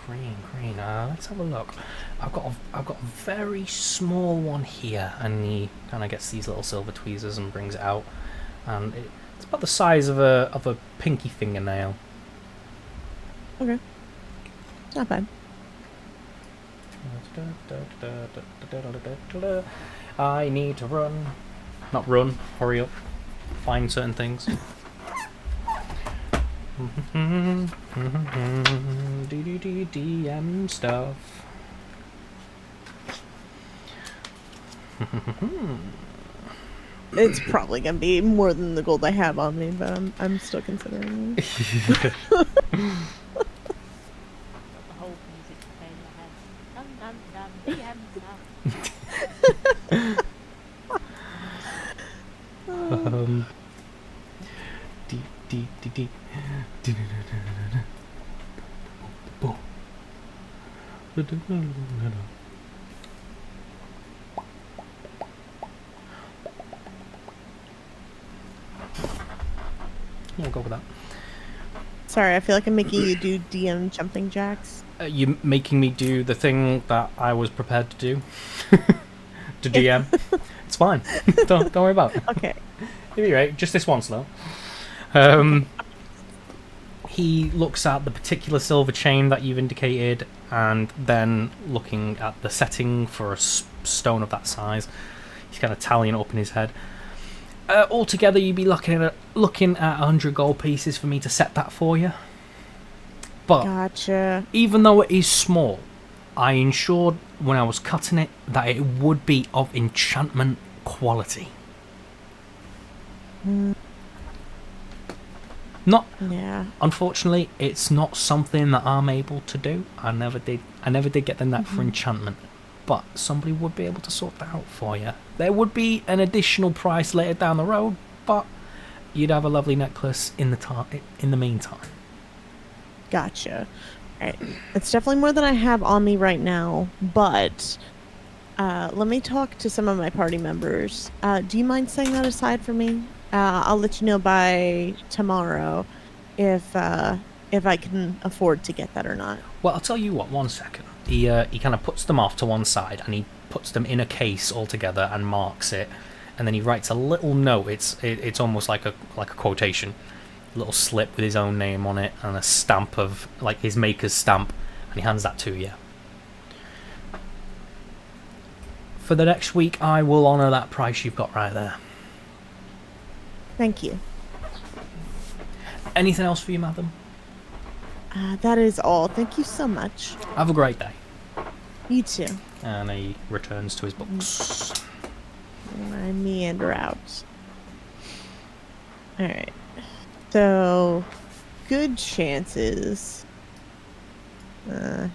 Green. Let's have a look. I've got a very small one here, and he kind of gets these little silver tweezers and brings it out, and it's about the size of a pinky fingernail. Okay, not bad. I need to run. Not run, hurry up. Find certain things. DM stuff. It's probably gonna be more than the gold I have on me, but I'm still considering it. The whole music playing in your head. Dum dum dum. DM stuff. Yeah, go with that. Sorry, I feel like I'm making you do DM jumping jacks. You making me do the thing that I was prepared to do? To DM? It's fine. Don't worry about it. Okay. You'll be right. Just this once, though. He looks at the particular silver chain that you've indicated, and then looking at the setting for a stone of that size, he's kind of tallying it up in his head. Altogether, you'd be looking at 100 gold pieces for me to set that for you. But gotcha. Even though it is small, I ensured when I was cutting it that it would be of enchantment quality. Unfortunately, it's not something that I'm able to do. I never did get the knack for enchantment. But somebody would be able to sort that out for you. There would be an additional price later down the road, but you'd have a lovely necklace in the meantime. Gotcha. Alright. It's definitely more than I have on me right now, but let me talk to some of my party members. Do you mind setting that aside for me? I'll let you know by tomorrow if I can afford to get that or not. Well, I'll tell you what, one second. He kind of puts them off to one side, and he puts them in a case all together and marks it, and then he writes a little note. It's almost like a quotation, a little slip with his own name on it and a stamp of like his maker's stamp, and he hands that to you. For the next week, I will honour that price you've got right there. Thank you. Anything else for you, madam? That is all. Thank you so much. Have a great day. You too. And he returns to his books. And I meander out. Alright. So, good chances. I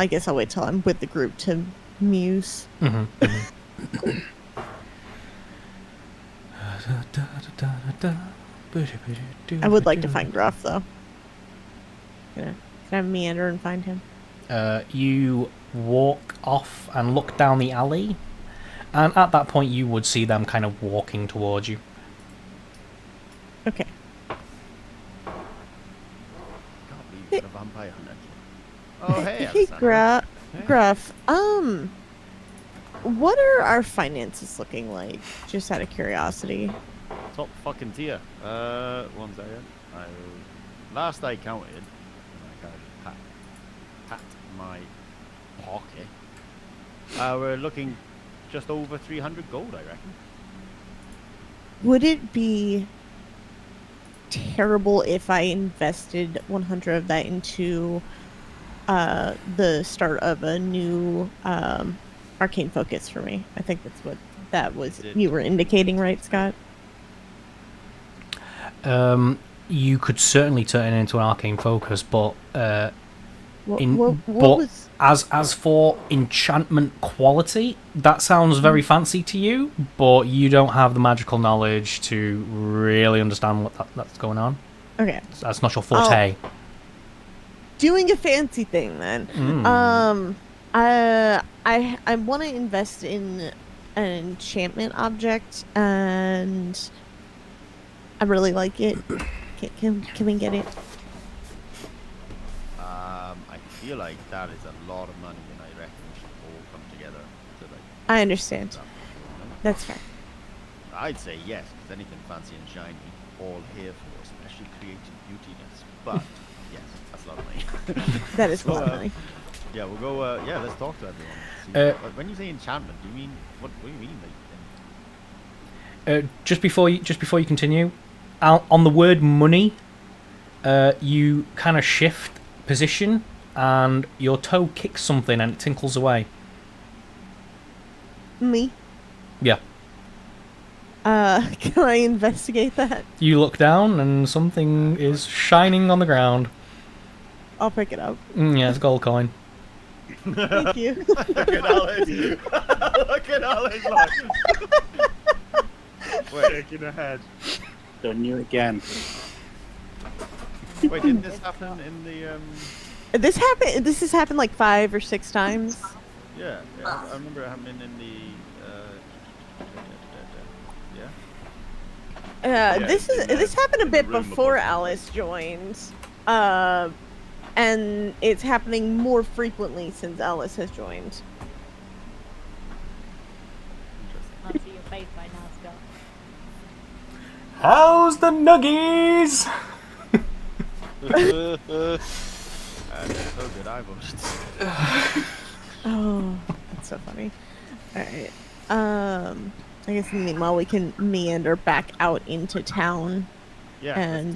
guess I'll wait till I'm with the group to muse. I would like to find Gruff, though. Can I meander and find him? You walk off and look down the alley, and at that point you would see them kind of walking towards you. Okay. Can't believe you're a vampire hunter. Oh, hey, Hey, Alexander. Gruff. What are our finances looking like? Just out of curiosity. Top fucking tier. 1 second. Last I counted, and I kind of pat my pocket. We're looking just over 300 gold, I reckon. Would it be terrible if I invested 100 of that into the start of a new arcane focus for me? I think that's what that was. You were indicating, right, Scott? You could certainly turn it into an arcane focus, but was... as for enchantment quality, that sounds very fancy to you, but you don't have the magical knowledge to really understand what that's going on. Okay, that's not your forte. Doing a fancy thing then. I want to invest in an enchantment object, and I really like it. Can we get it? I feel like that is a lot of money, and I reckon we should all come together to like. I understand. That's fair. I'd say yes, because anything fancy and shiny, all here for, especially creative beautiness. But yes, that's a lot of money. That is a lot of money. Yeah, we'll go. Yeah, let's talk to everyone. When you say enchantment, do you mean what do you mean? Like, just before you continue, on the word money, you kind of shift position, and your toe kicks something, and it tinkles away. Me? Yeah. Can I investigate that? You look down, and something is shining on the ground. I'll pick it up. Yeah, it's a gold coin. Thank you. Look at Alice. Look at Alice. Wait, shaking her head. Done you again. Wait, did this happen in the This has happened like 5 or 6 times. Yeah, I remember it happening in the This happened a bit before Alice joined. And it's happening more frequently since Alice has joined. Can't see your face right now, Scott. How's the nuggies? so good, I was. Oh, that's so funny. Alright. I guess meanwhile we can meander back out into town. Yeah, and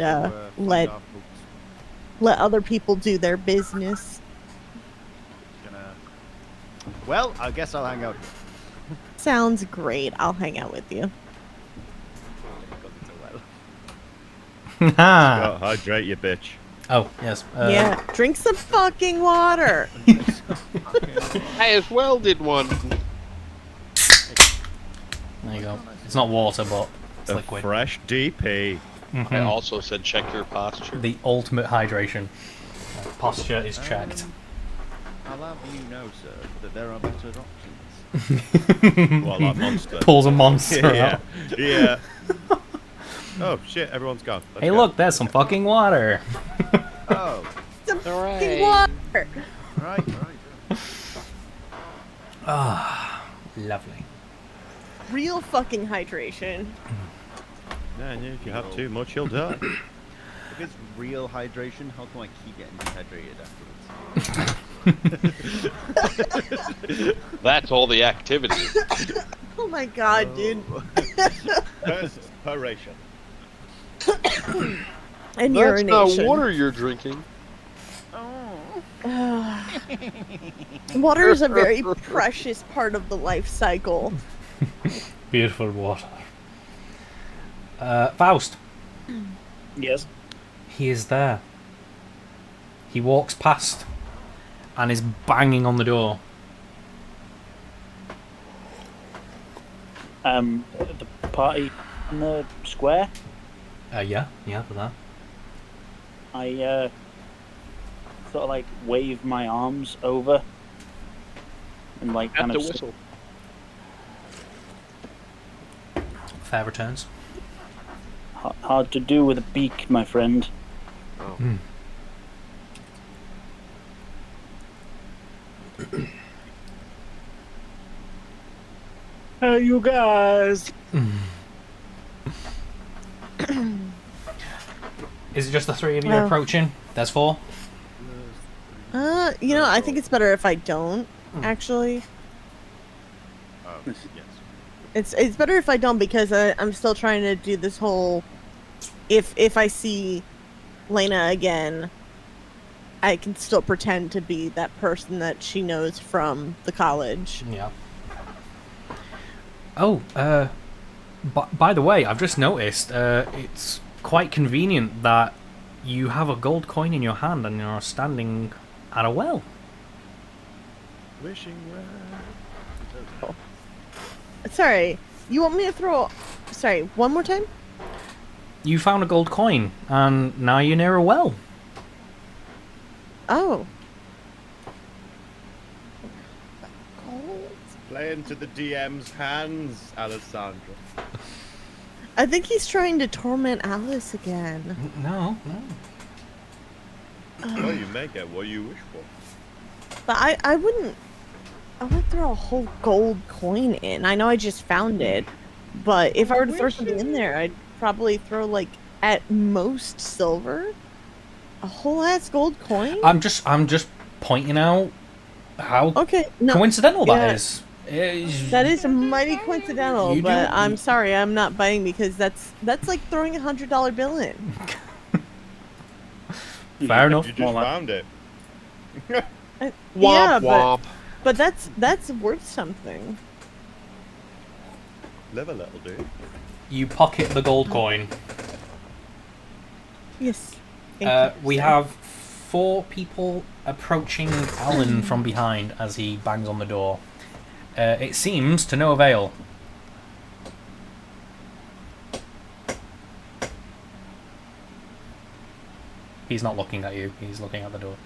let other people do their business. Well, I guess I'll hang out here. Sounds great. I'll hang out with you. Scott, hydrate you, bitch. Oh, yes. Yeah, drink some fucking water. I as well did one. There you go. It's not water, but it's liquid. Fresh DP. Mm-hmm. I also said check your posture. The ultimate hydration. Posture is checked. I'll have you know, sir, that there are better options. Well, that monster. Pulls a monster out. Yeah. Oh, shit, everyone's gone. Let's hey, go. look, there's some fucking water. Oh. Some fucking water. Right. Ah, lovely. Real fucking hydration. Man, if you have too much, you'll die. If it's real hydration, how come I keep getting dehydrated afterwards? That's all the activity. Oh my god, dude. Perspiration. And That's urination. not water you're drinking. Water is a very precious part of the life cycle. Beautiful water. Faust. Yes. He is there. He walks past and is banging on the door. The party in the square. Yeah, for that. I sort of like wave my arms over and like kind Have of to whistle. Fair returns. hard to do with a beak, my friend. Oh. Hey, you guys. Is it just the three of you Well. approaching? There's 4? You know, I think it's better if I don't, actually. Yes. It's better if I don't, because I'm still trying to do this whole. If I see Lena again, I can still pretend to be that person that she knows from the college. Yeah. Oh, by the way, I've just noticed it's quite convenient that you have a gold coin in your hand and you're standing at a well. Wishing well. Sorry, you want me to throw? Sorry, one more time. You found a gold coin, and now you're near a well. Oh. Play into the DM's hands, Alessandra. I think he's trying to torment Alice again. No. Well, you may get what you wish for. But I wouldn't throw a whole gold coin in. I know I just found it, but if I were to throw something in there, I'd probably throw, like, at most silver. A whole ass gold coin? I'm just pointing out how coincidental that is. That is mighty coincidental, but I'm sorry, I'm not buying, because that's like throwing $100 bill in. Fair enough. You just found it. Womp. But that's worth something. Live a little, dude. You pocket the gold coin. Yes. We have 4 people approaching Alan from behind as he bangs on the door. It seems to no avail. He's not looking at you, he's looking at the door.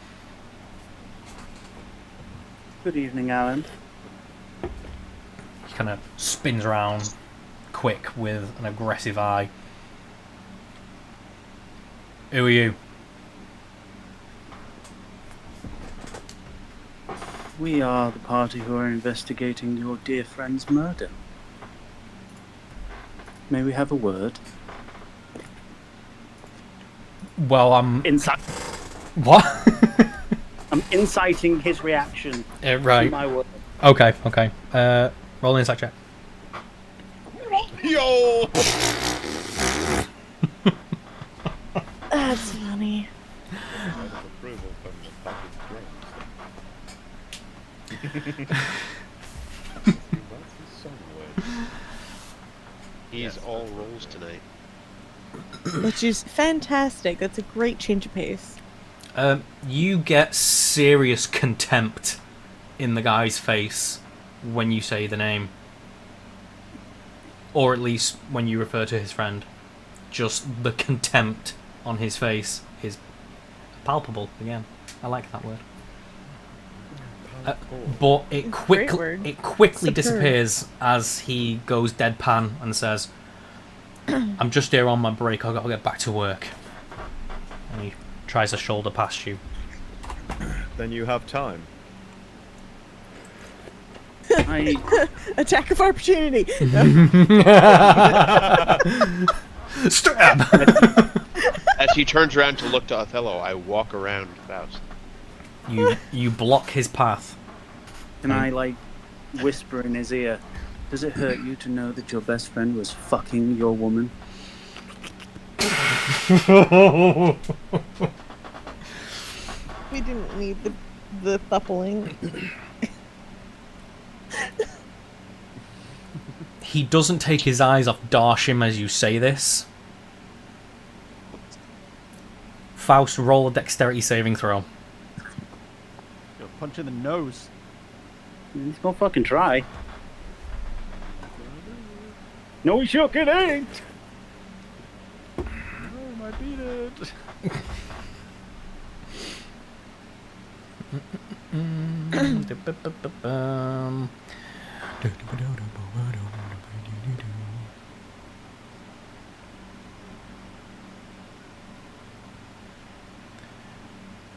Good evening, Alan. He kind of spins around quick with an aggressive eye. Who are you? We are the party who are investigating your dear friend's murder. May we have a word? Well, I'm... Insight. What? I'm inciting his reaction right. to my word. Okay. Roll an insight check. Yo! That's funny. He's all rolls tonight. Which is fantastic. That's a great change of pace. You get serious contempt in the guy's face when you say the name. Or at least when you refer to his friend. Just the contempt on his face is palpable again. I like that word. But it quickly disappears as he goes deadpan and says, I'm just here on my break, I've got to get back to work. And he tries to shoulder past you. Then you have time. Attack of opportunity. Stab! As he turns around to look to Othello, I walk around Faust. You block his path. Can I, whisper in his ear, does it hurt you to know that your best friend was fucking your woman? We didn't need the thuppling. He doesn't take his eyes off Darshim as you say this. Faust, roll a dexterity saving throw. Yo, punch in the nose. He's gonna fucking try. No, he shook it ain't! Oh, I beat it.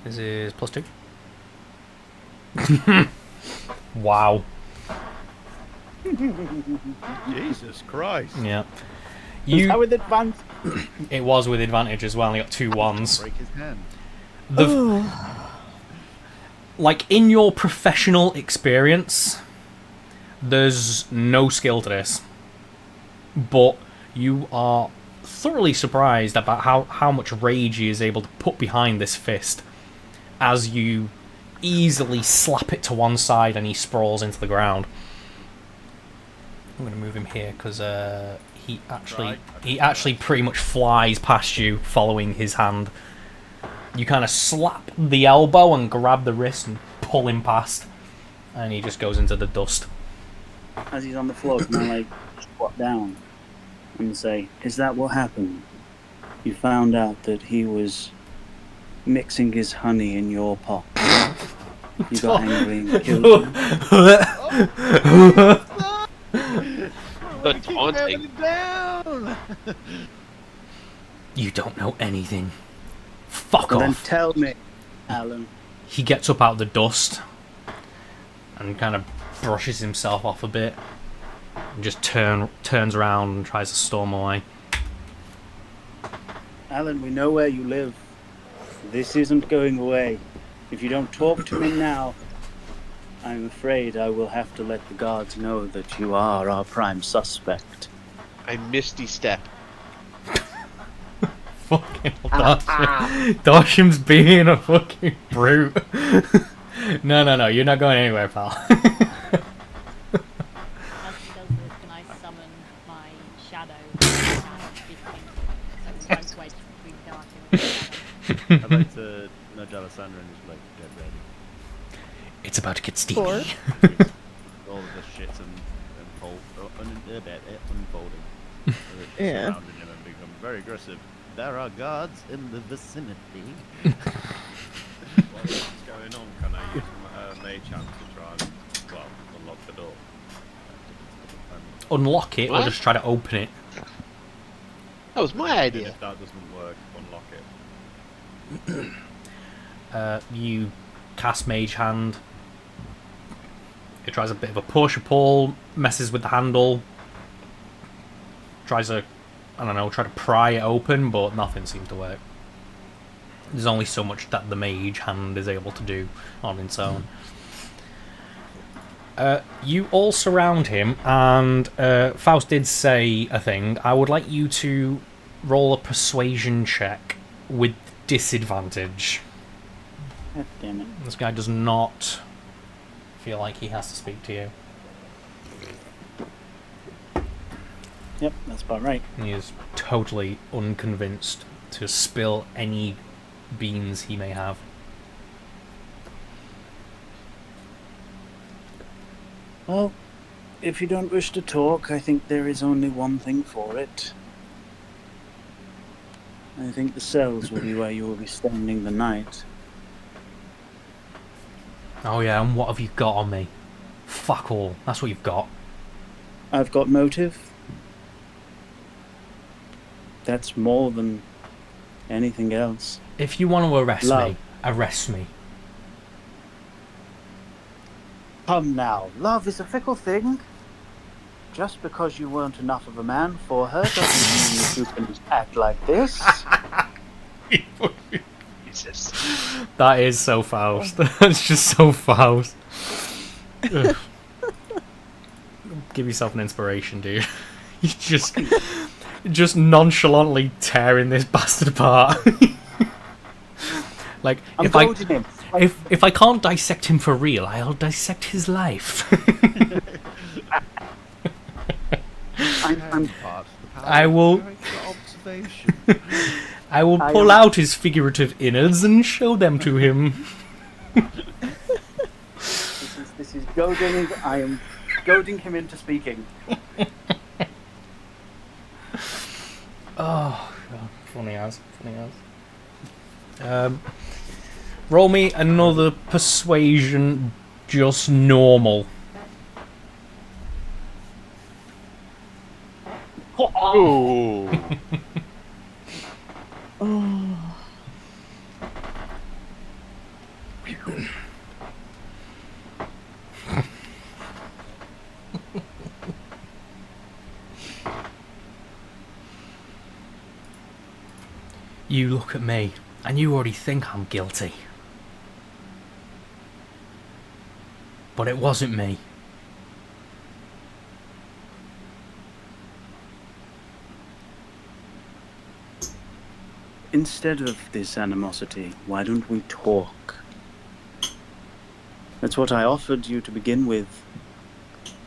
This is +2. Wow. Jesus Christ. Yeah. Was that with advantage? It was with advantage as well. He got 2 ones. Break his hand. In your professional experience, there's no skill to this. but you are thoroughly surprised about how much rage he is able to put behind this fist as you easily slap it to one side and he sprawls into the ground. I'm going to move him here because he actually pretty much flies past you following his hand. You kind of slap the elbow and grab the wrist and pull him past, and he just goes into the dust. As he's on the floor, can I squat down and say, "Is that what happened? You found out that he was mixing his honey in your pot. You got angry and killed him." The taunting. You don't know anything. Fuck Well, off. then tell me, Alan. He gets up out of the dust and kind of brushes himself off a bit and just turns around and tries to storm away. Alan, we know where you live. This isn't going away. If you don't talk to me now, I'm afraid I will have to let the guards know that you are our prime suspect. I misty step. Fucking Darsham. Darshim's being a fucking brute. No, you're not going anywhere, pal. As he does this, can I summon my shadow? So right wedge between Darsham and shadow. I'd like to nudge Alessandra and just like, get ready. It's about to get steamy. Four. All of this shit's unfolding. Yeah. Surrounding him and become very aggressive. There are guards in the vicinity. What's going on? Can I use mage hand to try and, well, unlock the door? Unlock it or What? just try to open it? That was my And idea. if that doesn't work, unlock it. You cast Mage Hand. It tries a bit of a push, a pull, messes with the handle. Tries to, I don't know, try to pry it open, but nothing seems to work. There's only so much that the Mage Hand is able to do on its own. You all surround him, and Faust did say a thing. I would like you to roll a persuasion check with disadvantage. God damn it. This guy does not feel like he has to speak to you. Yep, that's about right. He is totally unconvinced to spill any beans he may have. Well, if you don't wish to talk, I think there is only one thing for it. I think the cells will be where you will be spending the night. Oh yeah, and what have you got on me? Fuck all. That's what you've got. I've got motive. That's more than anything else. If you want to arrest Love. me, arrest me. Come now, love is a fickle thing. Just because you weren't enough of a man for her doesn't mean that you can act like this. Jesus. That is so Faust. That's just so Faust. Ugh. Give yourself an inspiration, dude. You just nonchalantly tearing this bastard apart. Like, I'm goading him. if I can't dissect him for real, I'll dissect his life. I'm I will Observation. I will I pull am- out his figurative innards and show them to him. This is goading. I am goading him into speaking. Oh, God. Funny as. Roll me another persuasion, just normal. Ooh. You look at me, and you already think I'm guilty. But it wasn't me. instead of this animosity, why don't we talk? That's what I offered you to begin with.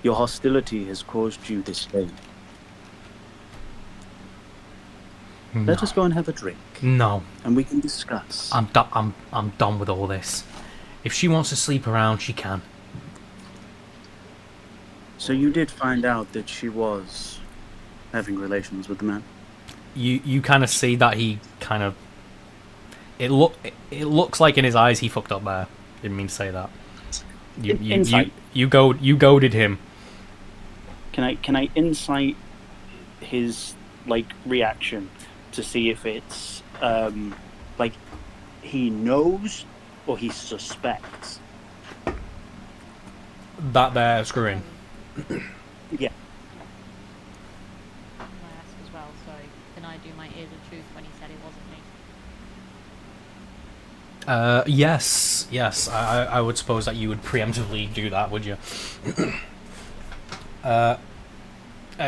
Your hostility has caused you this day. No. Let us go and have a drink. No. And we can discuss. I'm done with all this. If she wants to sleep around, she can. So you did find out that she was having relations with the man? You kind of see that he kind of... It looks like in his eyes he fucked up there. Didn't mean to say that. You goaded him. Can I insight his reaction to see if it's he knows or he suspects that they're screwing? Yeah. Can I ask as well? Sorry. Can I do my ears of truth when he said it wasn't me? Yes. I would suppose that you would preemptively do that, would you?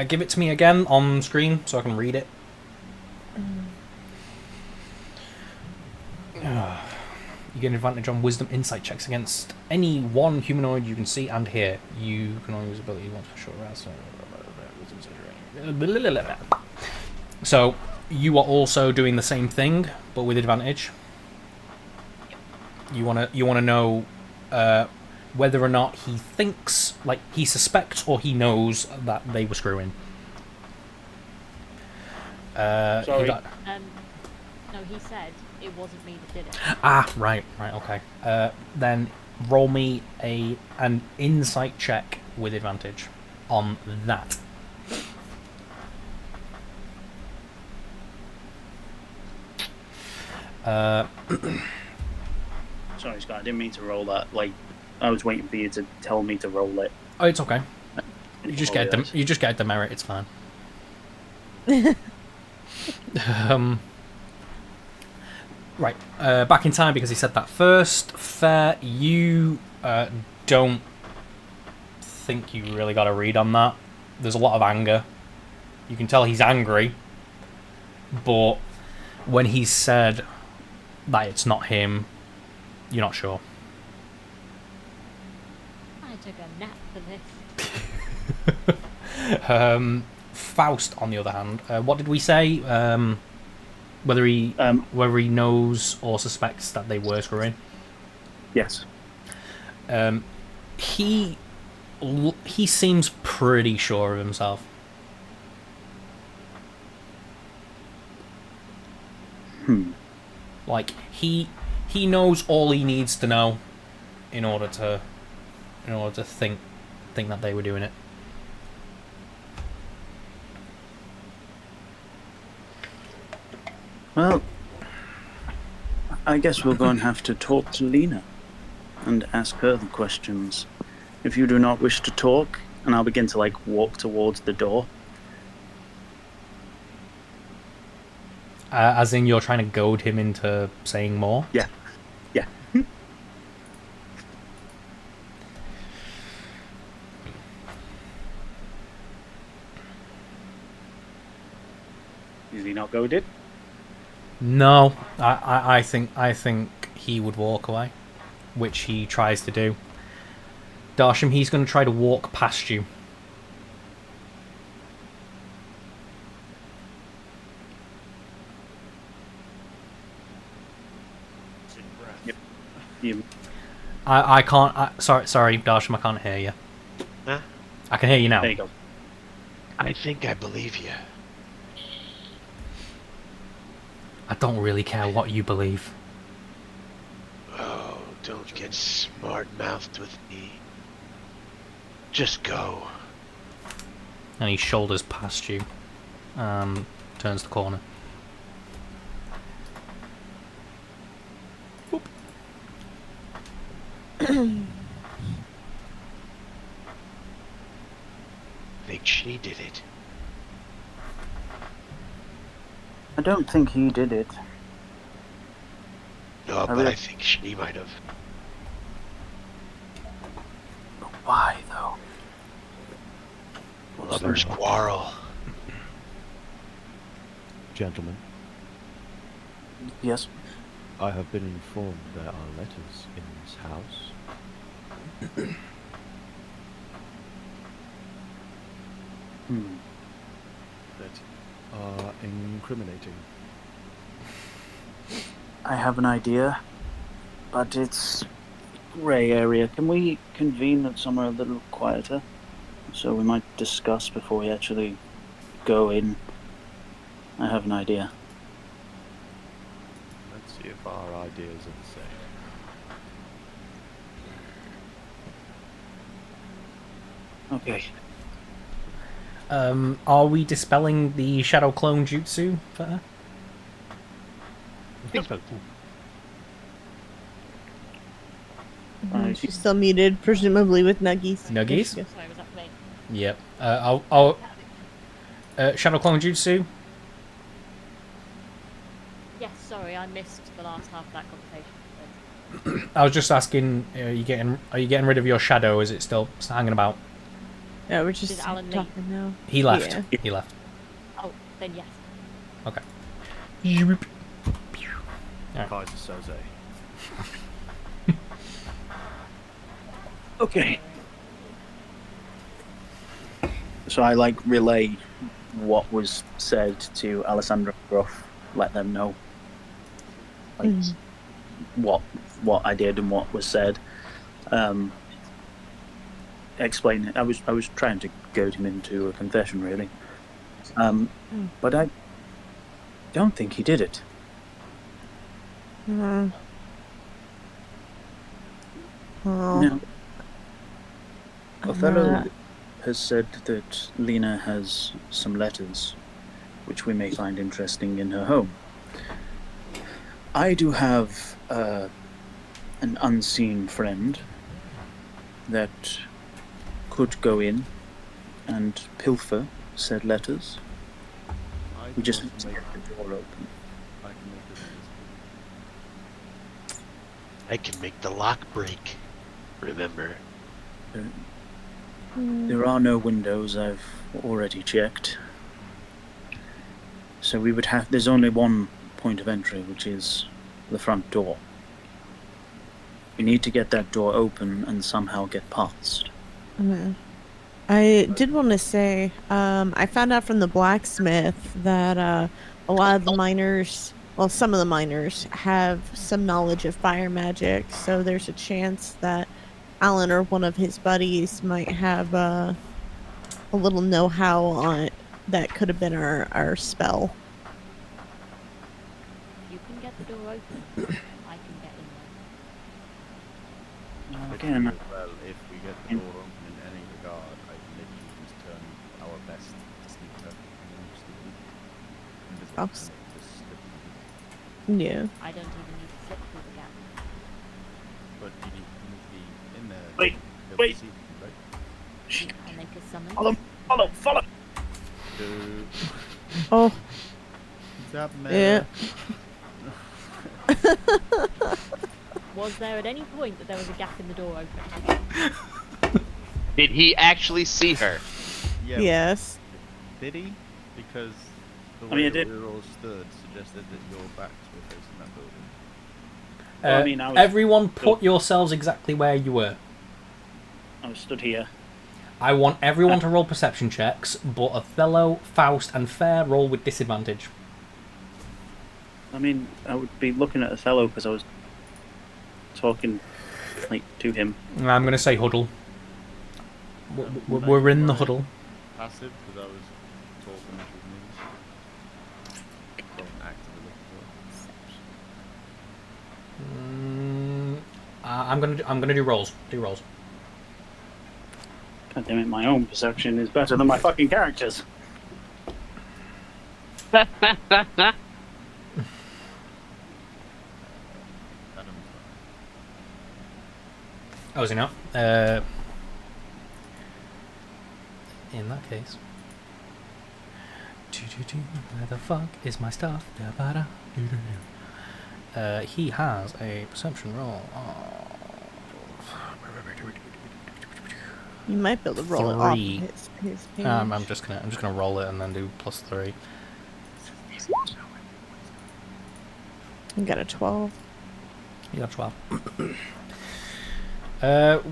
Give it to me again on screen so I can read it. You get an advantage on wisdom insight checks against any one humanoid you can see and hear. You can only use ability once for short rest. So you are also doing the same thing, but with advantage. You wanna know whether or not he thinks, he suspects or he knows that they were screwing. Sorry. No, he said it wasn't me that did it. Ah, right, okay. Then roll me an insight check with advantage on that. Sorry, Scott, I didn't mean to roll that. I was waiting for you to tell me to roll it. Oh, it's okay. You just get a demerit. It's fine. Right. Back in time because he said that first. Fair. You don't think you really got a read on that. There's a lot of anger. You can tell he's angry, but when he said that it's not him, you're not sure. I took a nap for this. Faust, on the other hand, what did we say? Whether he knows or suspects that they were screwing? Yes. He seems pretty sure of himself. He knows all he needs to know in order to think that they were doing it. Well, I guess we'll go and have to talk to Lena and ask her the questions. If you do not wish to talk, and I'll begin to walk towards the door. As in, you're trying to goad him into saying more? Yeah. Is he not goaded? No, I think he would walk away, which he tries to do. Darsham, he's going to try to walk past you. Yep. I can't. Sorry, Darsham, I can't hear you. Huh? I can hear you now. There you go. I think I believe you. I don't really care what you believe. Oh, don't get smart-mouthed with me. Just go. And he shoulders past you. Turns the corner. Think she did it. I don't think he did it. No, but I think she might have. Why, though? Lovers quarrel. Gentlemen, Yes. I have been informed there are letters in this house. That are incriminating. I have an idea, but it's grey area. Can we convene at somewhere a little quieter? So we might discuss before we actually go in. I have an idea. Let's see if our ideas are the same. Okay. Are we dispelling the shadow clone jutsu for her? I think so. She's still muted, presumably with Nuggies. Nuggies? Sorry, was that me? Yep. I'll shadow clone jutsu. Yes, sorry, I missed the last half of that conversation. I was just asking, are you getting rid of your shadow? Is it still hanging about? Yeah, we're just Did Alan leave? talking now. He left. Yeah. He left. Oh, then yes. Okay. Kaiser Soze. Okay. So I relay what was said to Alessandra Gruff, let them know what I did and what was said. Explain it. I was trying to goad him into a confession, really. But I don't think he did it. Oh. No. Othello has said that Lena has some letters which we may find interesting in her home. I do have an unseen friend that could go in and pilfer said letters. We just need to get the door open. I can make the lock break. Remember. There are no windows, I've already checked. So we would have... There's only one point of entry, which is the front door. We need to get that door open and somehow get past. I did want to say, I found out from the blacksmith that a lot of the miners, well, some of the miners have some knowledge of fire magic, so there's a chance that Alan or one of his buddies might have a little know-how on it that could have been our spell. You can get the door open. I can get in there. Again, Well, if we get the door open in any regard, I can literally just turn our best sneaker invisible. Oops. Yeah. I don't even need to slip through the gap. But you need to be in there. Wait, to be able to wait. see them, right? I'll make a summon. Follow! Oh, That yeah. Was there at any point that there was a gap in the door open? Did he actually see her? Yeah, Yes. Did he? Because the I way mean, I that did. we were all stood suggested that your backs were facing that building. Well, I mean, I was- Everyone put yourselves exactly where you were. I was stood here. I want everyone to roll perception checks, but Othello, Faust, and Fair roll with disadvantage. I mean, I would be looking at Othello because I was talking to him. I'm going to say huddle. We're in the huddle. Passive, because I was talking with me. Don't actively look for. I'm gonna do rolls. Do rolls. God damn it, my own perception is better than my fucking characters. Oh, is he not? In that case. Where the fuck is my stuff? He has a perception roll of... You might be able to roll it off 3. his page. I'm just gonna roll it and then do +3. I got a 12. You got 12.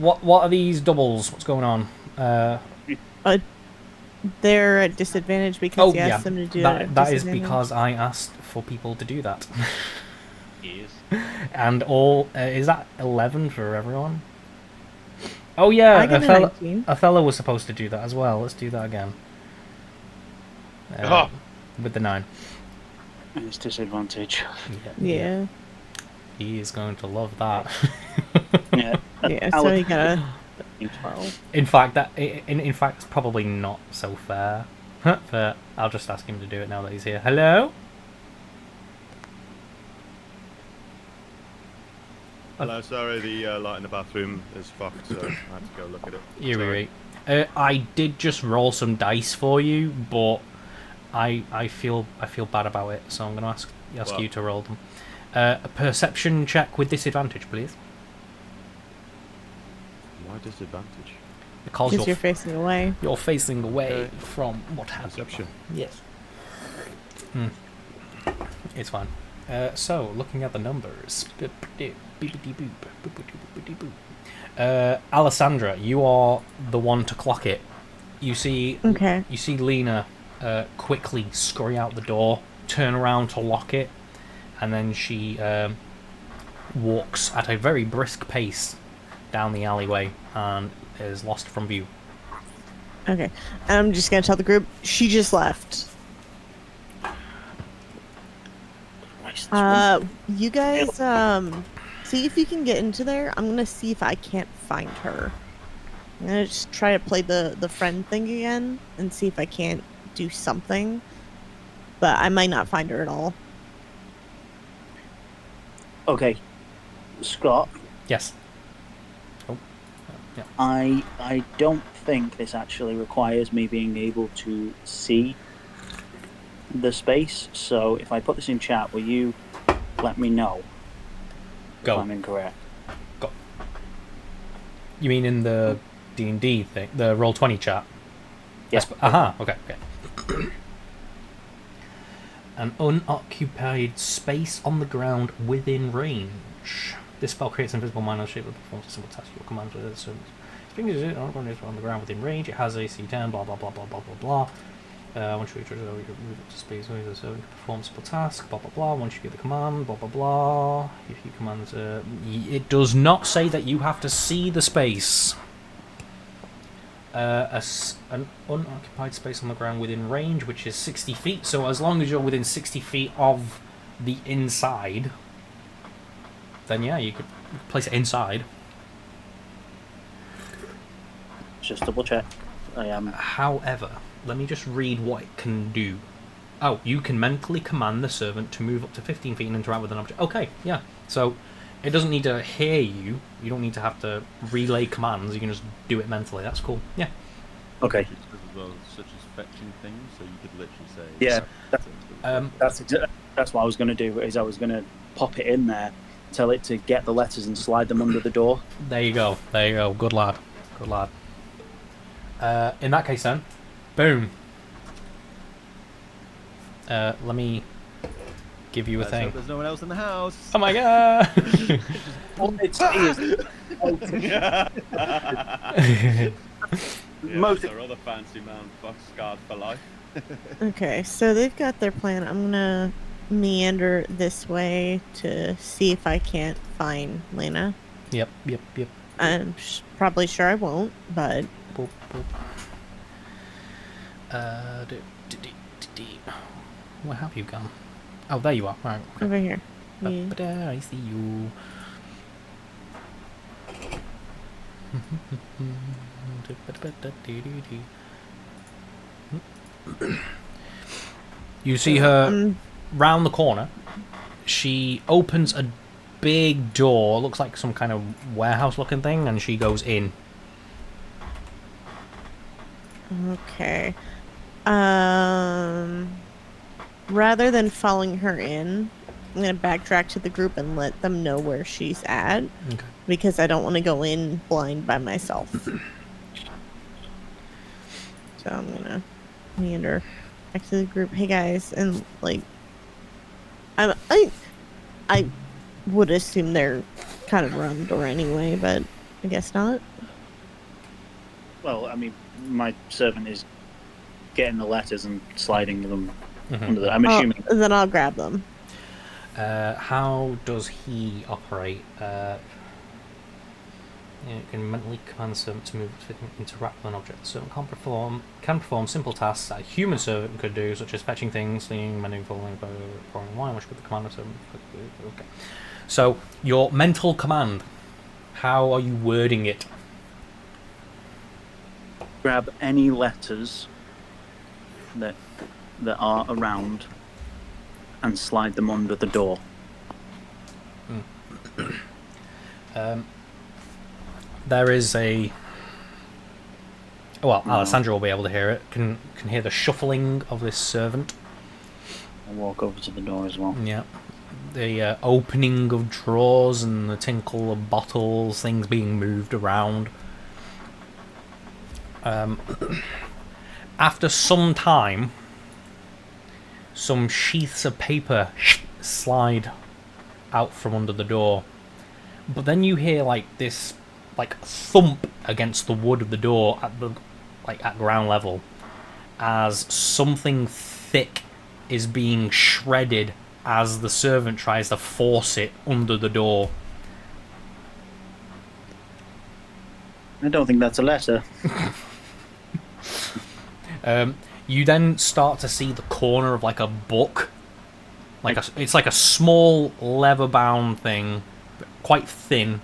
What are these doubles? What's going on? They're at disadvantage because you asked them to do it at that is disadvantage. because I asked for people to do that. Yes. And all is that 11 for everyone? Oh yeah, I got a 19. Othello was supposed to do that as well. Let's do that again. With the 9. It's disadvantage. Yeah. He is going to love that. Yeah. Yeah, so you got a 12. In fact, it's probably not so fair. But I'll just ask him to do it now that he's here. Hello? Hello, sorry, the light in the bathroom is fucked, so I had to go look at it. You're Sorry. right. I did just roll some dice for you, but I feel bad about it, so I'm going to ask you to roll them. A perception check with disadvantage, please. Why disadvantage? Because you're facing away. You're facing away from what happened. Perception. Yes. It's fine. So, looking at the numbers. Alessandra, you are the one to clock it. You see Lena quickly scurry out the door, turn around to lock it, and then she walks at a very brisk pace down the alleyway and is lost from view. Okay. I'm just going to tell the group, she just left. You guys, see if you can get into there. I'm going to see if I can't find her. I'm going to just try to play the friend thing again and see if I can't do something. But I might not find her at all. Okay. Scott? Yes. Oh. Yeah. I don't think this actually requires me being able to see the space, so if I put this in chat, will you let me know if I'm incorrect? Go. You mean in the D&D thing, the Roll20 chat? Yeah. Okay. An unoccupied space on the ground within range. This spell creates an invisible minor shape that performs a simple task your command with its fingers on the ground within range. It has AC 10, blah blah blah blah blah blah blah. Once you move it to space, so you can perform a simple task, blah blah blah. Once you get the command, blah blah blah. If you command, it does not say that you have to see the space. An unoccupied space on the ground within range, which is 60 feet. So as long as you're within 60 feet of the inside, then yeah, you could place it inside. Just double check. I am. However, let me just read what it can do. Oh, you can mentally command the servant to move up to 15 feet and interact with an object. Okay, yeah. So it doesn't need to hear you. You don't need to have to relay commands. You can just do it mentally. That's cool. Yeah. Okay. As well, such as fetching things, so you could literally say. Yeah. That's what I was going to do. Is I was going to pop it in there, tell it to get the letters and slide them under the door. There you go. Good lad. In that case, then, boom. Let me give you a thing. Hope there's no one else in the house. Oh my god! Most our other fancy man fucks scarred for life. Okay, so they've got their plan. I'm gonna meander this way to see if I can't find Lena. Yep. I'm probably sure I won't, but... Boop. Where have you gone? Oh, there you are. Right. Okay. Over here. I see you. You see her round the corner. She opens a big door, looks like some kind of warehouse looking thing, and she goes in. Okay. Rather than following her in, I'm going to backtrack to the group and let them know where she's at. Okay. Because I don't want to go in blind by myself. So I'm going to meander back to the group. Hey guys, and like, I'm I would assume they're kind of around the door anyway, but I guess not. Well, I mean, my servant is getting the letters and sliding them under the... I'm assuming... Then I'll grab them. How does he operate? You can mentally command the servant to move, interact with an object. The servant can perform simple tasks that a human servant could do, such as fetching things, cleaning, mending, folding, pouring wine, which would the commander servant. Okay. So your mental command. How are you wording it? Grab any letters that are around and slide them under the door. There is a... Well, Alessandra will be able to hear it. Can hear the shuffling of this servant. I'll walk over to the door as well. Yeah. The opening of drawers and the tinkle of bottles, things being moved around. After some time, some sheaths of paper slide out from under the door. But then you hear like this thump against the wood of the door at ground level as something thick is being shredded as the servant tries to force it under the door. I don't think that's a letter. You then start to see the corner of like a book. It's like a small leather-bound thing, quite thin,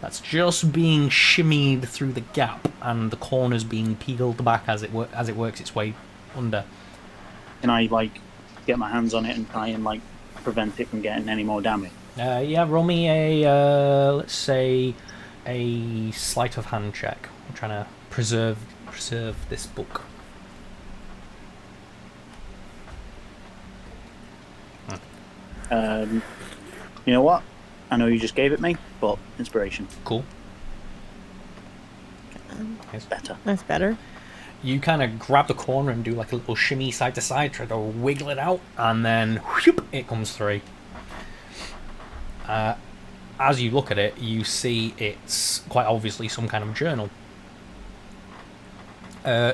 that's just being shimmied through the gap, and the corners being peeled back as it works its way under. Can I get my hands on it and try and prevent it from getting any more damage? Yeah, roll me a let's say a sleight of hand check. I'm trying to preserve this book. You know what? I know you just gave it me, but inspiration. Cool. It's better. That's better. You kind of grab the corner and do like a little shimmy side to side, try to wiggle it out, and then whoop, it comes through. As you look at it, you see it's quite obviously some kind of journal.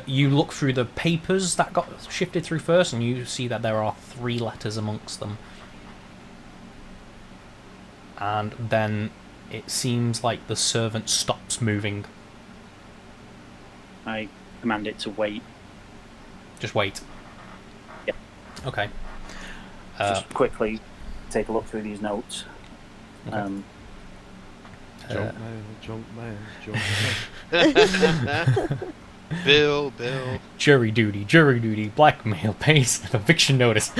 You look through the papers that got shifted through first, and you see that there are 3 letters amongst them. And then it seems like the servant stops moving. I command it to wait. Just wait. Yeah. Okay. Just quickly take a look through these notes. Okay. Junk mail. Bill. Jury duty, blackmail, pays, eviction notice.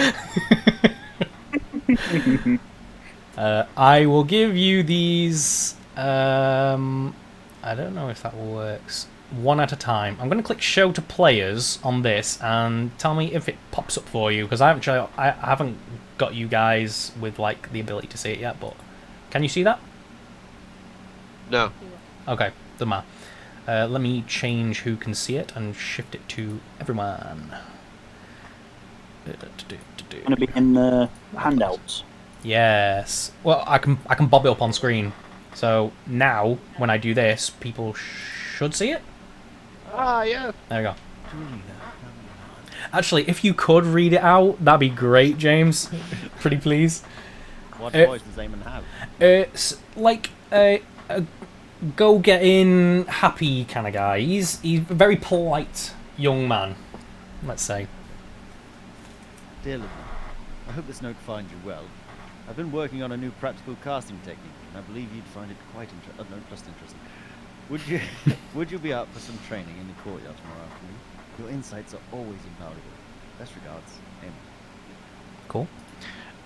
I will give you these. I don't know if that works. One at a time. I'm going to click show to players on this and tell me if it pops up for you, because I haven't got you guys with the ability to see it yet. But can you see that? No. Okay, doesn't matter. Let me change who can see it and shift it to everyone. Going to be in the handouts. Yes. Well, I can bob it up on screen. So now, when I do this, people should see it. Ah, yeah. There we go. Actually, if you could read it out, that'd be great, James. Pretty please. What voice does Eamon have? It's like a go-getting, happy kind of guy. He's a very polite young man, let's say. Dear Lieutenant, I hope this note finds you well. I've been working on a new practical casting technique, and I believe you'd find it quite interesting. Would you be up for some training in the courtyard tomorrow afternoon? Your insights are always invaluable. Best regards, Eamon. Cool.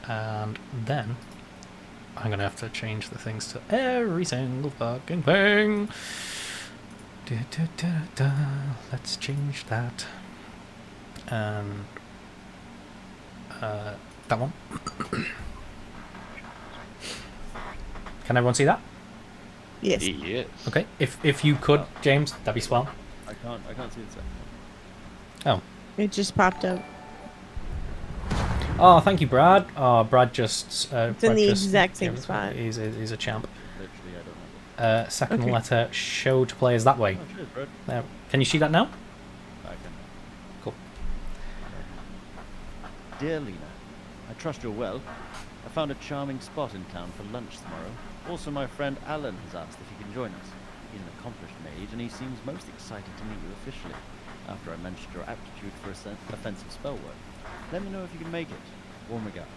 And then I'm gonna have to change the things to every single fucking thing. Let's change that. And that one. Can everyone see that? Yes. Yes. Okay. If you could, James, that'd be swell. I can't see the second one. Oh. It just popped up. Oh, thank you, Brad. Oh, Brad just... It's in the exact same spot. He's a champ. Literally, I don't know. Second Okay. letter, show to players that way. Oh, cheers, bro. There. Can you see that now? I can. Cool. Dear Lena, I trust you're well. I found a charming spot in town for lunch tomorrow. Also, my friend Alan has asked if he can join us. He's an accomplished mage, and he seems most excited to meet you officially, after I mentioned your aptitude for offensive spell work. Let me know if you can make it. Warm regards,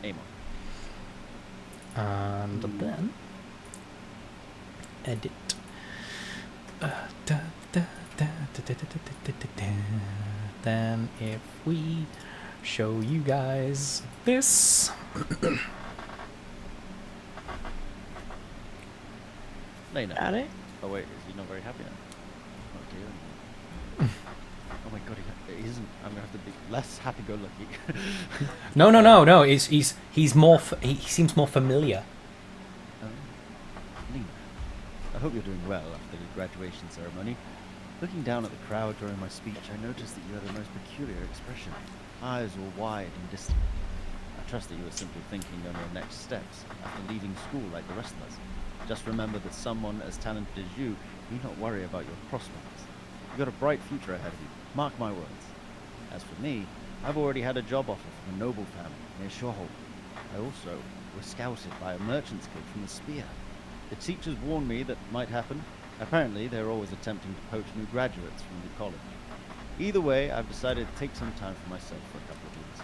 Eamon. And then... edit. Then if we show you guys this... Lena. Got it? Oh wait, is he not very happy now? Oh dear. Oh my god, he isn't. I'm gonna have to be less happy-go-lucky. No. He's more. He seems more familiar. Lena, I hope you're doing well after the graduation ceremony. Looking down at the crowd during my speech, I noticed that you had a most peculiar expression. Eyes all wide and distant. I trust that you were simply thinking on your next steps after leaving school like the rest of us. Just remember that someone as talented as you need not worry about your prospects. You've got a bright future ahead of you. Mark my words. As for me, I've already had a job offer from a noble family near Shorehold. I also was scouted by a merchant's kid from the Spear. The teachers warned me that might happen. Apparently, they're always attempting to poach new graduates from the college. Either way, I've decided to take some time for myself for a couple of weeks.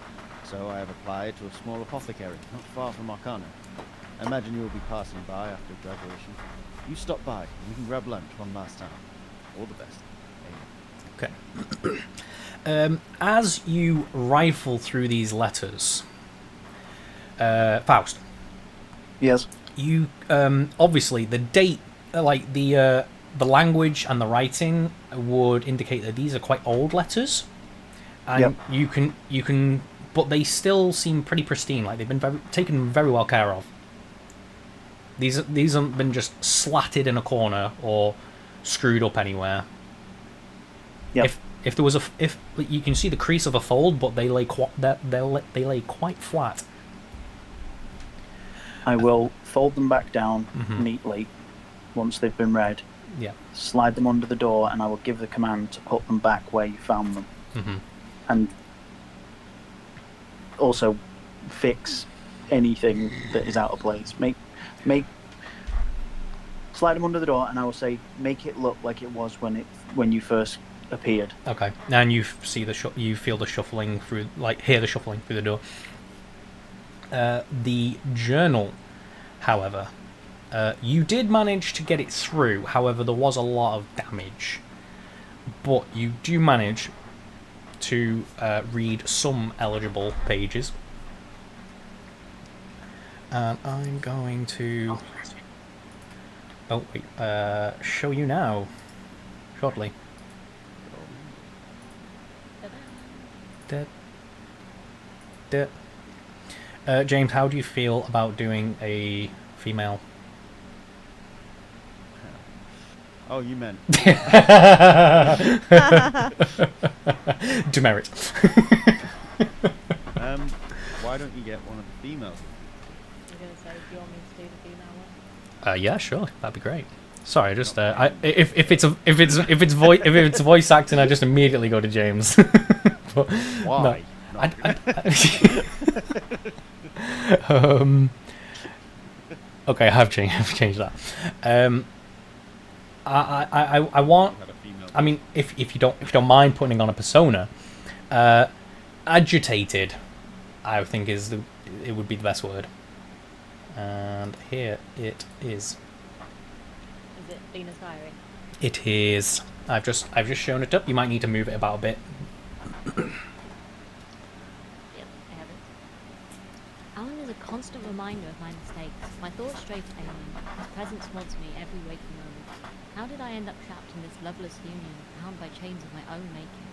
So I have applied to a small apothecary not far from Arcana. I imagine you will be passing by after graduation. You stop by and we can grab lunch one last time. All the best. Amen. Okay. As you rifle through these letters, Faust. Yes. You obviously the date, like the language and the writing would indicate that these are quite old letters, and you can, but they still seem pretty pristine. Like they've been taken very well care of. These haven't been just slatted in a corner or screwed up anywhere. Yep. If there was if you can see the crease of a fold, but they lay they lay quite flat. I will fold them back down neatly once they've been read. Yeah. Slide them under the door, and I will give the command to put them back where you found them. And also fix anything that is out of place. Slide them under the door, and I will say, make it look like it was when you first appeared. Okay. And you see you feel the shuffling through, like hear the shuffling through the door. The journal, however, you did manage to get it through. However, there was a lot of damage, but you do manage to read some eligible pages. And I'm going to show you now shortly. James, how do you feel about doing a female? Oh, you meant. Demerit. Why don't you get one of the females? I'm gonna say, do you want me to do the female one? Yeah, sure, that'd be great. Sorry, just if it's voice acting, I just immediately go to James. But, why? No, okay, I've changed that. I want. I mean, if you don't mind putting on a persona, agitated, I think it would be the best word. And here it is. Is it Lena's diary? It is. I've just shown it up. You might need to move it about a bit. Yep, I have it. Alan is a constant reminder of my mistakes. My thoughts stray to Eamon. His presence haunts me every waking moment. How did I end up trapped in this loveless union, bound by chains of my own making?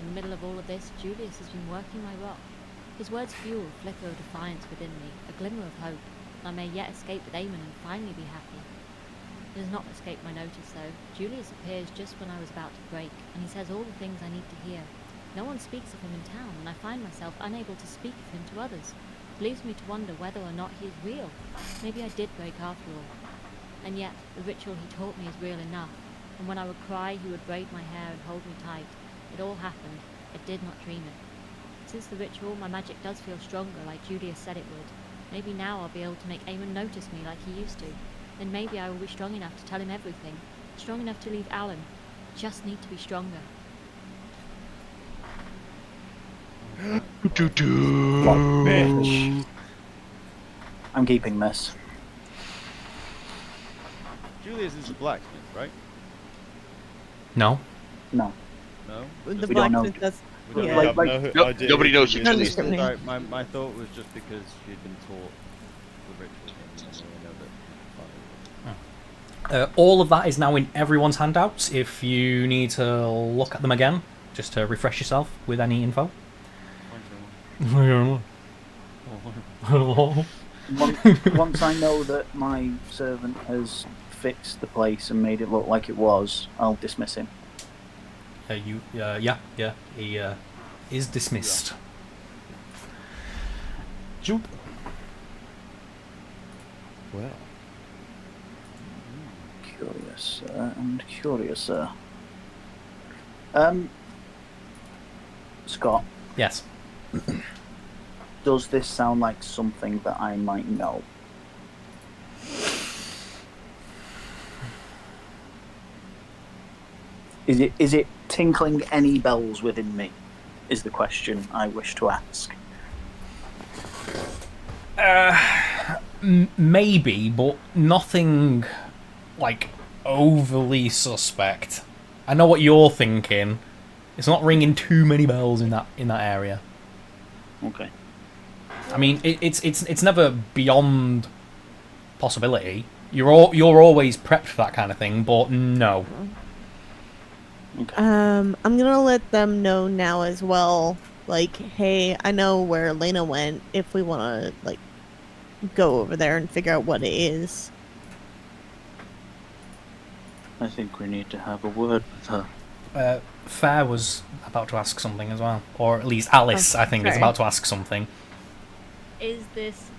In the middle of all of this, Julius has been working my rock. His words fuel a flicker of defiance within me, a glimmer of hope. I may yet escape with Eamon and finally be happy. It has not escaped my notice, though. Julius appears just when I was about to break, and he says all the things I need to hear. No one speaks of him in town, and I find myself unable to speak of him to others. It leaves me to wonder whether or not he is real. Maybe I did break after all. And yet, the ritual he taught me is real enough. And when I would cry, he would braid my hair and hold me tight. It all happened. I did not dream it. Since the ritual, my magic does feel stronger, like Julius said it would. Maybe now I'll be able to make Eamon notice me like he used to. Then maybe I will be strong enough to tell him everything. Strong enough to leave Alan. Just need to be stronger. Bitch. I'm keeping this. Julius is a blacksmith, right? No. No. No? The We don't know. blacksmith does. We don't Yeah. have Like- no idea nobody who knows who Julius is. Julius is. Sorry, my thought was just because she had been taught the ritual, and I know that. All of that is now in everyone's handouts. If you need to look at them again, just to refresh yourself with any info. Once I know that my servant has fixed the place and made it look like it was, I'll dismiss him. He is dismissed. Joop. Well. Curious and curiouser. Scott, Yes. does this sound like something that I might know? Is it tinkling any bells within me? Is the question I wish to ask. Maybe, but nothing like overly suspect. I know what you're thinking. It's not ringing too many bells in that area. Okay. I mean, it's never beyond possibility. You're always prepped for that kind of thing, but no. Okay. I'm gonna let them know now as well. Like, hey, I know where Lena went. If we want to go over there and figure out what it is. I think we need to have a word with her. Fair was about to ask something as well, or at least Alice, I think, is sorry. about to ask something. Is this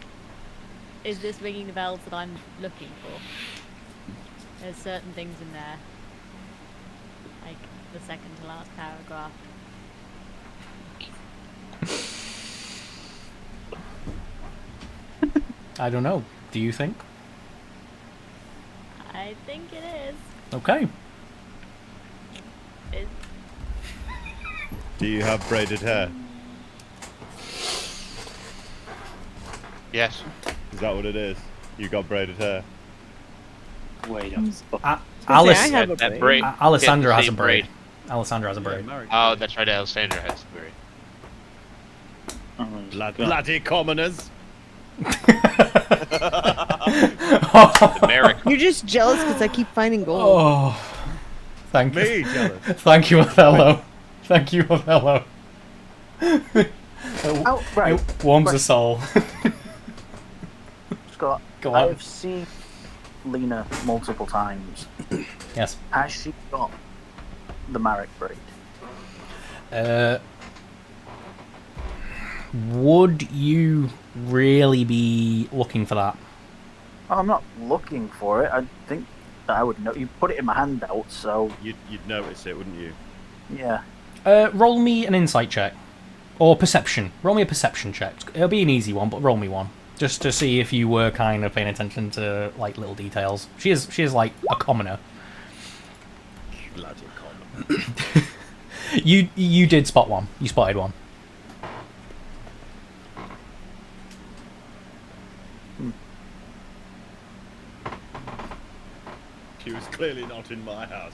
ringing the bells that I'm looking for? There's certain things in there, like the second to last paragraph. I don't know. Do you think? I think it is. Okay. Is Do you have braided hair? Yes. Is that what it is? You got braided hair? Wait Alice, I have a that braid. Alessandra Yeah, has a same braid. Alessandra has a braid. Oh, that's right. Alexander has the braid. Bloody commoners! Merrick. You're just jealous because I keep finding gold. Oh, thank Me you. jealous. Thank you, Othello. Thank you, Othello. Oh, right. It warms the soul. Scott, Go I on. have seen Lena multiple times. Yes. Has she got the Marek braid? Would you really be looking for that? Oh, I'm not looking for it. I think that I would know. You put it in my handout, so You'd notice it, wouldn't you? yeah. Roll me an insight check. Or perception. Roll me a perception check. It'll be an easy one, but roll me one. Just to see if you were kind of paying attention to, little details. She is like, a commoner. Bloody common. You did spot one. You spotted one. She was clearly not in my house.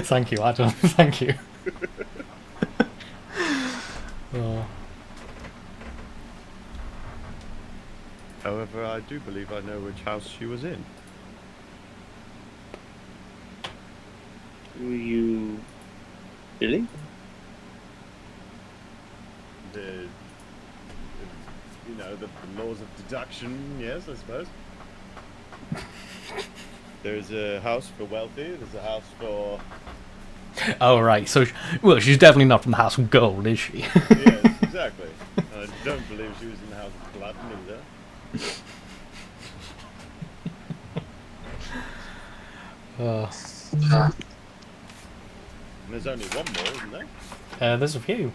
Thank you, Adam. Thank you. Oh. However, I do believe I know which house she was in. Do you really? The laws of deduction, yes, I suppose. There's a house for wealthy, there's a house for Oh, right. So, well, she's definitely not from the House of Gold, is she? Yes, exactly. I don't believe she was in the House of Blood neither. And there's only one more, isn't there? There's a few.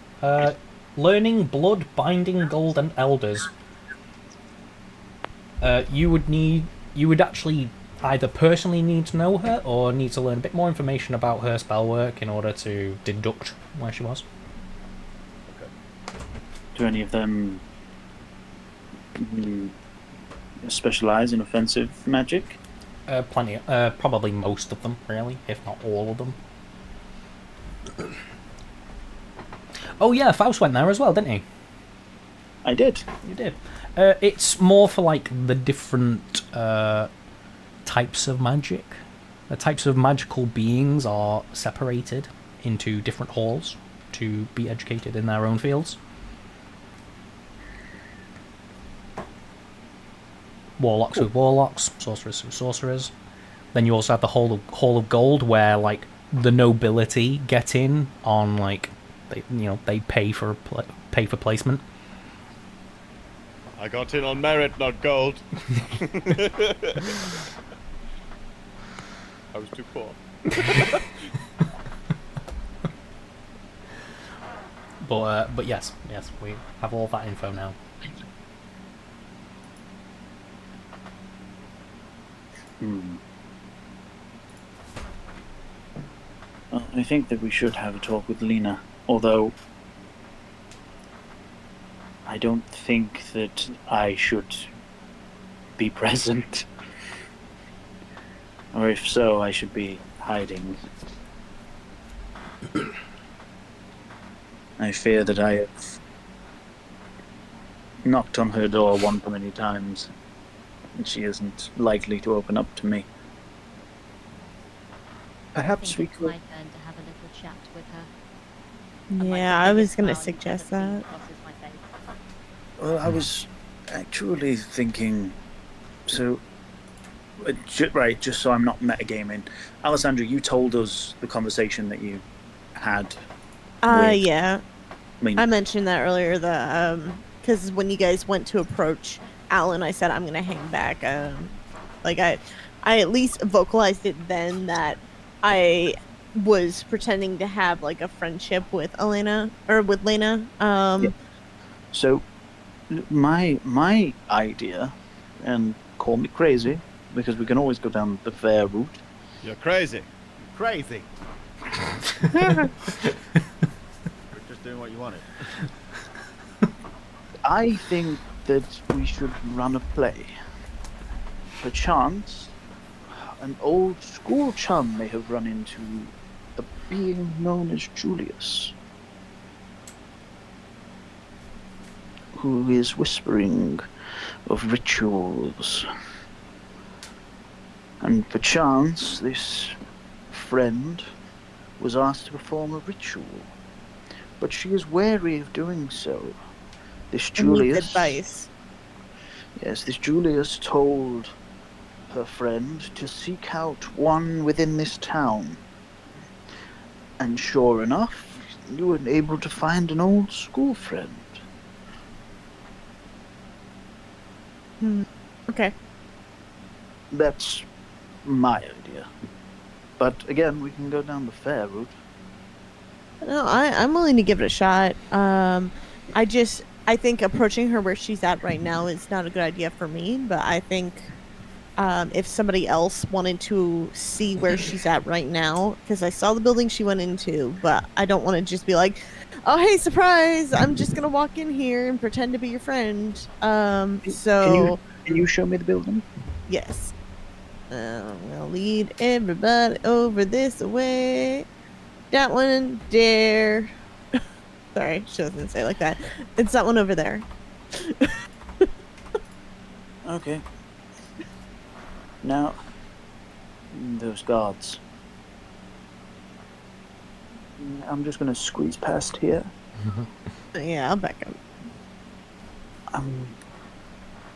Learning Blood, Binding, Gold, and Elders. You would actually either personally need to know her or need to learn a bit more information about her spell work in order to deduct where she was. Okay. Do any of them specialize in offensive magic? Plenty. Probably most of them, really, if not all of them. Oh yeah, Faust went there as well, didn't he? I did. You did. It's more for like the different types of magic. The types of magical beings are separated into different halls to be educated in their own fields. Warlocks with warlocks, sorcerers with sorcerers. Then you also have the Hall of Gold, where like the nobility get in on like they pay for placement. I got in on merit, not gold. I was too poor. But yes, we have all that info now. Well, I think that we should have a talk with Lena, although I don't think that I should be present. Or if so, I should be hiding. I fear that I have knocked on her door one too many times, and she isn't likely to open up to me. Perhaps we It's could... my turn to have a little chat with her. Yeah, I was gonna suggest that. Well, I was actually thinking... So... Right, just so I'm not metagaming. Alessandra, you told us the conversation that you had. Yeah. I mean, I mentioned that earlier, because when you guys went to approach Alan, I said I'm gonna hang back. I at least vocalized it then that I was pretending to have like a friendship with Lena. Yeah. So, my idea, and call me crazy, because we can always go down the fair route. You're crazy. Crazy. We're just doing what you wanted. I think that we should run a play. Perchance, an old school chum may have run into a being known as Julius, who is whispering of rituals. And perchance this friend was asked to perform a ritual, but she is wary of doing so. This Julius... advice. Yes, this Julius told her friend to seek out one within this town. And sure enough, you were able to find an old school friend. Okay. That's my idea. But again, we can go down the fair route. No, I'm willing to give it a shot. I think approaching her where she's at right now is not a good idea for me, but I think if somebody else wanted to see where she's at right now, because I saw the building she went into, but I don't want to just be like, oh, hey, surprise, I'm just going to walk in here and pretend to be your friend. So... Can you show me the building? Yes. We'll lead everybody over this way. That one there. Sorry, she doesn't say it like that. It's that one over there. Okay. Now, those guards. I'm just gonna squeeze past here. Yeah, I'll back up.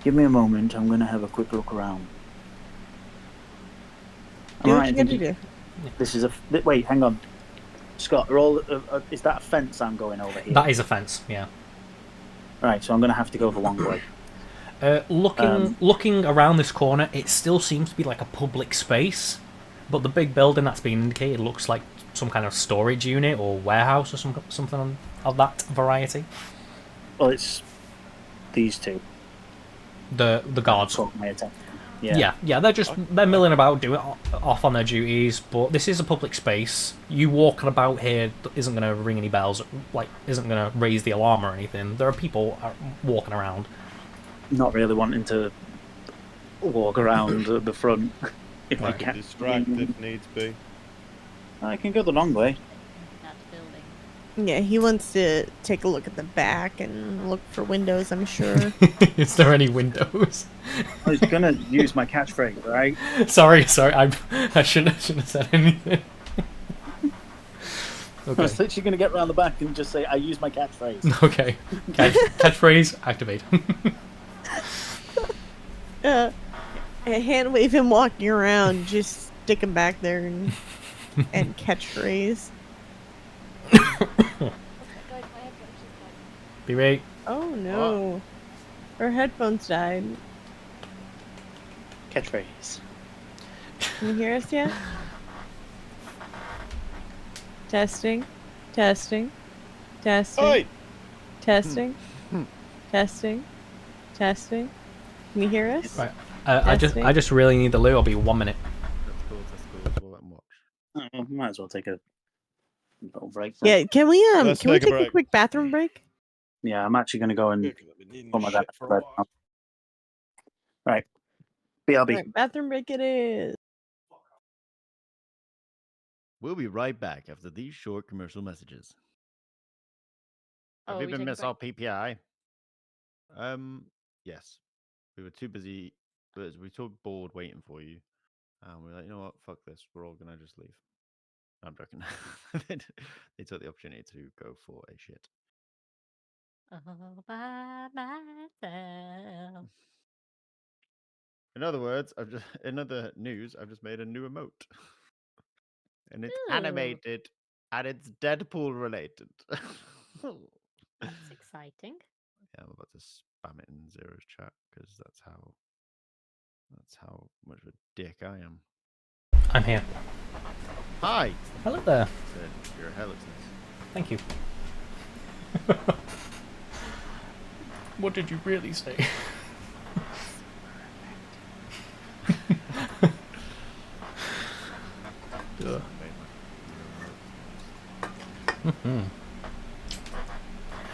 Give me a moment. I'm gonna have a quick look around. Do what you gotta do. This is wait, hang on. Scott, is that a fence I'm going over here? That is a fence, yeah. Right, so I'm going to have to go the long way. Looking around this corner, it still seems to be like a public space, but the big building that's been indicated looks like some kind of storage unit or warehouse or something of that variety. Well, it's these two. The guards. Caught my attention. Yeah, they're milling about, doing off on their duties, but this is a public space. You walking about here isn't going to ring any bells, like isn't going to raise the alarm or anything. There are people walking around. Not really wanting to walk around the front if I I can can. distract if needs be. I can go the long way. That building. Yeah, he wants to take a look at the back and look for windows, I'm sure. Is there any windows? I was gonna use my catchphrase, right? Sorry, I shouldn't have said anything. I Okay. was literally gonna get round the back and just say I use my catchphrase. Okay. Catchphrase, activate. Hand wave him walking around, just stick him back there and catchphrase. Be right. Oh no. Her headphones died. Catchphrase. Can you hear us yet? Testing. Testing. Testing. Oi! Testing. Testing. Testing. Can you hear us? Right. I just really need the loot. I'll be 1 minute. That's cool. That's all that much. Oh, might as well take a little break. Yeah, can we Let's can we take a take a break. quick bathroom break? Yeah, I'm actually gonna go and put my dad to bed now. Right. BRB. Alright, bathroom break it is. We'll be right back after these short commercial messages. Oh, Have are you we been taking a miss our PPI? Yes. We were too busy. But we took board waiting for you. And we were like, you know what? Fuck this. We're all gonna just leave. I'm joking. They took the opportunity to go for a shit. All by myself. In other words, in other news, I've just made a new emote. And it's Ooh. animated and it's Deadpool related. That's exciting. Yeah, I'm about to spam it in Zero's chat because that's how much of a dick I am. I'm here. Hi. Hello there. Said, your hair looks nice. Thank you. What did you really say? Ugh.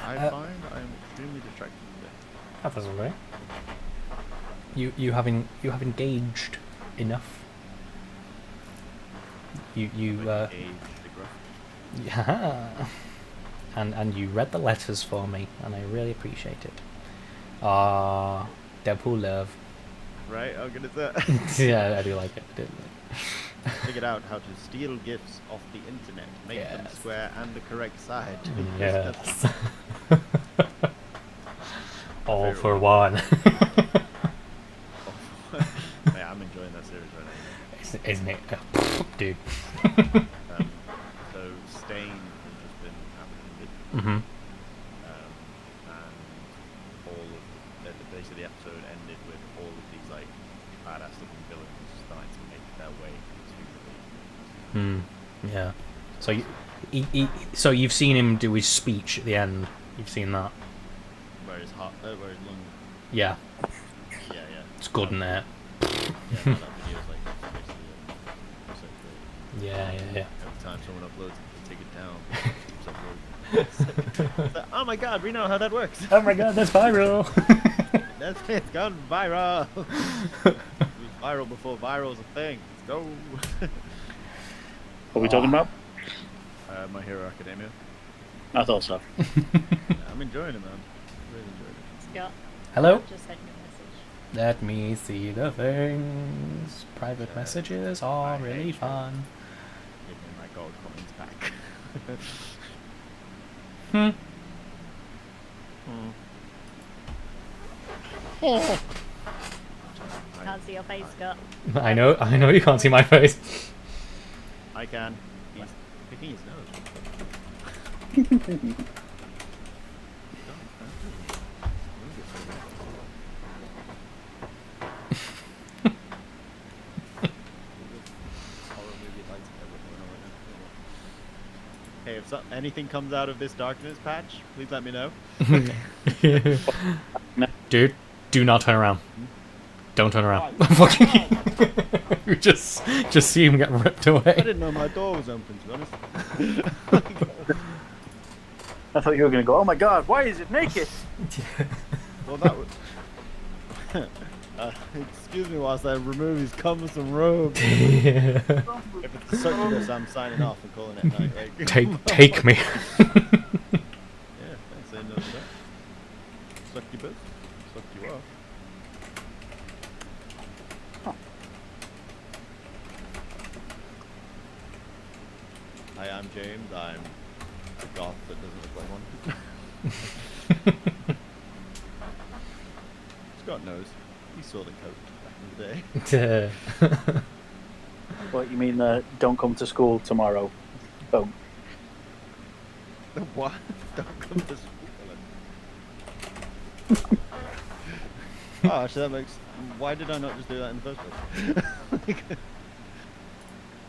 I find I'm extremely distracted today. That doesn't right. You have engaged enough. You yeah. And you read the letters for me, and I really appreciate it. Ah, Deadpool love. Right, I'm gonna say. Yeah, I do like it. Figured out how to steal gifts off the internet, make them Yes. square and the correct side. Yes. All for one. Yeah, I'm enjoying that series right now. Isn't it? Dude. So Stain has just been apprehended. Mm-hmm. And all of basically the episode ended with all of these like badass looking villains starting to make their way to the Yeah. So you've seen him do his speech at the end. You've seen that. where his heart, where his lung. Yeah. Yeah. It's good in there. Yeah, that video is like basically Yeah. every time someone uploads it, they take it down. It's like, oh my god, we know how that works. Oh my god, that's viral. It's gone viral. It was viral before viral's a thing. Let's go. What are we talking about? My Hero Academia. I thought so. Yeah, I'm enjoying it, man. Really enjoying it. Scott. Hello? I've just sent you a message. Let me see the things. Private messages are really fun. Give me my gold coins back. Can't see your face, Scott. I know you can't see my face. I can. He's picking his nose. Hey, if anything comes out of this darkness patch, please let me know. Dude, do not turn around. Don't turn around. You just see him get ripped I away. didn't know my door was open, to be honest. I thought you were going to go, oh my god, why is it naked? Well, that was... excuse me whilst I remove his cumbersome robe. If it's succubus, I'm signing off and calling it night. Like, Take me. Yeah, thanks, I know that. Succubus, suck you off. Hi, I'm James. I'm a goth that doesn't look like one. Scott knows. He saw the coat back in the day. What, you mean don't come to school tomorrow? Boom. What? Don't come to school. Oh, actually, that makes. Why did I not just do that in the first place?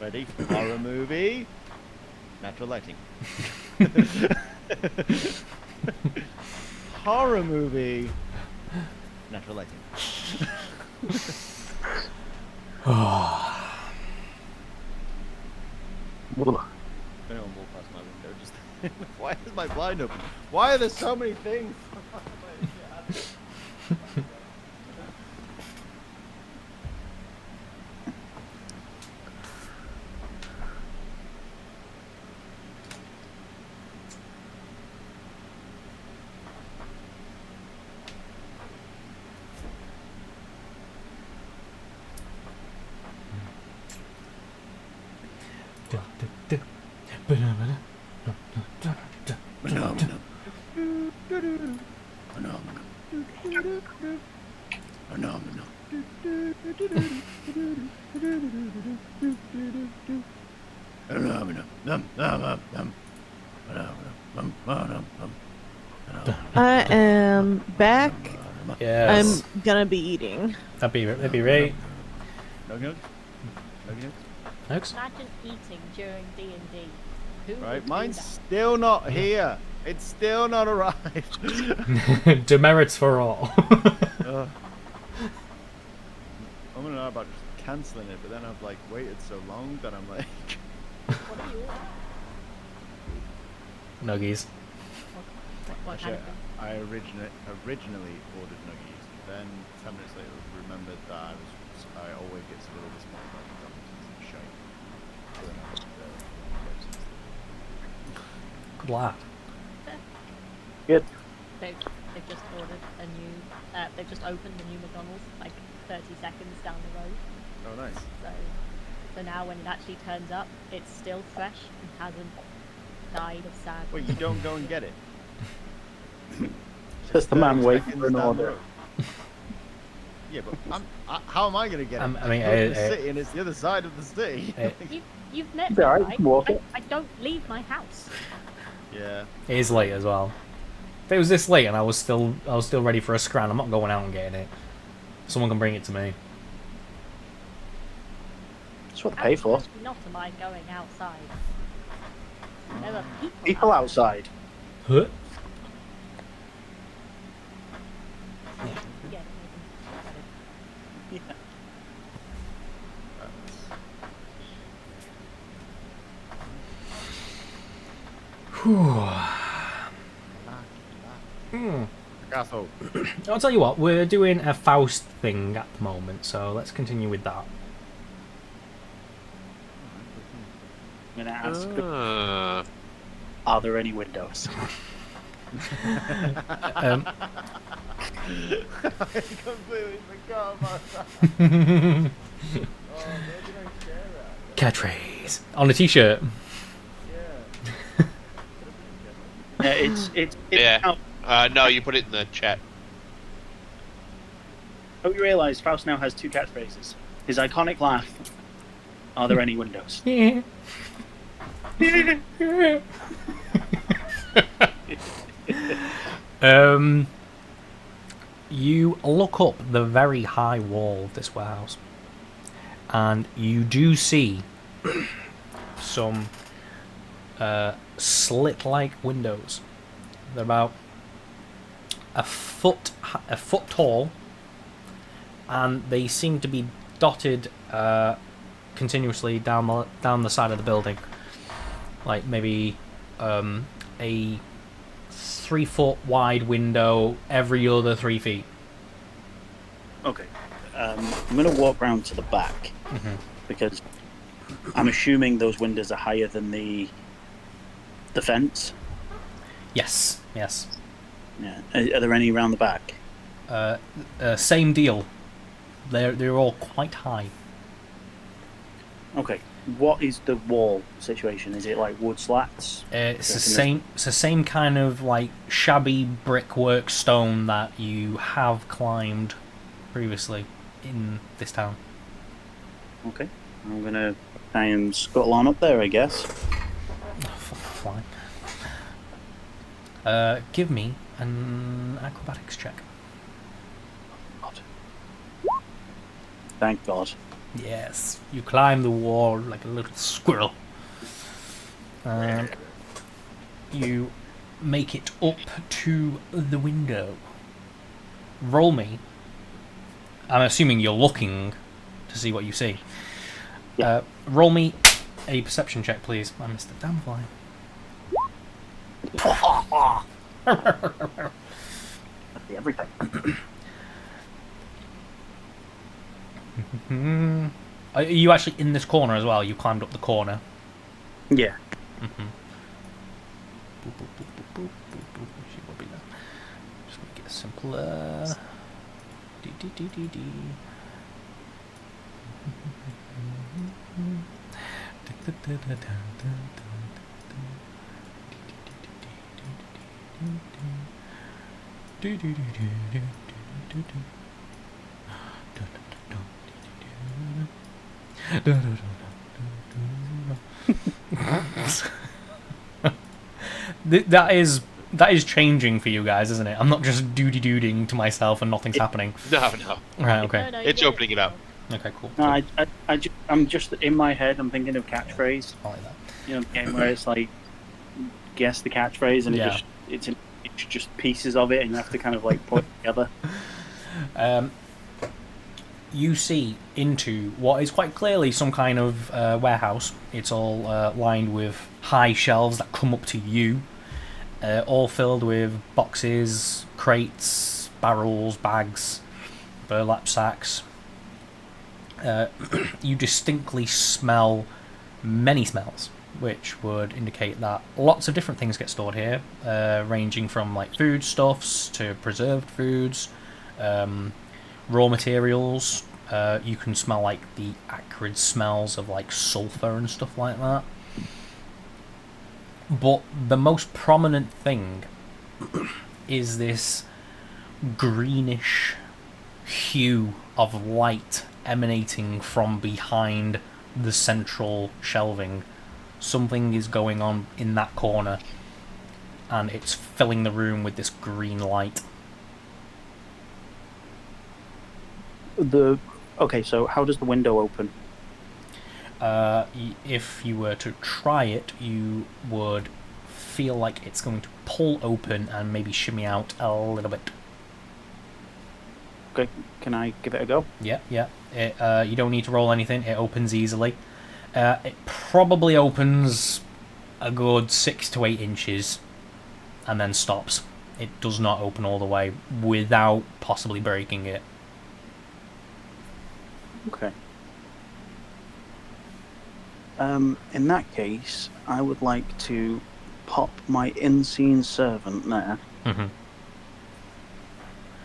Ready? Horror movie. Natural lighting. Horror movie. Natural lighting. If anyone walked past my window, just why is my blind open? Why are there so many things? I am back. Yes. I'm gonna be eating. That'd be right. Nugs? Imagine eating during D&D. Who Right, would do mine's that? still not here. It's still not arrived. Demerits for all. Ugh. I'm gonna know about just cancelling it, but then I've like waited so long that I'm like. What are you? Nuggies. What Actually, kind of thing? I originally ordered nuggies, then 10 minutes later remembered that I always get a little disappointed by McDonald's shite. So then I got Good lad. Good. They've just ordered a new. They've just opened a new McDonald's like 30 seconds down the road. Oh, nice. So now when it actually turns up, it's still fresh and hasn't died of sad. Wait, you don't go and get it? Just the man 30 waiting seconds for an down the order. road. Yeah, but how am I going to get it? I mean, I'm the city, and it's the other side of the city. You've met It's me, alright, you right? can walk it. I don't leave my house. Yeah. It is late as well. If it was this late and I was still ready for a scran, I'm not going out and getting it. Someone can bring it to me. That's what they pay for. Absolutely not am I going outside. There are People outside. Huh? Yeah. Castle. I'll tell you what, we're doing a Faust thing at the moment, so let's continue with that. I'm going to ask, are there any windows? I completely forgot about that. Oh, maybe I share that. Catchphrase on a t-shirt. Yeah. It's Yeah. No, you put it in the chat. Hope you realise Faust now has two catchphrases. His iconic laugh. Are there any windows? Yeah. You look up the very high wall of this warehouse, and you do see some slit-like windows. They're about a foot tall, and they seem to be dotted continuously down the side of the building, like maybe a 3 foot wide window every other 3 feet. Okay. I'm going to walk round to the back because I'm assuming those windows are higher than the fence. Yes. Yeah. Are there any around the back? Same deal. They're all quite high. Okay. What is the wall situation? Is it like wood slats? It's the same kind of like shabby brickwork stone that you have climbed previously in this town. Okay. I'm gonna try and scuttle on up there, I guess. Fine. Give me an acrobatics check. God. Thank God. Yes, you climb the wall like a little squirrel. You make it up to the window. Roll me. I'm assuming you're looking to see what you see. Yeah. Roll me a perception check, please. I missed the damn fly. Everything. Are you actually in this corner as well? You climbed up the corner. Yeah. Just make it simpler. That is changing for you guys, isn't it? I'm not just dooding to myself and nothing's happening. No. Right, okay. No, It's opening it up. Okay, cool. No, I'm just in my head. I'm thinking of catchphrase. I like that. You know, the game where it's like guess the catchphrase, and Yeah. it's just pieces of it, and you have to kind of like put it together. You see into what is quite clearly some kind of warehouse. It's all lined with high shelves that come up to you, all filled with boxes, crates, barrels, bags, burlap sacks. You distinctly smell many smells, which would indicate that lots of different things get stored here, ranging from like foodstuffs to preserved foods, raw materials. You can smell like the acrid smells of like sulfur and stuff like that. But the most prominent thing is this greenish hue of light emanating from behind the central shelving. Something is going on in that corner, and it's filling the room with this green light. Okay, so how does the window open? If you were to try it, you would feel like it's going to pull open and maybe shimmy out a little bit. Okay, can I give it a go? Yeah. You don't need to roll anything. It opens easily. It probably opens a good 6 to 8 inches and then stops. It does not open all the way without possibly breaking it. Okay. In that case, I would like to pop my unseen servant there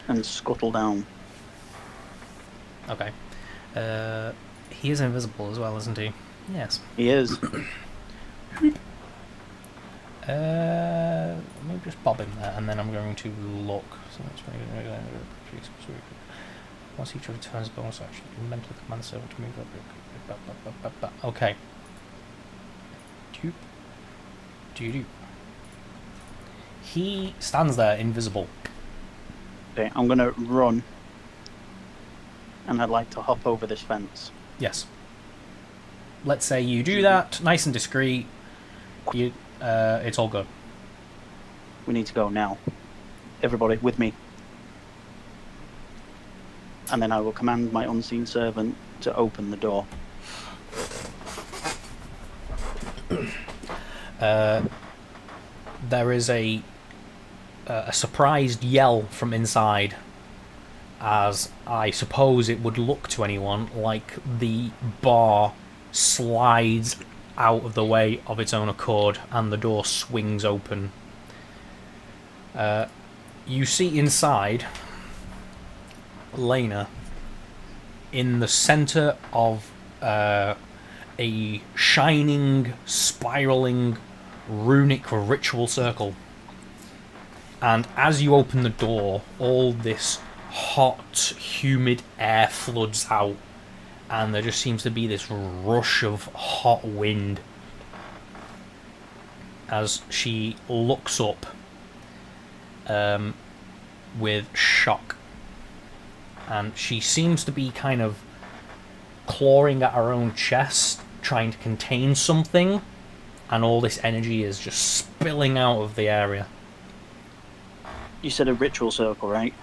and scuttle down. Okay. He is invisible as well, isn't he? Yes. He is. Let me just bob him there, and then I'm going to look. So that's once each returns bonus action, you mentally command the servant to move up. Okay. Doop. he stands there invisible. Okay, I'm gonna run, and I'd like to hop over this fence. Yes. Let's say you do that, nice and discreet. It's all good. We need to go now. Everybody, with me. And then I will command my unseen servant to open the door. There is a surprised yell from inside, as I suppose it would look to anyone like the bar slides out of the way of its own accord and the door swings open. You see inside Lena in the center of a shining, spiraling, runic ritual circle. And as you open the door, all this hot, humid air floods out, and there just seems to be this rush of hot wind as she looks up with shock. And she seems to be kind of clawing at her own chest, trying to contain something, and all this energy is just spilling out of the area. You said a ritual circle, right?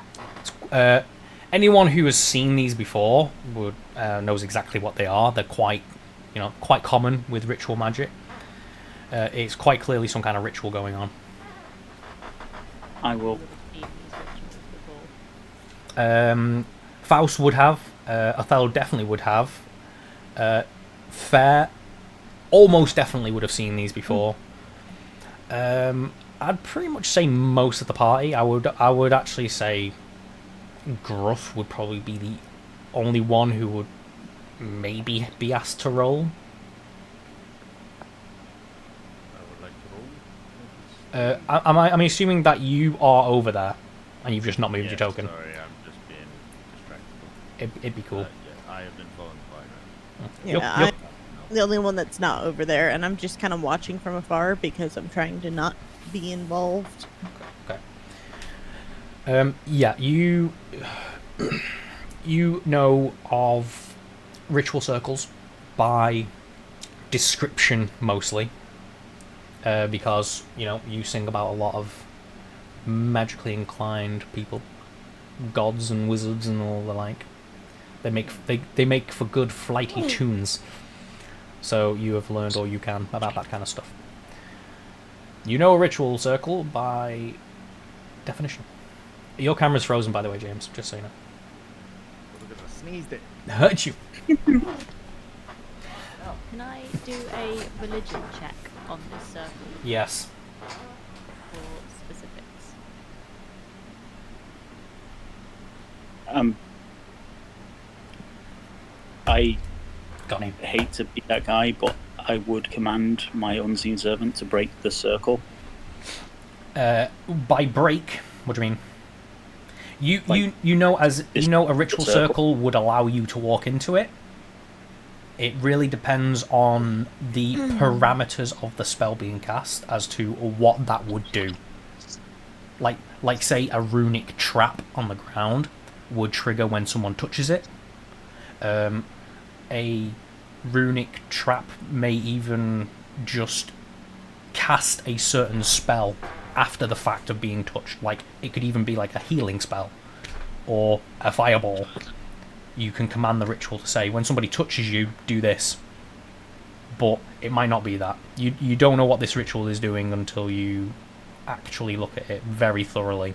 Anyone who has seen these before would knows exactly what they are. They're quite common with ritual magic. It's quite clearly some kind of ritual going on. I will. Faust would have. Othello definitely would have. Fair almost definitely would have seen these before. I'd pretty much say most of the party. I would actually say Gruff would probably be the only one who would maybe be asked to roll. I'm assuming that you are over there, and you've just not moved your token. Sorry, I'm just being distractible. It'd be cool. Yeah, I have been falling by Yeah, Yep. I'm the only one that's not over there, and I'm just kind of watching from afar because I'm trying to not be involved. Okay. Yeah, you know of ritual circles by description mostly, because you sing about a lot of magically inclined people, gods and wizards and all the like. They make for good flighty tunes. So you have learned all you can about that kind of stuff. You know a ritual circle by definition. Your camera's frozen, by the way, James, just so you know. Because I sneezed it. Hurt you. Can I do a religion check on this circle Yes. for specifics? I Got him. hate to be that guy, but I would command my unseen servant to break the circle. By break, what do you mean? You know a ritual circle would allow you to walk into it. It really depends on the parameters of the spell being cast as to what that would do. Like say a runic trap on the ground would trigger when someone touches it. A runic trap may even just cast a certain spell after the fact of being touched. Like, it could even be like a healing spell or a fireball. You can command the ritual to say, when somebody touches you, do this. But it might not be that. You don't know what this ritual is doing until you actually look at it very thoroughly.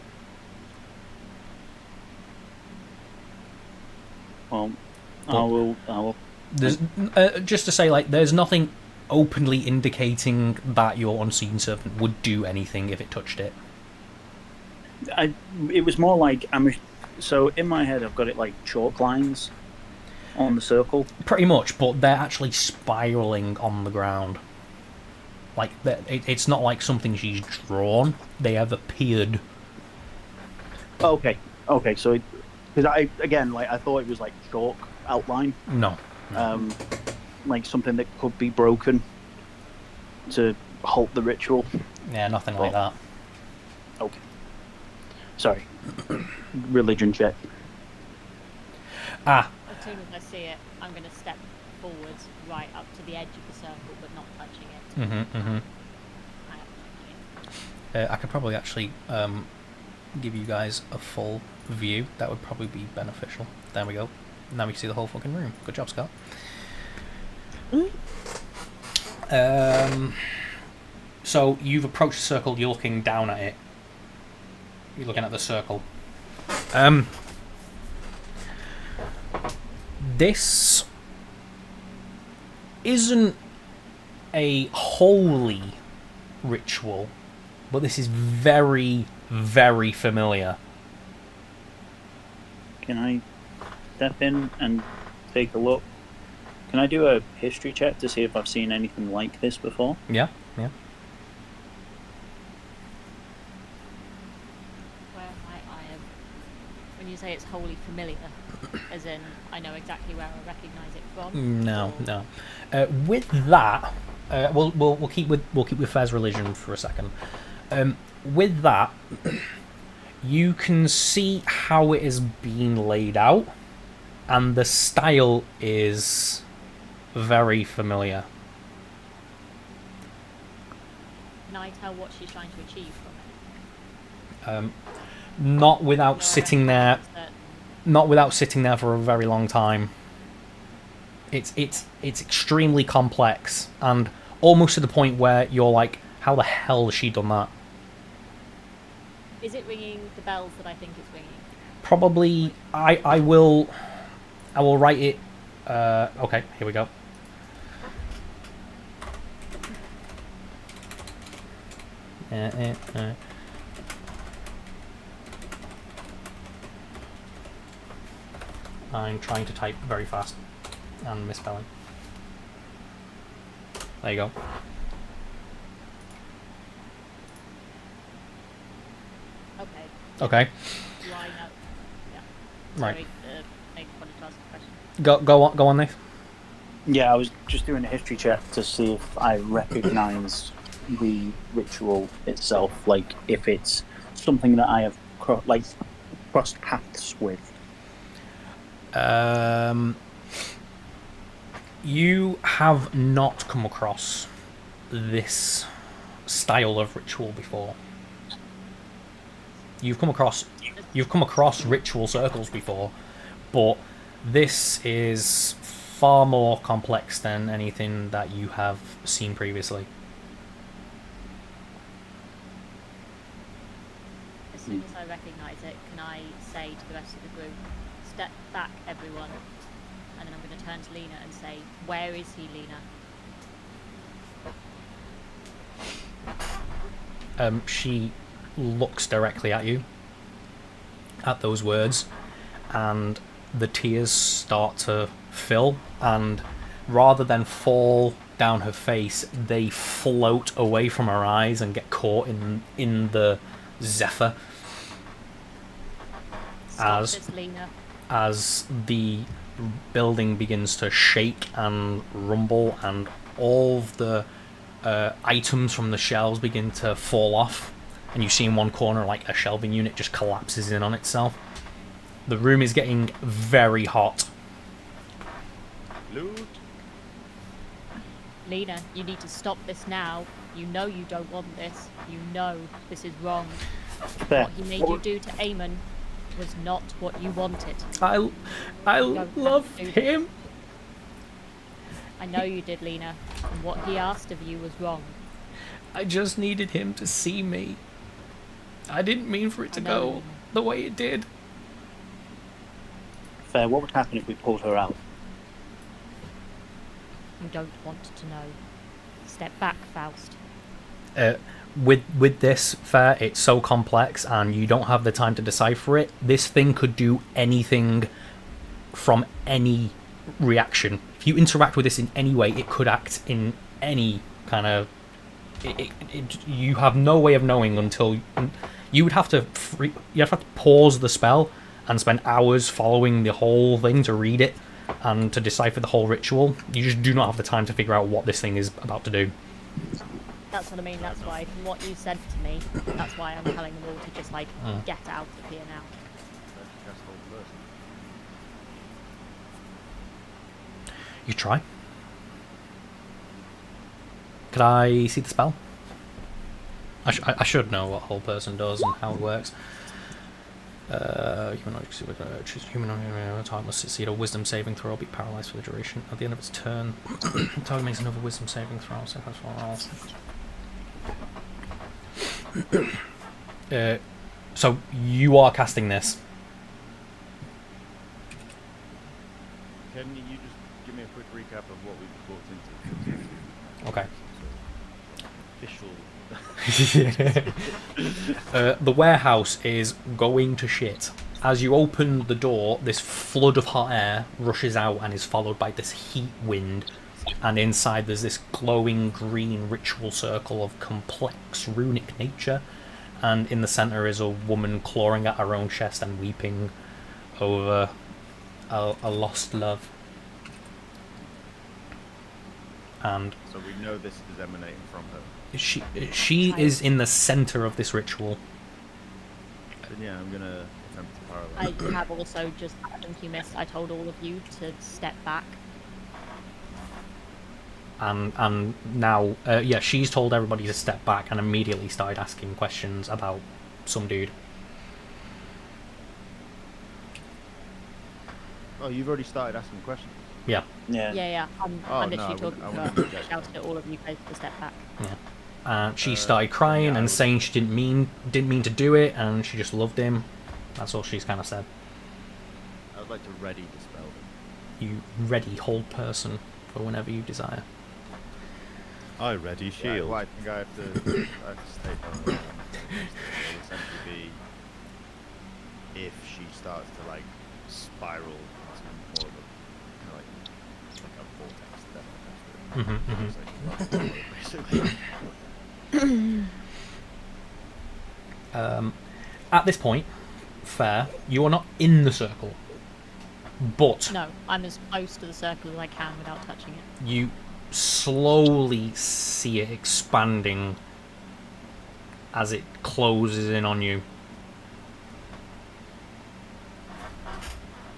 Well, I will. There's, just to say, like, there's nothing openly indicating that your unseen servant would do anything if it touched it. It was more like so in my head I've got it like chalk lines on the circle. Pretty much, but they're actually spiraling on the ground. Like, it's not like something she's drawn. They have appeared. Okay. So, because I thought it was like chalk outline. No. Like something that could be broken to halt the ritual. Yeah, nothing like that. Okay. Sorry. Religion check. Ah, As soon as I see it, I'm going to step forwards, right up to the edge of the circle, but not touching it. I could probably actually give you guys a full view. That would probably be beneficial. There we go. Now we can see the whole fucking room. Good job, Scott. So you've approached the circle. You're looking down at it. You're looking at the circle. This isn't a holy ritual, but this is very, very familiar. Can I step in and take a look? Can I do a history check to see if I've seen anything like this before? Yeah. Where might I have... When you say it's wholly familiar, as in I know exactly where I recognise it from? No. With that, we'll keep with Fez religion for a second. With that, you can see how it has been laid out, and the style is very familiar. Can I tell what she's trying to achieve from it? Not without sitting there. Not without sitting there for a very long time. It's extremely complex, and almost to the point where you're like, how the hell has she done that? Is it ringing the bells that I think it's ringing? Probably. I will write it. Okay, here we go. I'm trying to type very fast and misspelling. There you go. Okay. Do I know? Yeah. Right. Sorry, I wanted to ask a question. Go on, Nick. Yeah, I was just doing a history check to see if I recognise the ritual itself, like if it's something that I have crossed paths with. You have not come across this style of ritual before. You've come across ritual circles before, but this is far more complex than anything that you have seen previously. As soon as I recognise it, can I say to the rest of the group, step back everyone, and then I'm going to turn to Lena and say, where is he, Lena? She looks directly at you, at those words, and the tears start to fill, and rather than fall down her face, they float away from her eyes and get caught in the zephyr as the building begins to shake and rumble, and all of the items from the shelves begin to fall off, and you see in one corner like a shelving unit just collapses in on itself. The room is getting very hot. Loot. Lena, you need to stop this now. You know you don't want this. You know this is wrong. What he made you do to Eamon was not what you wanted. I loved him. I know you did, Lena, and what he asked of you was wrong. I just needed him to see me. I didn't mean for it to go the way it did. Fair, what would happen if we pulled her out? You don't want to know. Step back, Faust. With this, Fair, it's so complex and you don't have the time to decipher it. This thing could do anything from any reaction. If you interact with this in any way, it could act in any kind of... you have no way of knowing until... You would have to pause the spell and spend hours following the whole thing to read it and to decipher the whole ritual. You just do not have the time to figure out what this thing is about to do. That's what I mean. That's why, from what you said to me, that's why I'm telling them all to just like get out of here now. You try. Could I see the spell? I should know what whole person does and how it works. Human target must succeed a wisdom saving throw or be paralyzed for the duration. At the end of its turn, the target makes another wisdom saving throw. So you are casting this. Can you just give me a quick recap of what we've brought into? Okay. Official. The warehouse is going to shit. As you open the door, this flood of hot air rushes out and is followed by this heat wind. And inside there's this glowing green ritual circle of complex runic nature. And in the centre is a woman clawing at her own chest and weeping over a lost love. And so we know this is emanating from her. She is in the centre of this ritual. Then yeah, I'm gonna attempt to paralyze. I have also just, I think you missed, I told all of you to step back. And now, yeah, she's told everybody to step back and immediately started asking questions about some dude. Oh, you've already started asking questions? Yeah. Yeah. I'm literally talking about shouting at all of you guys to step back. Yeah. She started crying and saying she didn't mean to do it, and she just loved him. That's all she's kind of said. I would like to ready dispel them. You ready hold person for whenever you desire. I ready shield. Yeah, well, I think I have to state that. It will essentially be if she starts to like spiral into more of a kind of like a vortex, basically. At this point, fair, you are not in the circle, but No, I'm as close to the circle as I can without touching it. you slowly see it expanding as it closes in on you.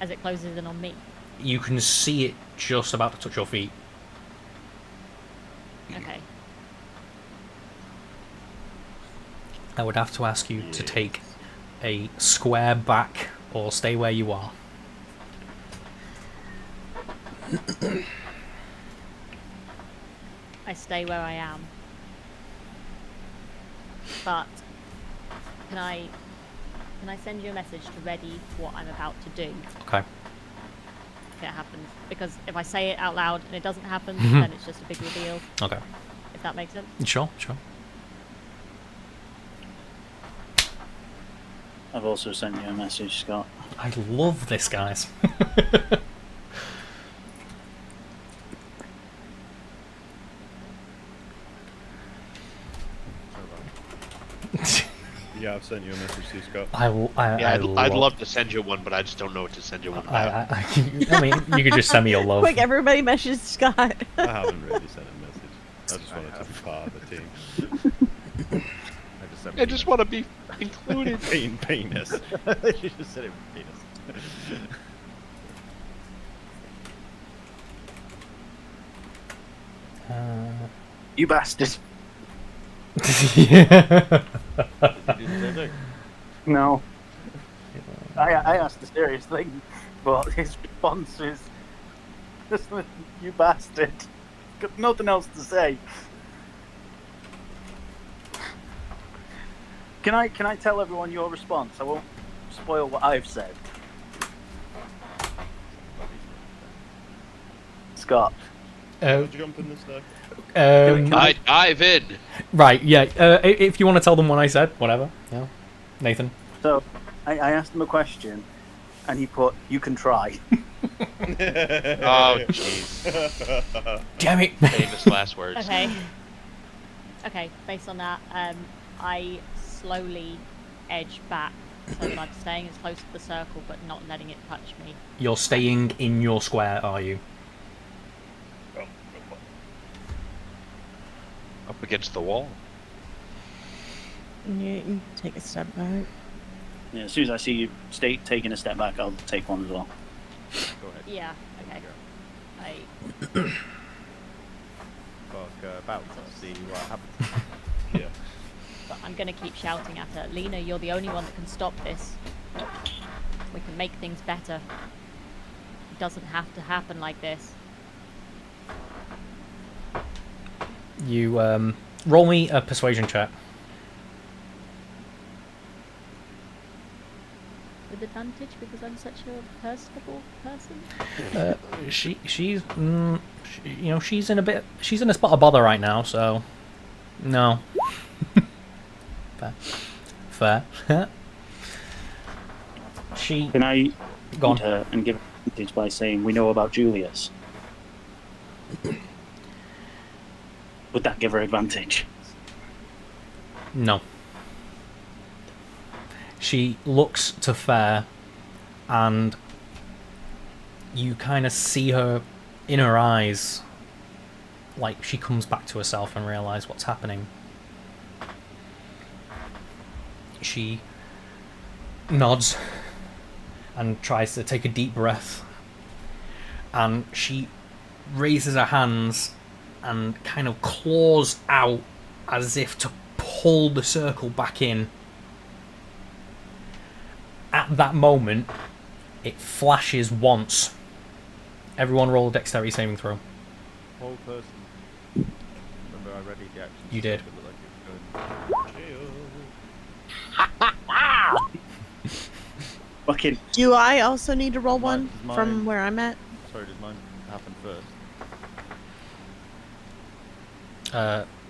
As it closes in on me. You can see it just about to touch your feet. Okay. I would have to ask you to take a square back or stay where you are. I stay where I am. But can I send you a message to ready what I'm about to do? Okay. If it happens. Because if I say it out loud and it doesn't happen, then it's just a big reveal. Okay. If that makes sense. Sure. I've also sent you a message, Scott. I love this, guys. Yeah, I've sent you a message to Scott. I'd love to send you one, but I just don't know what to send you one about. I mean, you could just send me your love. Quick, everybody message Scott. I haven't really sent a message. I just wanted to be part of the team. I just want to be included. Penis. You just said it with penis. You bastard. No. I asked a serious thing, but his response is, "You bastard." Got nothing else to say. Can I tell everyone your response? I won't spoil what I've said. Scott. Jump in this though. I dive in. Right, yeah. If you want to tell them what I said, whatever. Yeah. Nathan. So, I asked him a question, and he put, "You can try." Oh, jeez. Damn it. Famous last words. Okay, based on that, I slowly edge back so that I'm staying as close to the circle but not letting it touch me. You're staying in your square, are you? Up against the wall. You take a step back. Yeah, as soon as I see you taking a step back, I'll take one as well. Go ahead. Yeah, okay. I Fuck about. See what happens. Yeah. But I'm gonna keep shouting at her. Lena, you're the only one that can stop this. We can make things better. It doesn't have to happen like this. You roll me a persuasion check. With advantage because I'm such a personable person. She's in a spot of bother right now, so no. Fair. Can I Go on. lead her and give advantage by saying we know about Julius? Would that give her advantage? No. She looks to Fair, and you kind of see her in her eyes, like she comes back to herself and realises what's happening. She nods and tries to take a deep breath, and she raises her hands and kind of claws out as if to pull the circle back in. At that moment, it flashes once. Everyone roll a dexterity saving throw. Whole person. Remember, I read the action. You did. Fucking. Do I also need to roll one Mine- from where I'm at? Sorry, does mine happen first?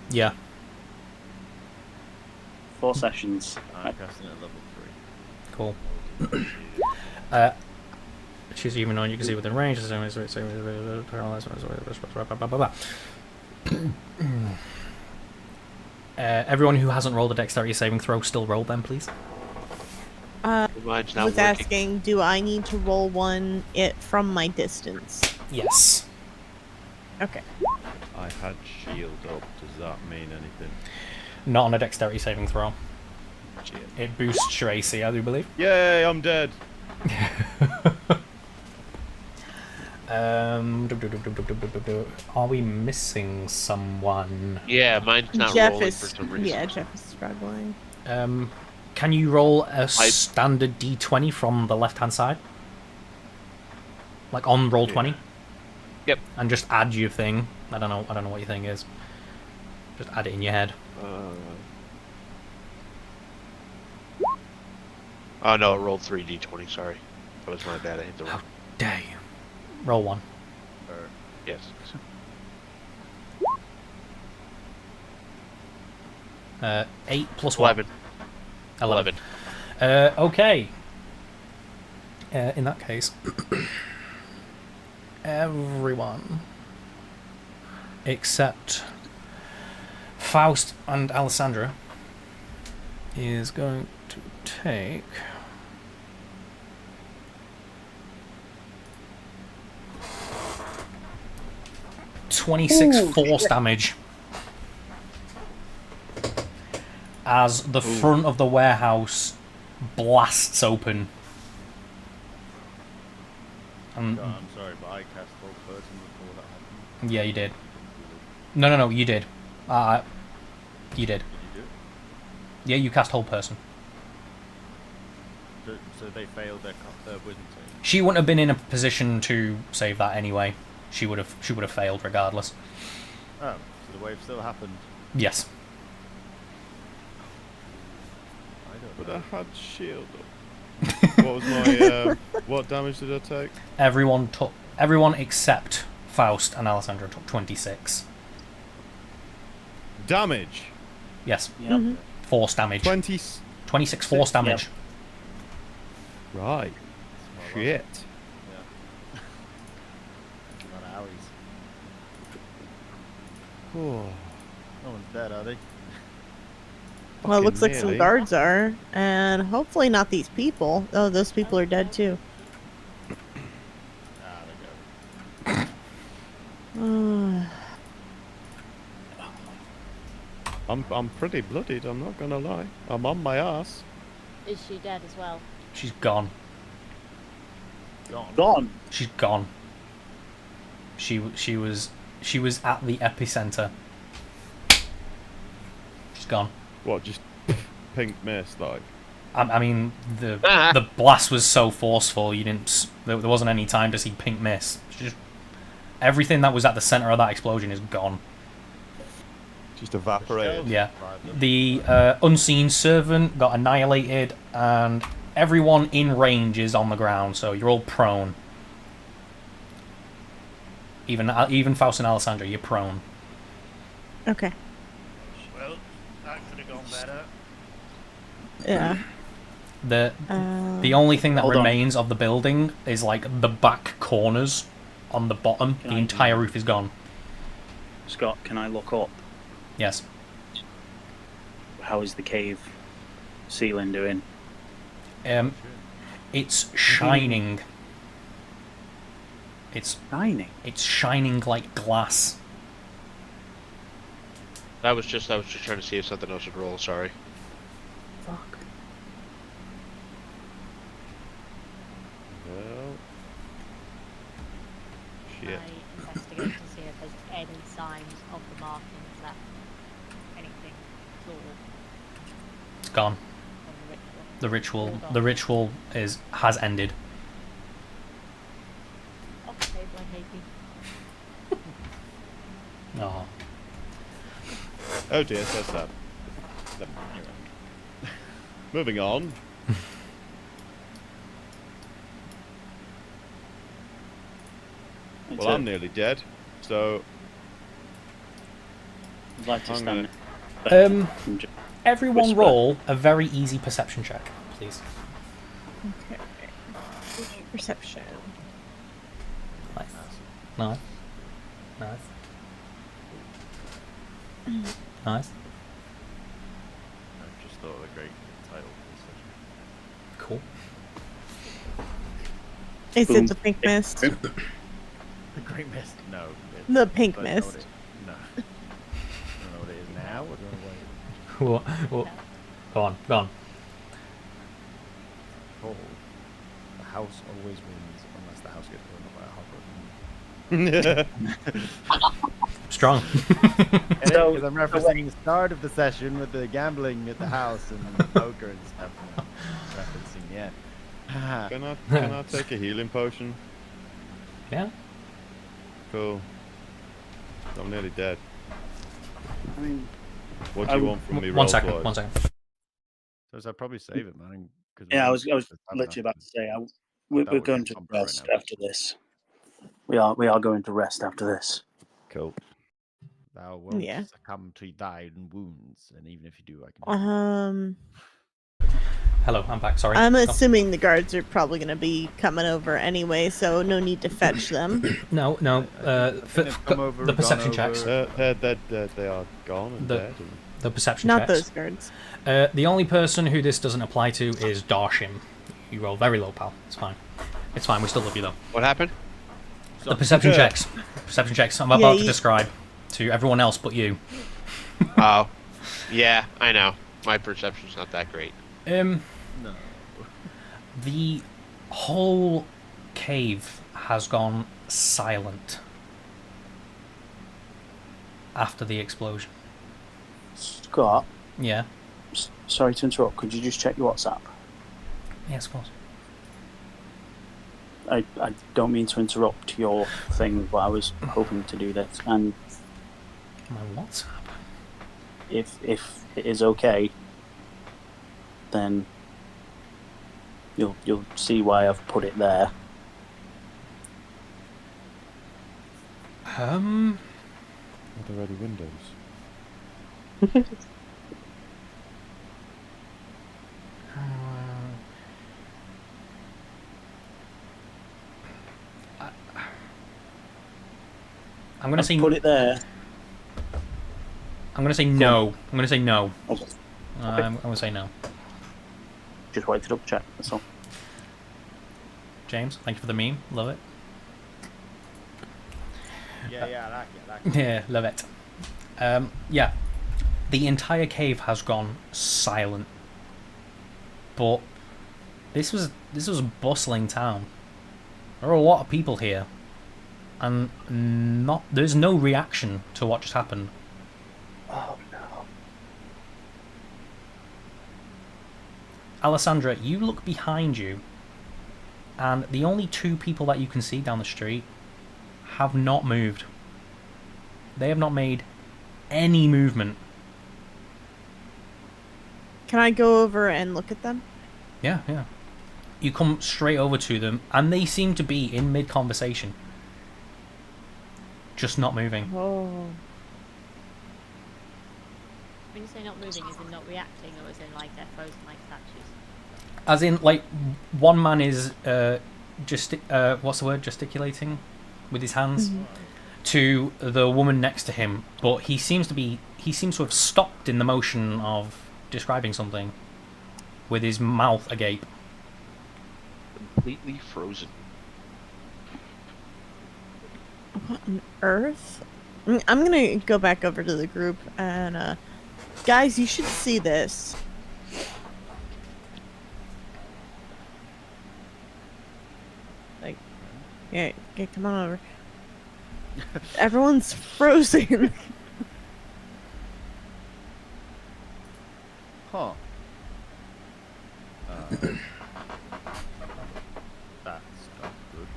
Yeah. 4 sessions. I'm casting at level 3. Cool. Choose even on you can see within range. Everyone who hasn't rolled a dexterity saving throw, still roll them, please. Mine's not Was working. asking, do I need to roll one from my distance? Yes. Okay. I had shield up. Does that mean anything? Not on a dexterity saving throw. Shit. It boosts your AC, I do believe. Yay, I'm dead. Are we missing someone? Yeah, mine's not Jeff rolling is, for some reason. yeah, Jeff is struggling. Can you roll a standard d20 from the left-hand side? Like on roll 20? Yep. And just add your thing. I don't know what your thing is. Just add it in your head. Oh no, it rolled 3d20, sorry. That was my bad, I hit the wrong. Dare you. Roll one. Yes. Uh, 8 plus 11. 11. Okay. In that case, everyone except Faust and Alessandra is going to take 26 force damage as the front of the warehouse blasts open. I'm sorry, but I cast whole person before that happened. Yeah, you did. No, you did. You did. Did you do it? Yeah, you cast whole person. So they failed their wisdom save. She wouldn't have been in a position to save that anyway. She would have failed regardless. Oh, so the wave still happened. Yes. I don't But know. I had shield up. What was my what damage did I take? Everyone except Faust and Alessandra took 26. Damage. Yes. Yep. Force damage. 26 force damage. Right. Shit. Yeah. A lot of owies. Oh. No one's dead, are they? Well, it looks like nearly. some guards are, and hopefully not these people. Oh, those people are dead too. Ah, they go. I'm pretty bloodied, I'm not gonna lie. I'm on my ass. Is she dead as well? She's gone. Gone. She's gone. She was at the epicenter. She's gone. What, just pink mist, like? I mean, the blast was so forceful, you didn't. There wasn't any time to see pink mist. Just everything that was at the center of that explosion is gone. Just evaporated. Yeah. The unseen servant got annihilated, and everyone in range is on the ground, so you're all prone. Even Faust and Alessandra, you're prone. Okay. Well, that could have gone better. Yeah. The only thing that remains of the building is like the back corners on the bottom. The entire roof is gone. Scott, can I look up? Yes. How is the cave ceiling doing? It's shining. It's shining. It's shining like glass. I was just trying to see if something else would roll. Sorry. Fuck. Well. Shit. I investigate to see if there's any signs of the markings left. Anything at all. It's gone. The ritual has ended. Off the table, I hate you. Oh. Oh dear, so sad. Moving on. Well, I'm nearly dead, so I'd like to stand. Everyone whisper. roll a very easy perception check, please. Okay. Perception. Nice. Nice. Nice. Nice. I just thought of a great title for Cool. Is it the pink mist? this session. The Great Mist? No. The pink don't know what mist. No. I don't know what it is now. Or do I wait? What? Go on. Go on. Called The House Always Wins Unless the House Gets Blown Up by a Hogwarts. Strong. Because I'm referencing the start of the session with the gambling at the house and the poker and stuff. Referencing, yeah. Can I take a healing potion? Yeah. Cool. I'm nearly dead. I mean, What do you want from me? One second. roll-wise? 1 second. So I'd probably save it, man. yeah, I was literally about to say we're going to rest after this. We are going to rest after this. Cool. Thou won't Yeah. succumb to thine wounds, and even if you do, I can. Hello, I'm back. Sorry. I'm Go. assuming the guards are probably going to be coming over anyway, so no need to fetch them. No. The perception checks. They are gone and dead. The perception Not checks. those guards. The only person who this doesn't apply to is Darshim. You roll very low, pal. It's fine. It's fine. We still love you though. What happened? The perception checks. Perception checks. I'm about to describe to everyone else but you. Oh, yeah, I know. My perception's not that great. No. The whole cave has gone silent after the explosion. Scott, Yeah. sorry to interrupt. Could you just check your WhatsApp? Yes, of course. I don't mean to interrupt your thing, but I was hoping to do this. And My WhatsApp. if it is okay, then you'll see why I've put it there. Are there already windows? I'm gonna say. Put it there. I'm gonna say no. I'm gonna say no. Okay. I'm gonna say no. Just wanted to double check. That's all. James, thank you for the meme. Love it. Yeah, I like it. Yeah, love it. Yeah. The entire cave has gone silent. But this was a bustling town. There are a lot of people here, and there's no reaction to what just happened. Oh no. Alessandra, you look behind you, and the only two people that you can see down the street have not moved. They have not made any movement. Can I go over and look at them? Yeah. You come straight over to them, and they seem to be in mid-conversation. Just not moving. Oh. When you say not moving, is in not reacting, or is in like they're frozen like statues? As in, like, one man is what's the word? Gesticulating with his hands to the woman next to him, but he seems to have stopped in the motion of describing something with his mouth agape. Completely frozen. What on earth? I'm gonna go back over to the group and, guys, you should see this. Like, yeah, come on over. Everyone's frozen. Huh. That's not good.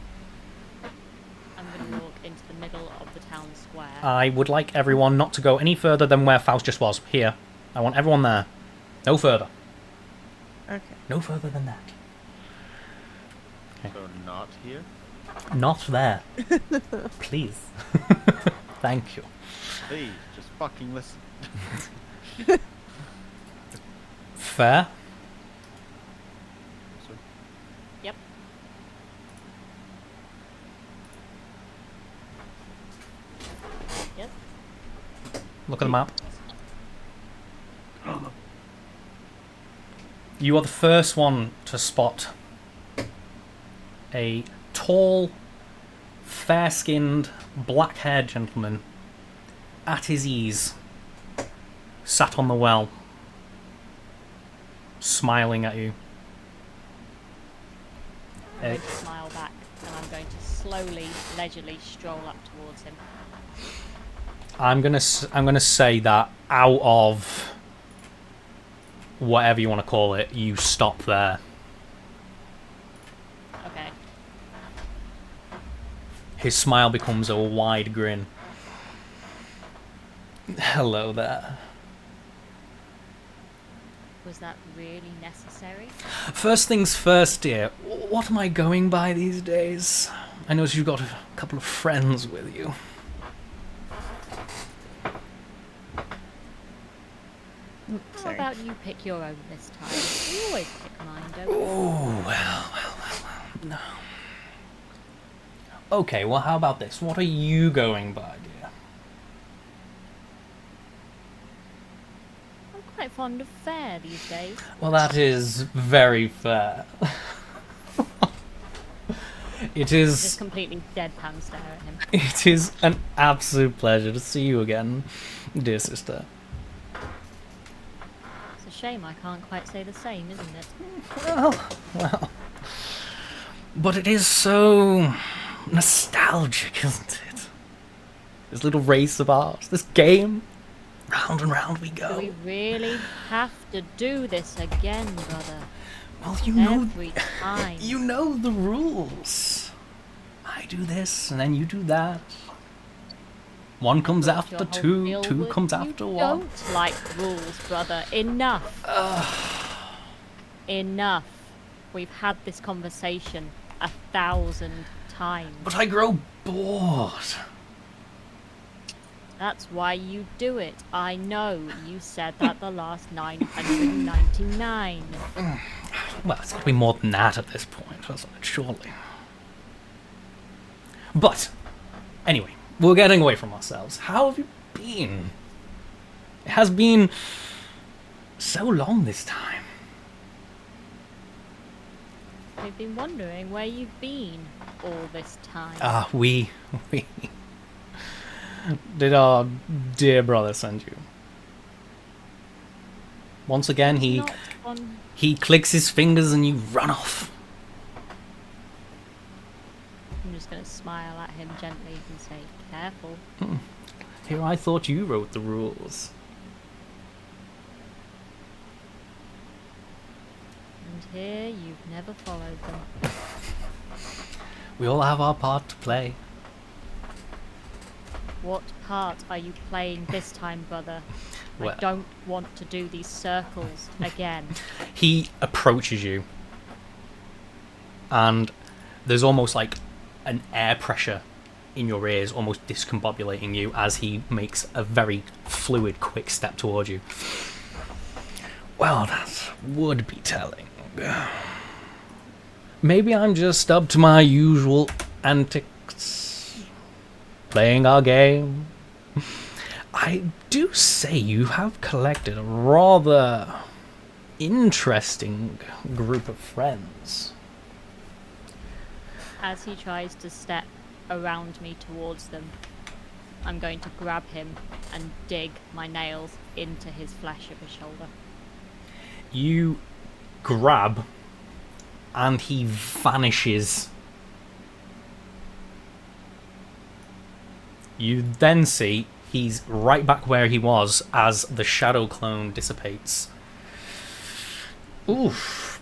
I'm going to walk into the middle of the town square. I would like everyone not to go any further than where Faust just was. Here. I want everyone there. No further. Okay. No further than that. Okay. So not here? Not there. Please. Thank you. Please, just fucking listen. Fair? Yep. Yep. Look at the map. You are the first one to spot a tall, fair-skinned, black-haired gentleman at his ease, sat on the well, smiling at you. I'm going to smile back, and I'm going to slowly, leisurely stroll up towards him. I'm gonna say that out of whatever you want to call it, you stop there. Okay. His smile becomes a wide grin. Hello there. Was that really necessary? First things first, dear. What am I going by these days? I notice you've got a couple of friends with you. How about you pick your own this time? We always pick mine, don't we? Oh, well. No. Okay, well, how about this? What are you going by, dear? I'm quite fond of fair these days. Well, that is very fair. It is... Just completely deadpan stare at him. It is an absolute pleasure to see you again, dear sister. It's a shame I can't quite say the same, isn't it? Well. But it is so nostalgic, isn't it? This little race of ours, this game. Round and round we go. Do we really have to do this again, brother? Well, you know... Every time. You know the rules. I do this, and then you do that. One comes after two, two comes after one. Don't like rules, brother. Enough. Enough. We've had this conversation 1,000 times. But I grow bored. That's why you do it. I know. You said that the last 999. Well, it's got to be more than that at this point, doesn't it? Surely. But, anyway, we're getting away from ourselves. How have you been? It has been so long this time. We've been wondering where you've been all this time. We did our dear brother send you? Once again, Not on. he clicks his fingers and you run off. I'm just going to smile at him gently and say, careful. Here, I thought you wrote the rules. And here you've never followed them. We all have our part to play. What part are you playing this time, brother? Well- I don't want to do these circles again. He approaches you, and there's almost like an air pressure in your ears, almost discombobulating you as he makes a very fluid, quick step towards you. Well, that would be telling. Maybe I'm just up to my usual antics, playing our game. I do say you have collected a rather interesting group of friends. As he tries to step around me towards them, I'm going to grab him and dig my nails into his flesh of his shoulder. You grab, and he vanishes. You then see he's right back where he was as the shadow clone dissipates. Oof.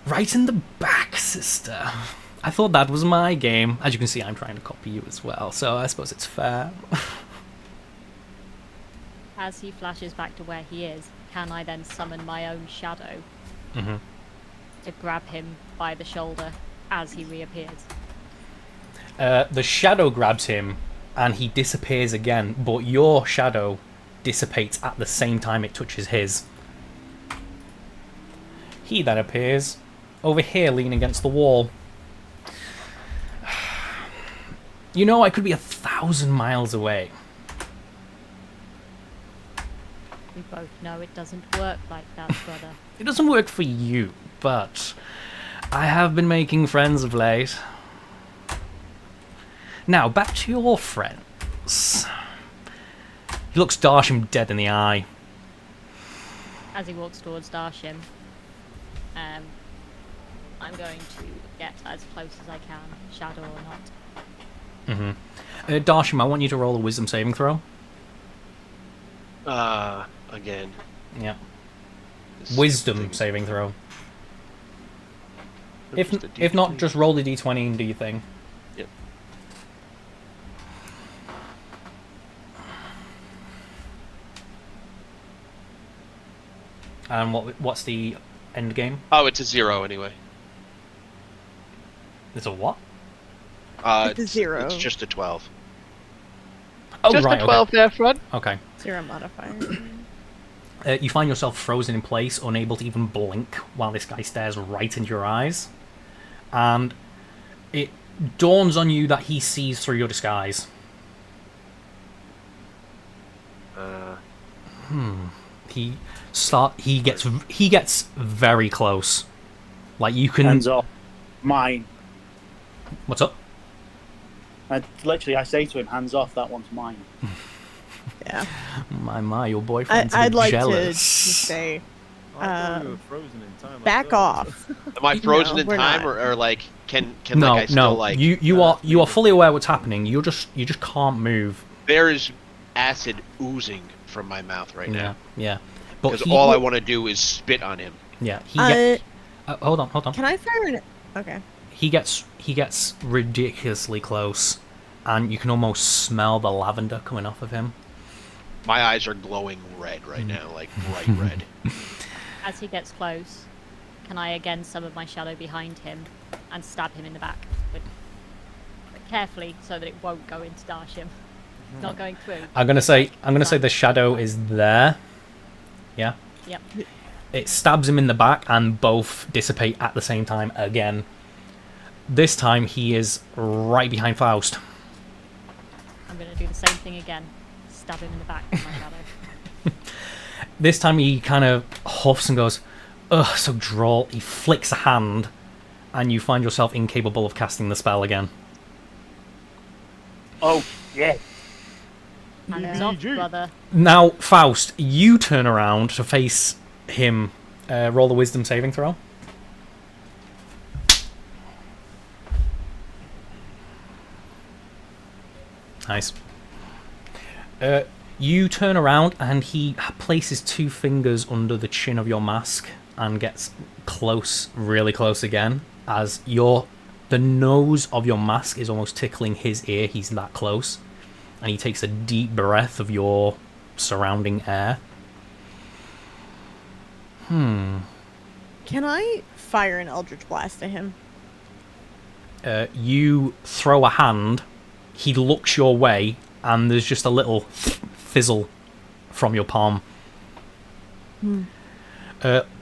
Right in the back, sister. I thought that was my game. As you can see, I'm trying to copy you as well, so I suppose it's fair. As he flashes back to where he is, can I then summon my own shadow to grab him by the shoulder as he reappears? The shadow grabs him, and he disappears again, but your shadow dissipates at the same time it touches his. He then appears over here, leaning against the wall. You know, I could be 1,000 miles away. We both know it doesn't work like that, brother. It doesn't work for you, but I have been making friends of late. Now, back to your friends. He looks Darsham dead in the eye. As he walks towards Darshim, I'm going to get as close as I can, shadow or not. Darsham, I want you to roll a wisdom saving throw. Again. Yeah. Wisdom saving throw. If not, just roll the d20 and do your thing. Yep. And what's the end game? Oh, it's a 0 anyway. It's a what? It's a 0. It's just a 12. Oh, just right, a 12 there, Fred. Okay. 0 modifier. You find yourself frozen in place, unable to even blink while this guy stares right into your eyes. And it dawns on you that he sees through your disguise. He gets very close. Like you can. Hands off. Mine. What's up? I say to him, hands off, that one's mine. Yeah. My, your boyfriend's I'd like jealous. to just say, I thought we were frozen in time. back off. Am I frozen No, in we're time, not. or like can No, like I still like? you are fully aware what's happening. You just can't move. There is acid oozing from my mouth right now. Yeah. But Because all I want to do is spit on him. Yeah. Hold on. Can I fire an... Okay. He gets ridiculously close, and you can almost smell the lavender coming off of him. My eyes are glowing red right now, like bright red. As he gets close, can I again summon my shadow behind him and stab him in the back? But carefully, so that it won't go into Darshim. Not going through. I'm gonna say the shadow is there. Yeah. Yep. It stabs him in the back, and both dissipate at the same time again. This time he is right behind Faust. I'm going to do the same thing again. Stab him in the back with my shadow. This time he kind of huffs and goes, ugh, so droll. He flicks a hand, and you find yourself incapable of casting the spell again. Oh, yeah. Hands off, brother. Now, Faust, you turn around to face him. Roll the wisdom saving throw. Nice. You turn around and he places 2 fingers under the chin of your mask and gets close, really close again, as the nose of your mask is almost tickling his ear. He's that close. And he takes a deep breath of your surrounding air. Can I fire an Eldritch Blast at him? You throw a hand, he looks your way, and there's just a little fizzle from your palm.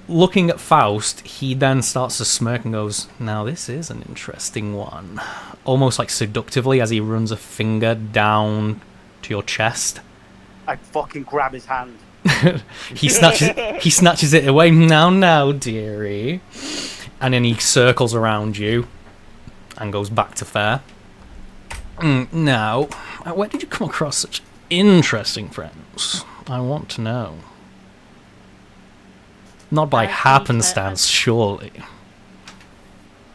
Looking at Faust, he then starts to smirk and goes, "Now this is an interesting one." Almost like seductively as he runs a finger down to your chest. I fucking grab his hand. He snatches it away. Now, dearie. And then he circles around you and goes back to Fair. Now, where did you come across such interesting friends? I want to know. Not by happenstance, surely.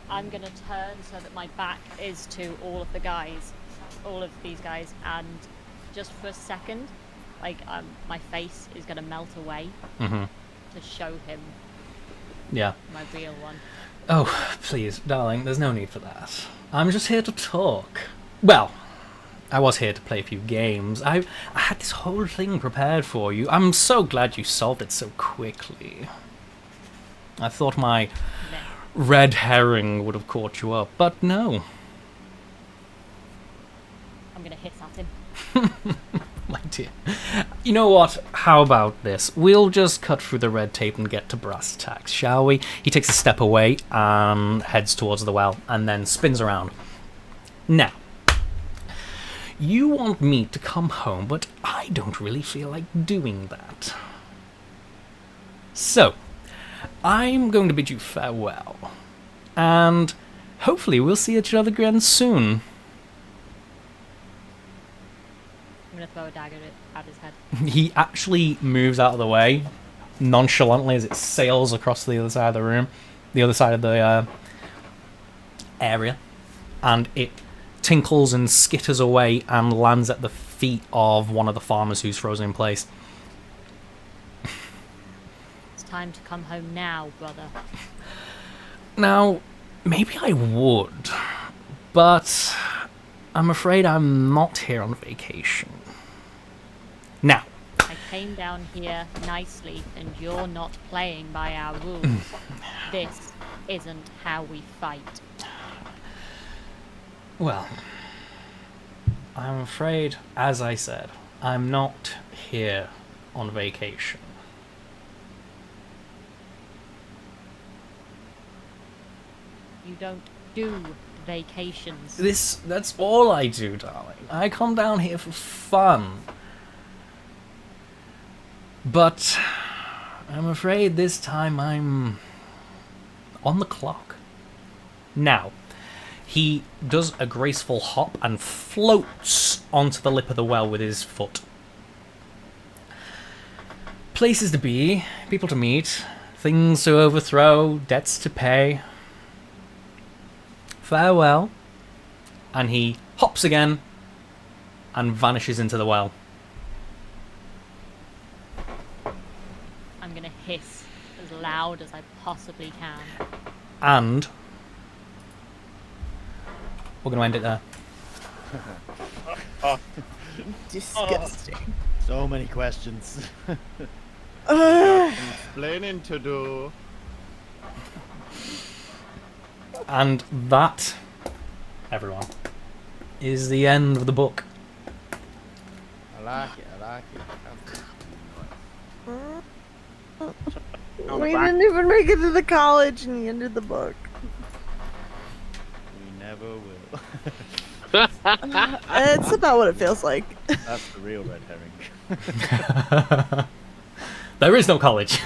I'm gonna turn so that my back is to all of these guys, and just for a second, like my face is gonna melt away to show him my real one. Oh, please, darling, there's no need for that. I'm just here to talk. Well, I was here to play a few games. I had this whole thing prepared for you. I'm so glad you solved it so quickly. I thought my red herring would have caught you up, but no. I'm gonna hiss at him. My dear. You know what? How about this? We'll just cut through the red tape and get to brass tacks, shall we? He takes a step away and heads towards the well, and then spins around. Now, you want me to come home, but I don't really feel like doing that. So, I'm going to bid you farewell. And hopefully we'll see each other again soon. I'm gonna throw a dagger at his head. He actually moves out of the way, nonchalantly, as it sails across the other side of the room, the other side of the area, and it tinkles and skitters away and lands at the feet of one of the farmers who's frozen in place. It's time to come home now, brother. Now, maybe I would, but I'm afraid I'm not here on vacation. Now, I came down here nicely, and you're not playing by our rules. This isn't how we fight. well, I'm afraid, as I said, I'm not here on vacation. You don't do vacations. That's all I do, darling. I come down here for fun. But I'm afraid this time I'm on the clock. Now, he does a graceful hop and floats onto the lip of the well with his foot. Places to be, people to meet, things to overthrow, debts to pay. Farewell. And he hops again and vanishes into the well. I'm gonna hiss as loud as I possibly can. And we're going to end it there. Disgusting. So many questions. Explaining to do. And that, everyone, is the end of the book. I like it. We didn't even make it to the college and he ended the book. We never will. It's about what it feels like. That's the real red herring. There is no college.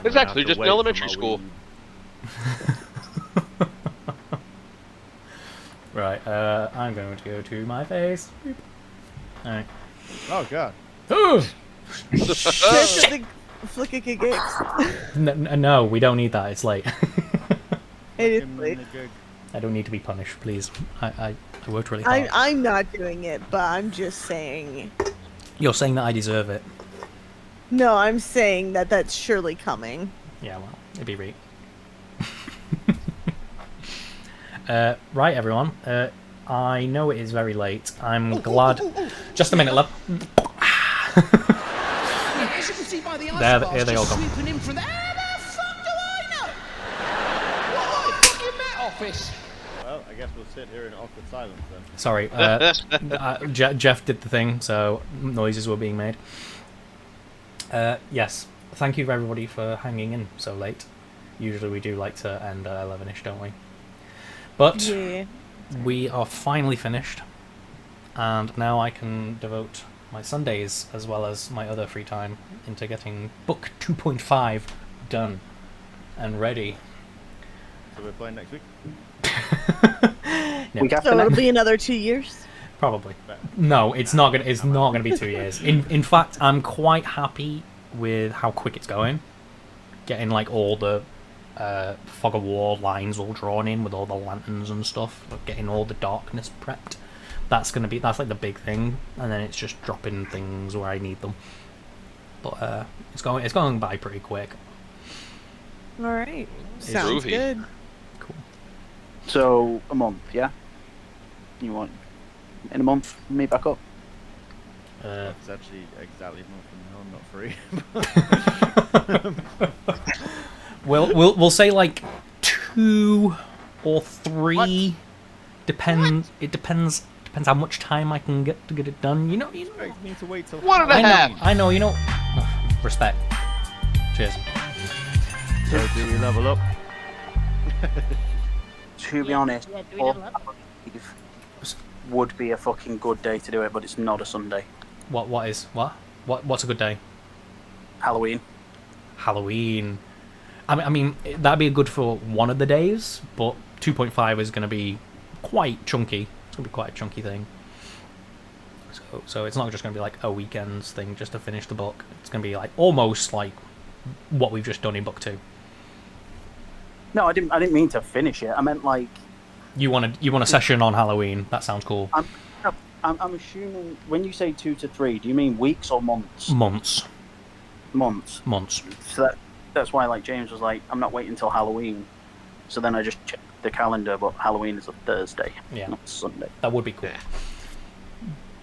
It's actually just an elementary school. Right, I'm going to go to my face. Alright. Oh god. There's a big flick of gigs. No, we don't need that. It's late. It is late. I don't need to be punished, please. I worked really hard. I'm not doing it, but I'm just saying. You're saying that I deserve it. No, I'm saying that that's surely coming. Yeah, well, it'd be right. Right, everyone. I know it is very late. I'm glad. Just a minute, love. As you can see by the There they all just go. sweeping in from the... How the fuck do I know? What, I fucking met office? Well, I guess we'll sit here in awkward silence then. Sorry, Jeff did the thing, so noises were being made. Yes, thank you everybody for hanging in so late. Usually we do like to end at 11ish, don't we? But Yeah. we are finally finished, and now I can devote my Sundays as well as my other free time into getting book 2.5 done and ready. So we're playing next week? No. So it'll be another 2 years. Probably. No, it's not gonna. It's not gonna be 2 years. In fact, I'm quite happy with how quick it's going. Getting like all the fog of war lines all drawn in with all the lanterns and stuff. Getting all the darkness prepped. That's like the big thing, and then it's just dropping things where I need them. But it's going by pretty quick. All right. Sounds good. Cool. So a month, yeah. You want in a month meet back up? It's actually exactly a month from now. I'm not free. We'll say like 2 or 3. It depends how much time I can get to get it done. You know. Expect me to wait till 1.5. I know. You know. Respect. Cheers. So do we level up? To be honest, Yeah, do we level up? would be a fucking good day to do it, but it's not a Sunday. What's a good day? Halloween. Halloween. I mean, that'd be good for one of the days, but 2.5 is going to be quite chunky. It's going to be quite a chunky thing. So it's not just going to be like a weekend's thing just to finish the book. It's going to be like almost like what we've just done in book 2. No, I didn't mean to finish it. I meant like you want a session on Halloween. That sounds cool. I'm assuming when you say 2 to 3, do you mean weeks or months? Months. Months. So that's why, like, James was like, I'm not waiting until Halloween. So then I just checked the calendar, but Halloween is a Thursday, not Sunday. That would be cool.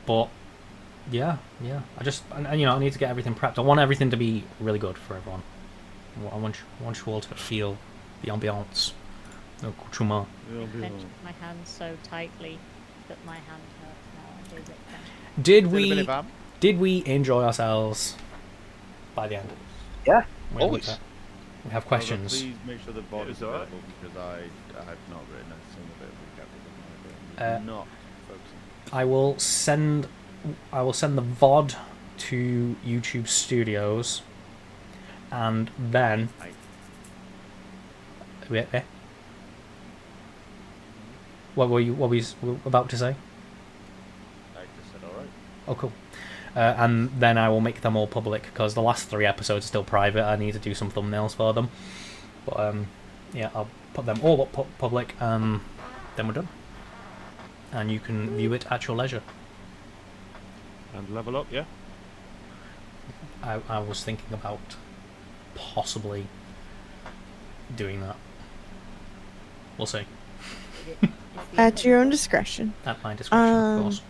But yeah. I need to get everything prepped. I want everything to be really good for everyone. I want you all to feel the ambiance. No accoutrement. I clenched my hands so tightly that my hand hurts now. I feel a bit tense. Did we enjoy ourselves by the end? Yeah. Always. We have questions. Please make sure the VOD is available because I have not written a single bit of recap. I'm not focusing. I will send the VOD to YouTube Studios, and then. What were you about to say? I just said alright. Oh, cool. And then I will make them all public, because the last 3 episodes are still private. I need to do some thumbnails for them. But, yeah, I'll put them all up public, and then we're done. And you can view it at your leisure. And level up, yeah? I was thinking about possibly doing that. We'll see. At your own discretion. At my discretion, of course.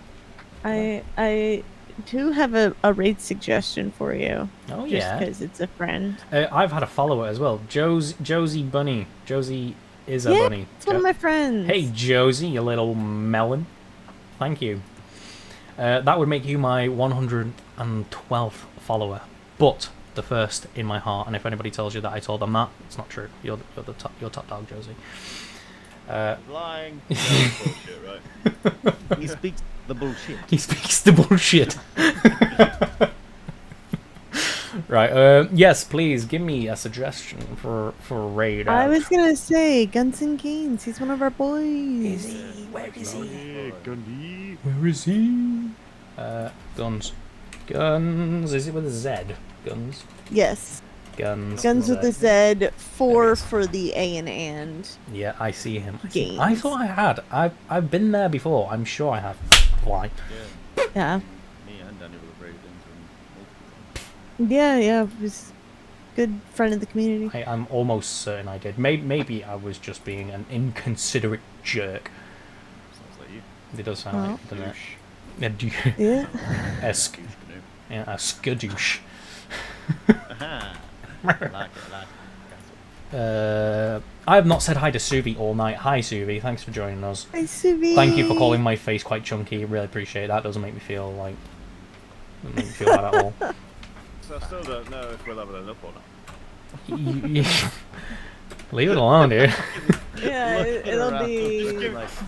I do have a raid suggestion for you. Oh, just yeah. because it's a friend. I've had a follower as well. Josie Bunny. Josie is a bunny. It's one of my friends. Hey, Josie, you little melon. Thank you. That would make you my 112th follower, but the first in my heart. And if anybody tells you that I told them that, it's not true. You're top dog, Josie. Lying. Bullshit, right? He speaks the bullshit. He speaks the bullshit. Right. Yes, please give me a suggestion for a raid. I was gonna say Guns and Canes. He's one of our boys. Is he? Where is he? Gundy. Where is he? Guns. Guns. Is it with a Z? Guns. Yes. Guns. Guns with a Z. 4 for the A and. Yeah, I see him. Games. I thought I had. I've been there before. I'm sure I have. Why? Yeah. Me and Daniel have raided into him. Yeah. He's good friend of the community. I'm almost certain I did. Maybe I was just being an inconsiderate jerk. Sounds like you. It does sound like, doesn't it? Yeah. A skadoosh. I have not said hi to Suvi all night. Hi Suvi, thanks for joining us. Hi Suvi. Thank you for calling my face quite chunky. Really appreciate that. Doesn't make me feel like bad at all. So I still don't know if we're leveling up or not. Leave it alone, dude. Yeah, it'll be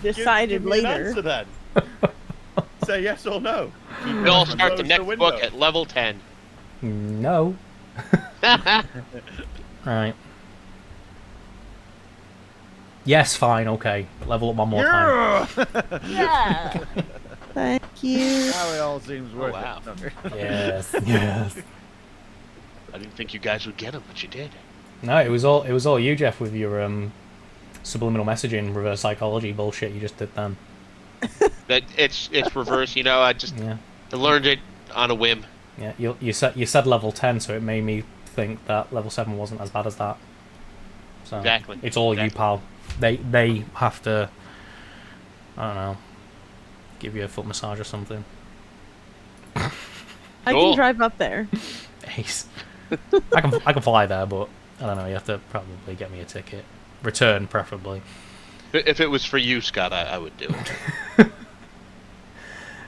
decided give me an later. answer then. Say yes or no. We'll start the Close next window. book at level 10. No. Right. Yes, fine, okay. Level up one more time. Yeah. Thank you. Now it all seems worth wow. it. Yes. I didn't think you guys would get him, but you did. No, it was all you, Jeff, with your subliminal messaging, reverse psychology bullshit you just did then. That it's reverse, you know. I learned it on a whim. Yeah, you said level 10, so it made me think that level 7 wasn't as bad as that. So Exactly. it's all you, pal. They have to, I don't know, give you a foot massage or something. I Cool. can drive up there. Ace. I can fly there, but I don't know. You have to probably get me a ticket. Return, preferably. If it was for you, Scott, I would do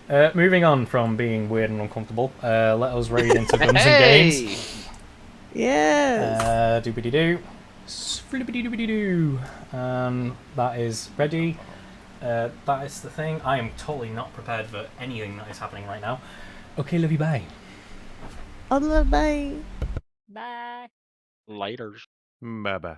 it. Moving on from being weird and uncomfortable, let us raid into guns and Hey! games. Yes. Doobity-doo. Flippity-doobity-doo. That is ready. That is the thing. I am totally not prepared for anything that is happening right now. Okay, love you, bye. Bye. Bye. Lighters. Bye-bye.